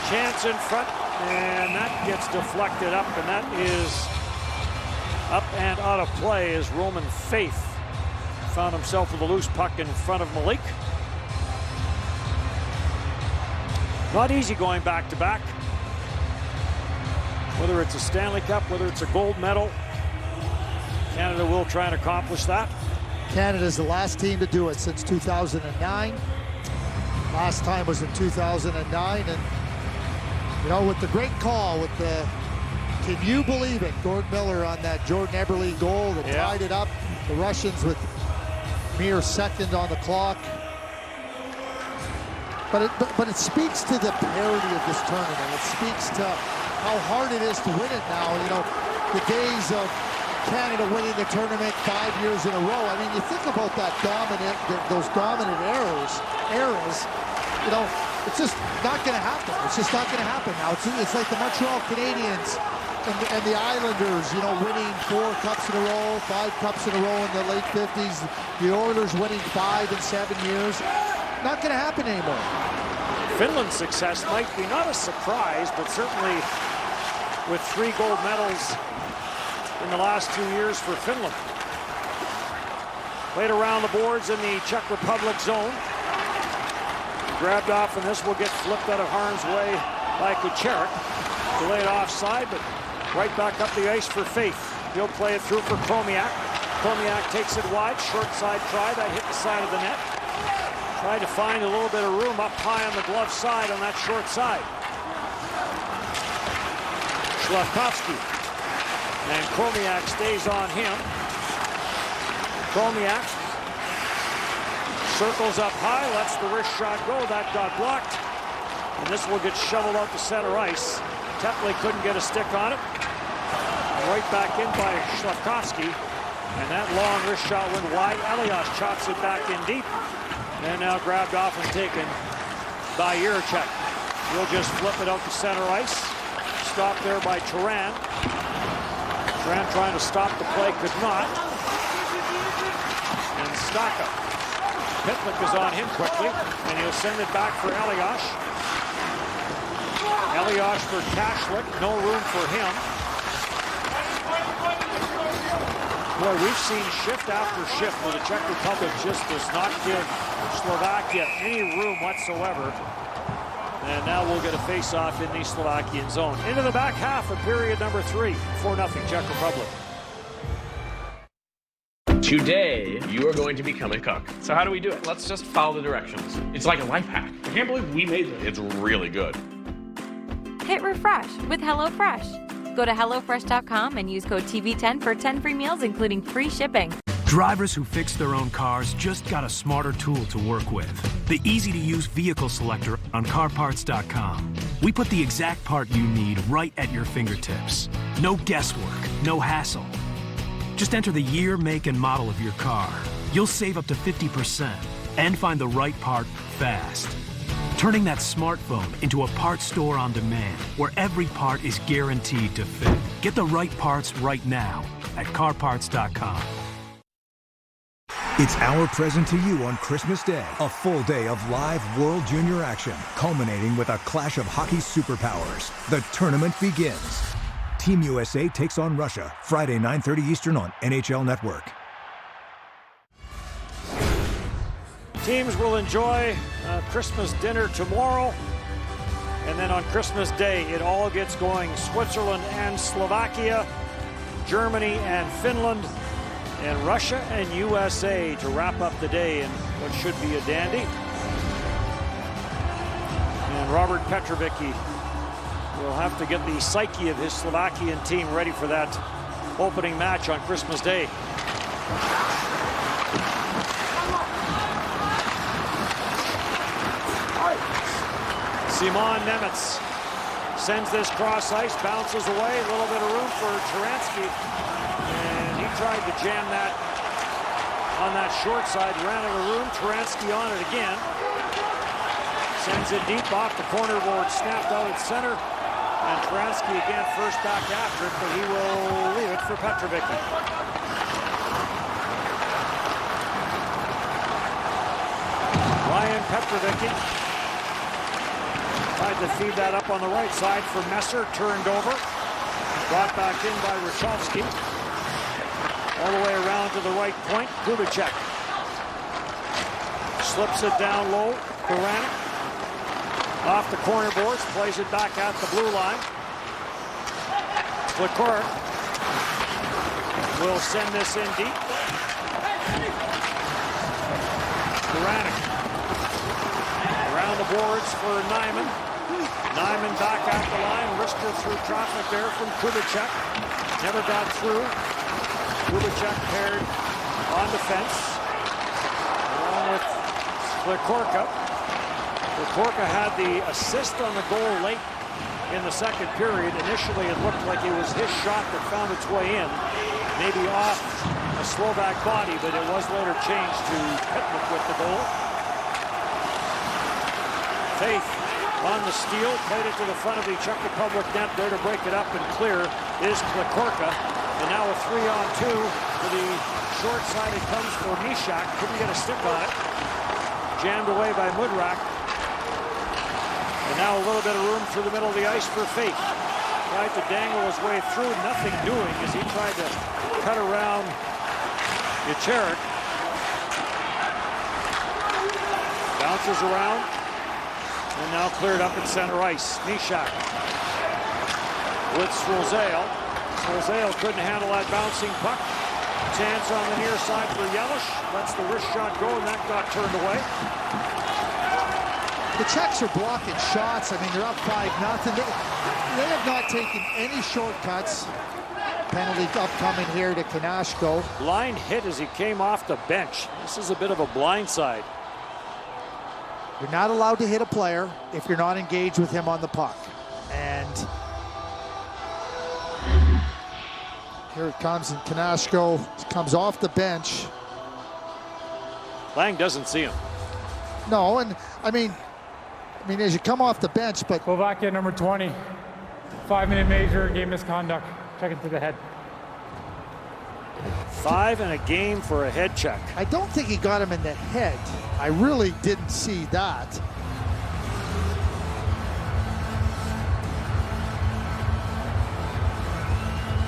Chance in front, and that gets deflected up, and that is up and out of play as Roman Faith found himself with a loose puck in front of Malik. Not easy going back-to-back. Whether it's a Stanley Cup, whether it's a gold medal, Canada will try and accomplish that. Canada's the last team to do it since 2009. Last time was in 2009, and you know, with the great call, with the, can you believe it, Gord Miller on that Jordan Eberle goal that tied it up. The Russians with mere second on the clock. But it speaks to the parity of this tournament. It speaks to how hard it is to win it now. You know, the days of Canada winning the tournament 5 years in a row. I mean, you think about that those dominant eras. You know, it's just not going to happen. It's just not going to happen now. It's like the Montreal Canadiens and the Islanders, you know, winning 4 cups in a row, 5 cups in a row in the late 50s. The Oilers winning 5 in 7 years. Not going to happen anymore. Finland's success might be not a surprise, but certainly with 3 gold medals in the last 2 years for Finland. Played around the boards in the Czech Republic zone. Grabbed off, and this will get flipped out of harm's way by Kucheruk. Delayed offside, but right back up the ice for Faith. He'll play it through for Chromiak. Chromiak takes it wide, short side try, that hit the side of the net. Tried to find a little bit of room up high on the glove side on that short side. Slavkovsky. And Chromiak stays on him. Chromiak circles up high, lets the wrist shot go. That got blocked. And this will get shoveled out to center ice. Tepley couldn't get a stick on it. And right back in by Slavkovsky. And that long wrist shot went wide. Elias chops it back in deep. And now grabbed off and taken by Jiricek. He'll just flip it out to center ice. Stopped there by Turan. Turan trying to stop the play, could not. And Staka. Pitlick is on him quickly, and he'll send it back for Elias. Elias for Kashlik, no room for him. Boy, we've seen shift after shift where the Czech Republic just does not give Slovakia any room whatsoever. And now we'll get a face-off in the Slovakian zone. Into the back half of period number 3. 4-0 Czech Republic. Today, you are going to become a cook. So how do we do it? Let's just follow the directions. It's like a life hack. I can't believe we made this. It's really good. Hit refresh with HelloFresh. Go to HelloFresh.com and use code TV10 for 10 free meals, including free shipping. Drivers who fix their own cars just got a smarter tool to work with. The easy-to-use vehicle selector on CarParts.com. We put the exact part you need right at your fingertips. No guesswork, no hassle. Just enter the year, make, and model of your car. You'll save up to 50% and find the right part fast. Turning that smartphone into a parts store on demand where every part is guaranteed to fit. Get the right parts right now at CarParts.com. It's our present to you on Christmas Day. A full day of live World Junior action, culminating with a clash of hockey superpowers. The tournament begins. Team USA takes on Russia, Friday, 9:30 Eastern on NHL Network. Teams will enjoy Christmas dinner tomorrow. And then on Christmas Day, it all gets going. Switzerland and Slovakia, Germany and Finland, and Russia and USA to wrap up the day in what should be a dandy. And Robert Petrovicki will have to get the psyche of his Slovakian team ready for that opening match on Christmas Day. Simon Nemetz sends this cross ice, bounces away, a little bit of room for Taransky, and he tried to jam that on that short side, ran out of room. Taransky on it again, sends it deep off the corner board, snapped out at center, and Taransky again first back after it, but he will leave it for Petrovicki. Ryan Petrovicki tried to feed that up on the right side for Messer, turned over, brought back in by Rachovsky. All the way around to the right point, Kubicek slips it down low, Baranek off the corner boards, plays it back at the blue line. Flecour will send this in deep. Baranek around the boards for Nyman. Nyman back at the line, Rister through traffic there from Kubicek. Never got through. Kubicek paired on defense, along with Flecourka. Flecourka had the assist on the goal late in the second period. Initially, it looked like it was his shot that found its way in, maybe off a Slovak body, but it was later changed to Pitlick with the goal. Faith on the steal, played it to the front of the Czech Republic net. There to break it up and clear is Flecourka. And now a 3-on-2 to the short side. It comes for Mishak. Couldn't get a stick on it. Jammed away by Mudrak. And now a little bit of room through the middle of the ice for Faith. Tried to dangle his way through, nothing doing as he tried to cut around Yacherik. Bounces around. And now cleared up at center ice. Mishak with Swolzale. Swolzale couldn't handle that bouncing puck. Chance on the near side for Yelish. Lets the wrist shot go, and that got turned away. The Czechs are blocking shots. I mean, they're up 5-0. They have not taken any shortcuts. Penalty upcoming here to Kanashko. Blind hit as he came off the bench. This is a bit of a blind side. You're not allowed to hit a player if you're not engaged with him on the puck. And here it comes, and Kanashko comes off the bench. Lang doesn't see him. No, and I mean, as you come off the bench, but Slovakia number 20, 5-minute major, game misconduct. Check it to the head. 5 and a game for a head check. I don't think he got him in the head. I really didn't see that.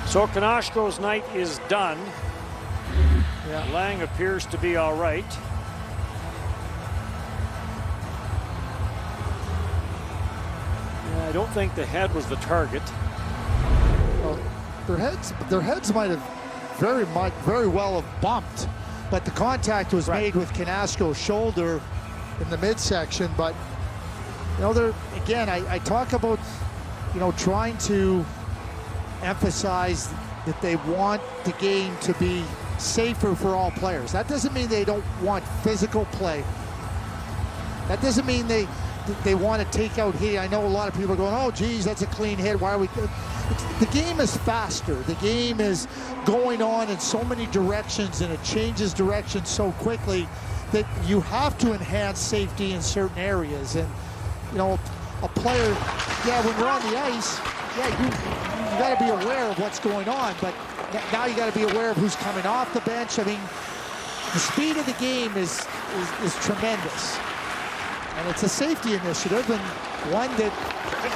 So Kanashko's night is done. Yeah. Lang appears to be all right. Yeah, I don't think the head was the target. Well, their heads might have very well have bumped, but the contact was made with Canasco's shoulder in the midsection. But again, I talk about trying to emphasize that they want the game to be safer for all players. That doesn't mean they don't want physical play. That doesn't mean they want to take out hit. I know a lot of people are going, oh geez, that's a clean hit, why are we... The game is faster. The game is going on in so many directions, and it changes direction so quickly that you have to enhance safety in certain areas. And a player, when you're on the ice, you got to be aware of what's going on, but now you got to be aware of who's coming off the bench. I mean, the speed of the game is tremendous, and it's a safety initiative, and one that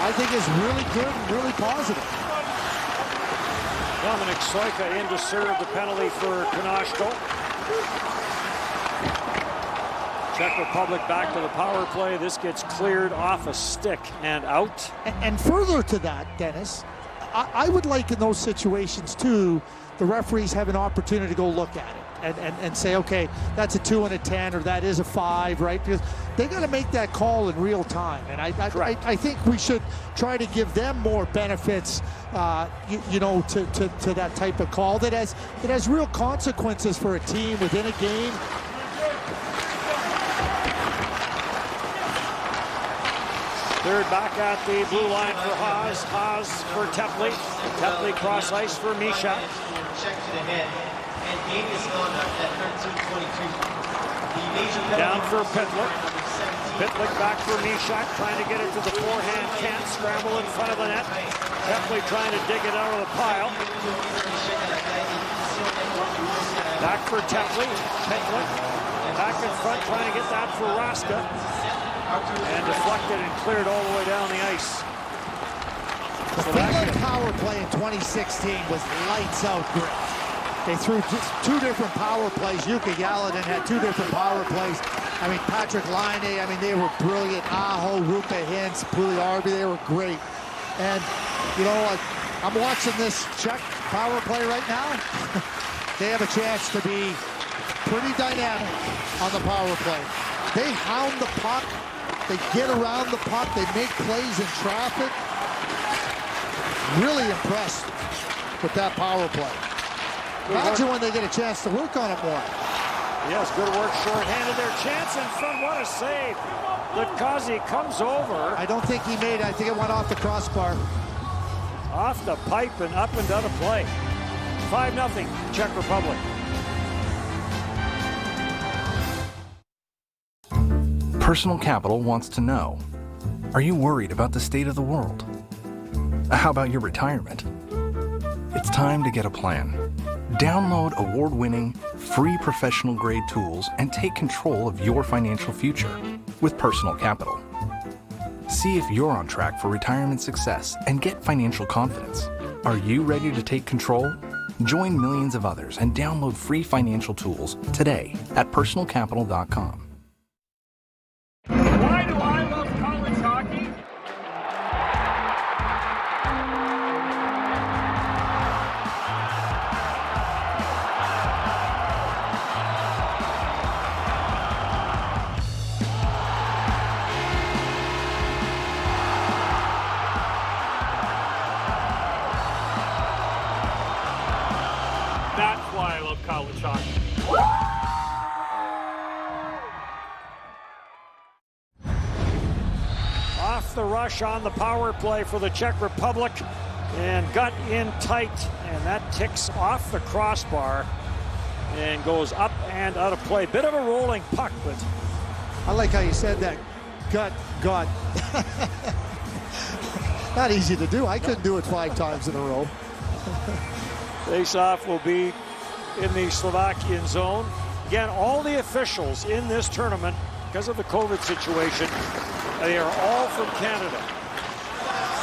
I think is really good and really positive. Dominic Soika in to serve the penalty for Konashko. Czech Republic back to the power play. This gets cleared off a stick and out. And further to that, Dennis, I would like in those situations too, the referees have an opportunity to go look at it and say, okay, that's a 2 and a 10, or that is a 5, right? Because they got to make that call in real time. And I think we should try to give them more benefits, to that type of call that has real consequences for a team within a game. Third back at the blue line for Haas. Haas for Tepley. Tepley cross ice for Misha. Down for Pitlick. Pitlick back for Misha, trying to get it to the forehand. Can't scramble in front of the net. Tepley trying to dig it out of the pile. Back for Tepley. Pitlick back in front, trying to get that for Raska. And deflected and cleared all the way down the ice. The Finland power play in 2016 was lights out great. They threw just 2 different power plays. Jukka Jalonen had 2 different power plays. I mean, Patrick Laine, they were brilliant. Aho, Ruka Hintz, Puliarvi, they were great. And, I'm watching this Czech power play right now. They have a chance to be pretty dynamic on the power play. They hound the puck. They get around the puck. They make plays in traffic. Really impressed with that power play. Imagine when they get a chance to work on it more. Yes, good work shorthanded. Their chance in front. What a save. Kazi comes over. I don't think he made it. I think it went off the crossbar. Off the pipe and up and out of play. 5-0 Czech Republic. Personal Capital wants to know, are you worried about the state of the world? How about your retirement? It's time to get a plan. Download award-winning, free professional-grade tools and take control of your financial future with Personal Capital. See if you're on track for retirement success and get financial confidence. Are you ready to take control? Join millions of others and download free financial tools today at personalcapital.com. Why do I love college hockey? That's why I love college hockey. Off the rush on the power play for the Czech Republic, and got in tight, and that ticks off the crossbar and goes up and out of play. Bit of a rolling puck, but I like how you said that. Got. Not easy to do. I couldn't do it 5 times in a row. Face-off will be in the Slovakian zone. Again, all the officials in this tournament, because of the COVID situation, they are all from Canada.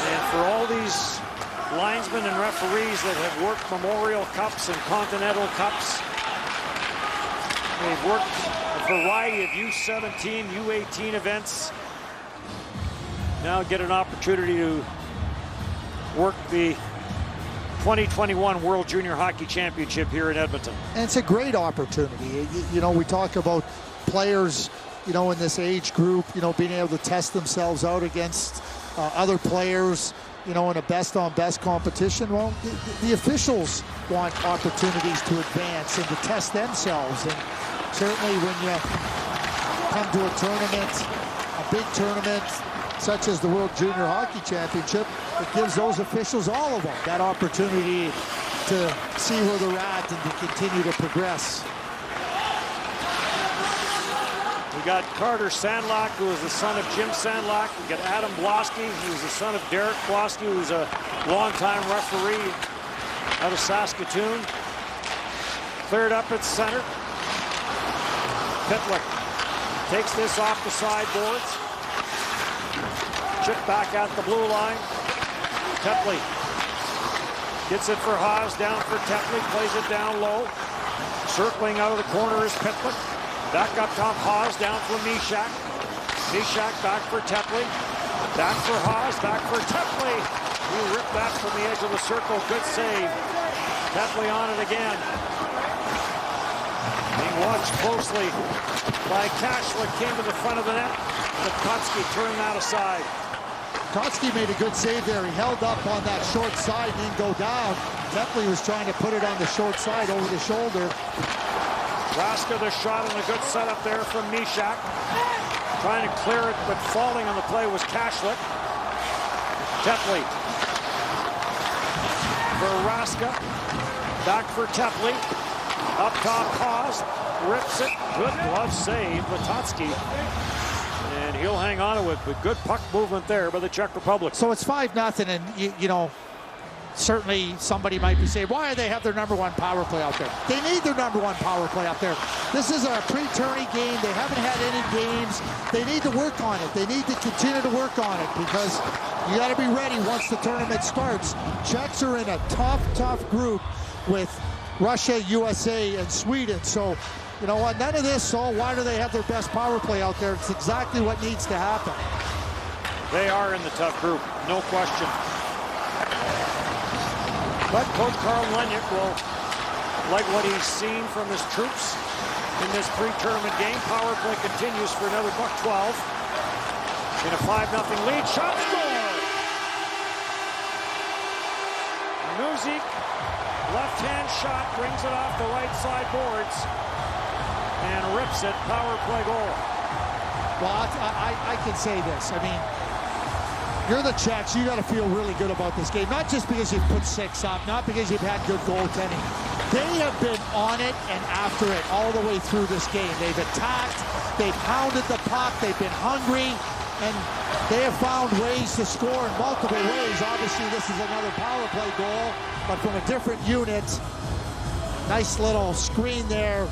And for all these linesmen and referees that have worked Memorial Cups and Continental Cups, they've worked a variety of U17, U18 events. Now get an opportunity to work the 2021 World Junior Hockey Championship here in Edmonton. And it's a great opportunity. You know, we talk about players, you know, in this age group, you know, being able to test themselves out against other players, you know, in a best-on-best competition. Well, the officials want opportunities to advance and to test themselves. And certainly when you come to a tournament, a big tournament, such as the World Junior Hockey Championship, it gives those officials, all of them, that opportunity to see where they're at and to continue to progress. We got Carter Sandlock, who is the son of Jim Sandlock. We got Adam Blosky, who's the son of Derek Blosky, who's a longtime referee out of Saskatoon. Cleared up at center. Pitlick takes this off the sideboards. Chip back at the blue line. Tepley gets it for Haas, down for Tepley, plays it down low. Circling out of the corner is Pitlick. Back up top, Haas, down for Mishak. Mishak back for Tepley. Back for Haas, back for Tepley. He ripped that from the edge of the circle. Good save. Tepley on it again. Being watched closely by Kashlik, came to the front of the net. But Kotsky turned that aside. Kotsky made a good save there. He held up on that short side and didn't go down. Tepley was trying to put it on the short side over the shoulder. Raska the shot and a good setup there from Mishak. Trying to clear it, but falling on the play was Kashlik. Tepley for Raska. Back for Tepley. Up top, Haas. Rips it. Good glove save, Latotsky. And he'll hang on to it, but good puck movement there by the Czech Republic. So it's 5-0, and you know, certainly somebody might be saying, why do they have their number one power play out there? They need their number one power play out there. This is a pre-tourney game. They haven't had any games. They need to work on it. They need to continue to work on it because you got to be ready once the tournament starts. Czechs are in a tough group with Russia, USA, and Sweden. So, you know what, none of this, so why do they have their best power play out there? It's exactly what needs to happen. They are in the tough group, no question. But Coach Carl Lenyuk will like what he's seen from his troops in this pre-tournament game. Power play continues for another $1.12. In a 5-0 lead, shot score! Muzik, left-hand shot, brings it off the right side boards. And rips it, power play goal. Well, I can say this. I mean, you're the Czechs. You got to feel really good about this game. Not just because you've put 6 up, not because you've had good goaltending. They have been on it and after it all the way through this game. They've attacked, they've pounded the puck, they've been hungry, and they have found ways to score in multiple ways. Obviously, this is another power play goal, but from a different unit. Nice little screen there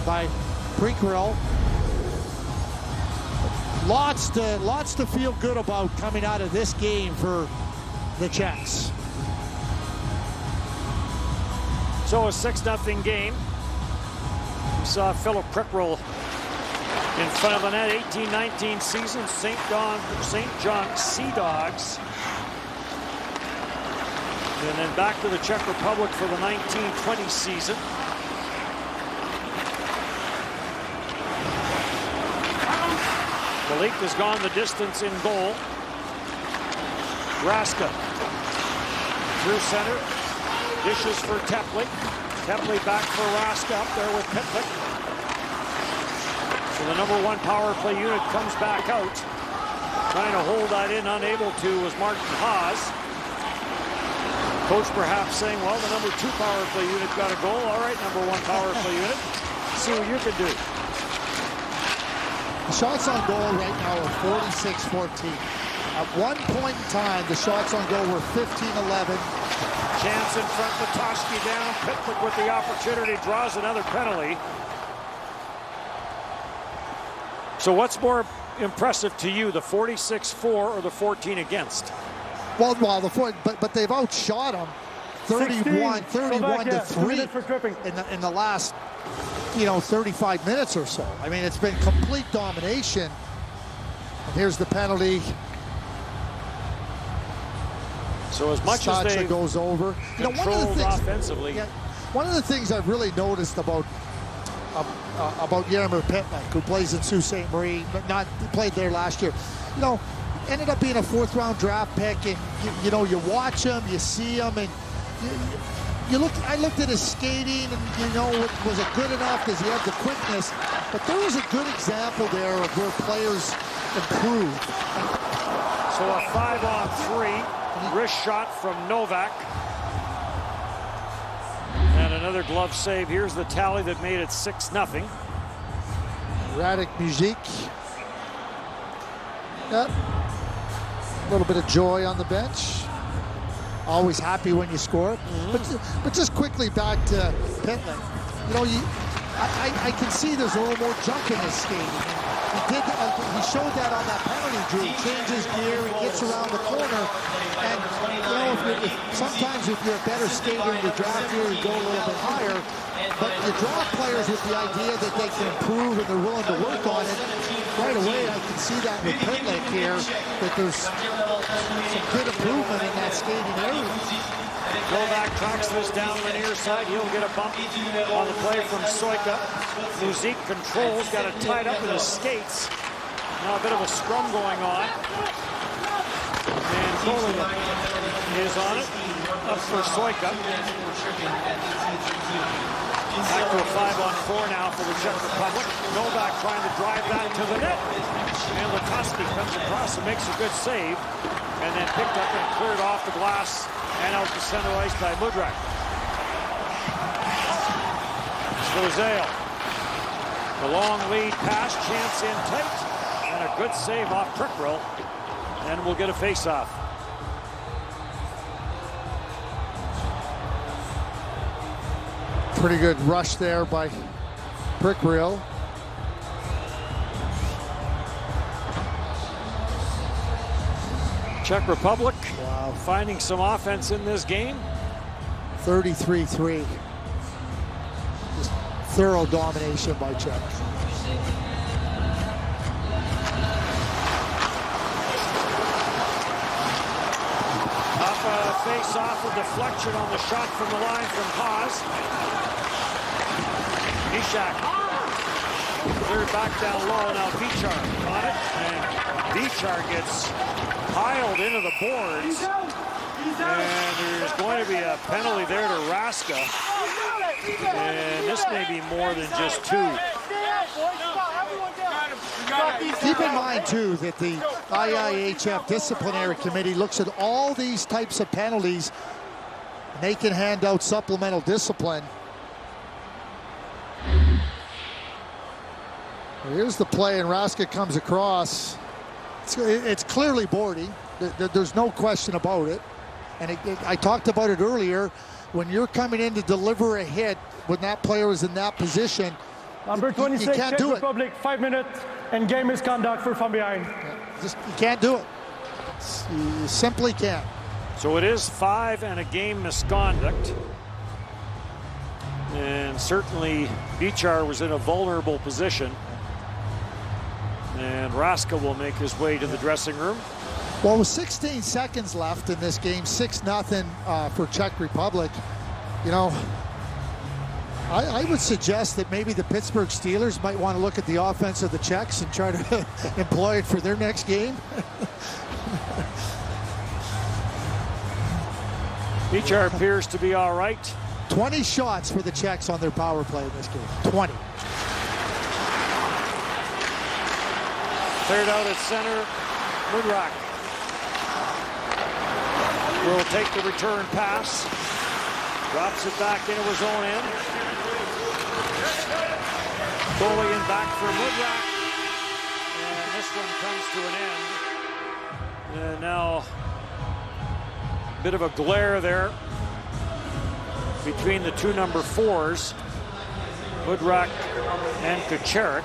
by Brinkrill. Lots to feel good about coming out of this game for the Czechs. So a 6-0 game. We saw Philip Prickrell in front of the net. 18-19 season, St. John Sea Dogs. And then back to the Czech Republic for the 19-20 season. Malik has gone the distance in goal. Raska through center. Dishes for Tepley. Tepley back for Raska up there with Pitlick. So the number one power play unit comes back out. Trying to hold that in, unable to, was Martin Haas. Coach perhaps saying, well, the number 2 power play unit got a goal. All right, number 1 power play unit. See what you can do. The shots on goal right now are 46-14. At one point in time, the shots on goal were 15-11. Chance in front, Matoshki down. Pitlick with the opportunity, draws another penalty. So what's more impressive to you, the 46-4 or the 14 against? Well, but they've outshot them 31 to 3 in the last 35 minutes or so. I mean, it's been complete domination. And here's the penalty. So as much as they goes over, controlled offensively. Yeah, one of the things I've really noticed about Jaromir Pitlick, who plays in Sault Ste. Marie, but not played there last year, ended up being a 4th-round draft pick, and you watch him, you see him, and I looked at his skating, and was it good enough? Does he have the quickness? But there was a good example there of where players improve. So a 5-on-3 wrist shot from Novak. And another glove save. Here's the tally that made it 6-0. Radek Muzik. Yep. A little bit of joy on the bench. Always happy when you score. But just quickly back to Pitlick. I can see there's a little more jump in his skating. He showed that on that penalty, Drew. He changes gear, he gets around the corner, and sometimes if you're a better skater in the draft year, you go a little bit higher. But you draft players with the idea that they can improve and they're willing to work on it. Right away, I can see that with Pitlick here, that there's some good improvement in that skating area. Novak tracks this down the near side. He'll get a bump on the play from Soika. Muzik controls, got it tied up with his skates. Now a bit of a scrum going on. And Coley is on it. Up for Soika. Back to a 5-on-4 now for the Czech Republic. Novak trying to drive that to the net. And Lukoski comes across and makes a good save. And then picked up and cleared off the glass and out to center ice by Mudrak. Slozale. The long lead pass, chance in tight, and a good save off Prickrill. And we'll get a face-off. Pretty good rush there by Prickrill. Czech Republic finding some offense in this game. 33-3. Just thorough domination by Czech. Off a face-off, a deflection on the shot from the line from Haas. Ishak. Cleared back down low, now Vichar on it. And Vichar gets piled into the boards. And there's going to be a penalty there to Raska. And this may be more than just 2. Keep in mind, too, that the IIHF disciplinary committee looks at all these types of penalties, and they can hand out supplemental discipline. Here's the play, and Raska comes across. It's clearly boarding. There's no question about it. And I talked about it earlier. When you're coming in to deliver a hit, when that player is in that position, Number 26, you can't Czech do it. Republic, 5 minutes, and game misconduct for from behind. You can't do it. You simply can't. So it is 5 and a game misconduct. And certainly Vichar was in a vulnerable position. And Raska will make his way to the dressing room. Well, with 16 seconds left in this game, 6-0 for Czech Republic. I would suggest that maybe the Pittsburgh Steelers might want to look at the offense of the Czechs and try to employ it for their next game. Vichar appears to be all right. 20 shots for the Czechs on their power play in this game. 20. Cleared out at center, Mudrak will take the return pass. Drops it back into his own end. Golian back for Mudrak. And this one comes to an end. And now, a bit of a glare there between the two number 4s, Mudrak and Kucherik.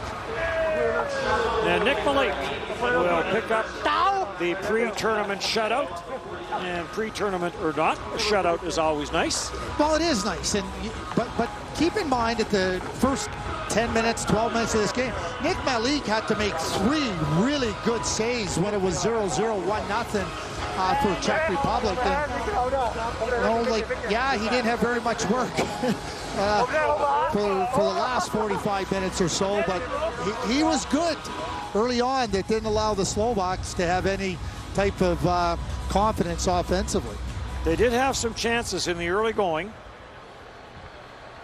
And Nick Malik will pick up the pre-tournament shutout. And pre-tournament or not, a shutout is always nice. Well, it is nice, but keep in mind at the first 10 minutes, 12 minutes of this game, Nick Malik had to make 3 really good saves when it was 0-0, 1-0. for Czech Republic. And, he didn't have very much work for the last 45 minutes or so, but he was good early on. That didn't allow the Slovaks to have any type of confidence offensively. They did have some chances in the early going.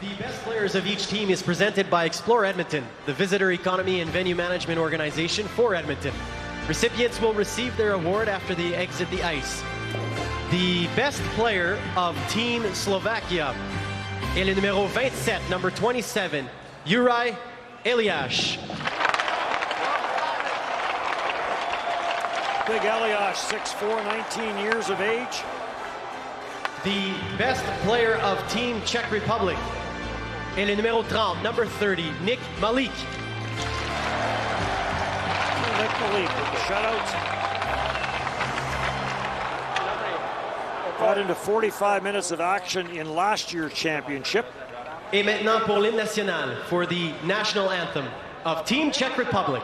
The best players of each team is presented by Explore Edmonton, the visitor economy and venue management organization for Edmonton. Recipients will receive their award after they exit the ice. The best player of Team Slovakia est le numéro 27, number 27, IIHF. Big Elias, 6'4", 19 years of age. The best player of Team Czech Republic est le numéro 30, number 30, Nick Malik. Nick Malik with the shutout. Got into 45 minutes of action in last year's championship. Et maintenant pour l'hymne national, for the national anthem of Team Czech Republic.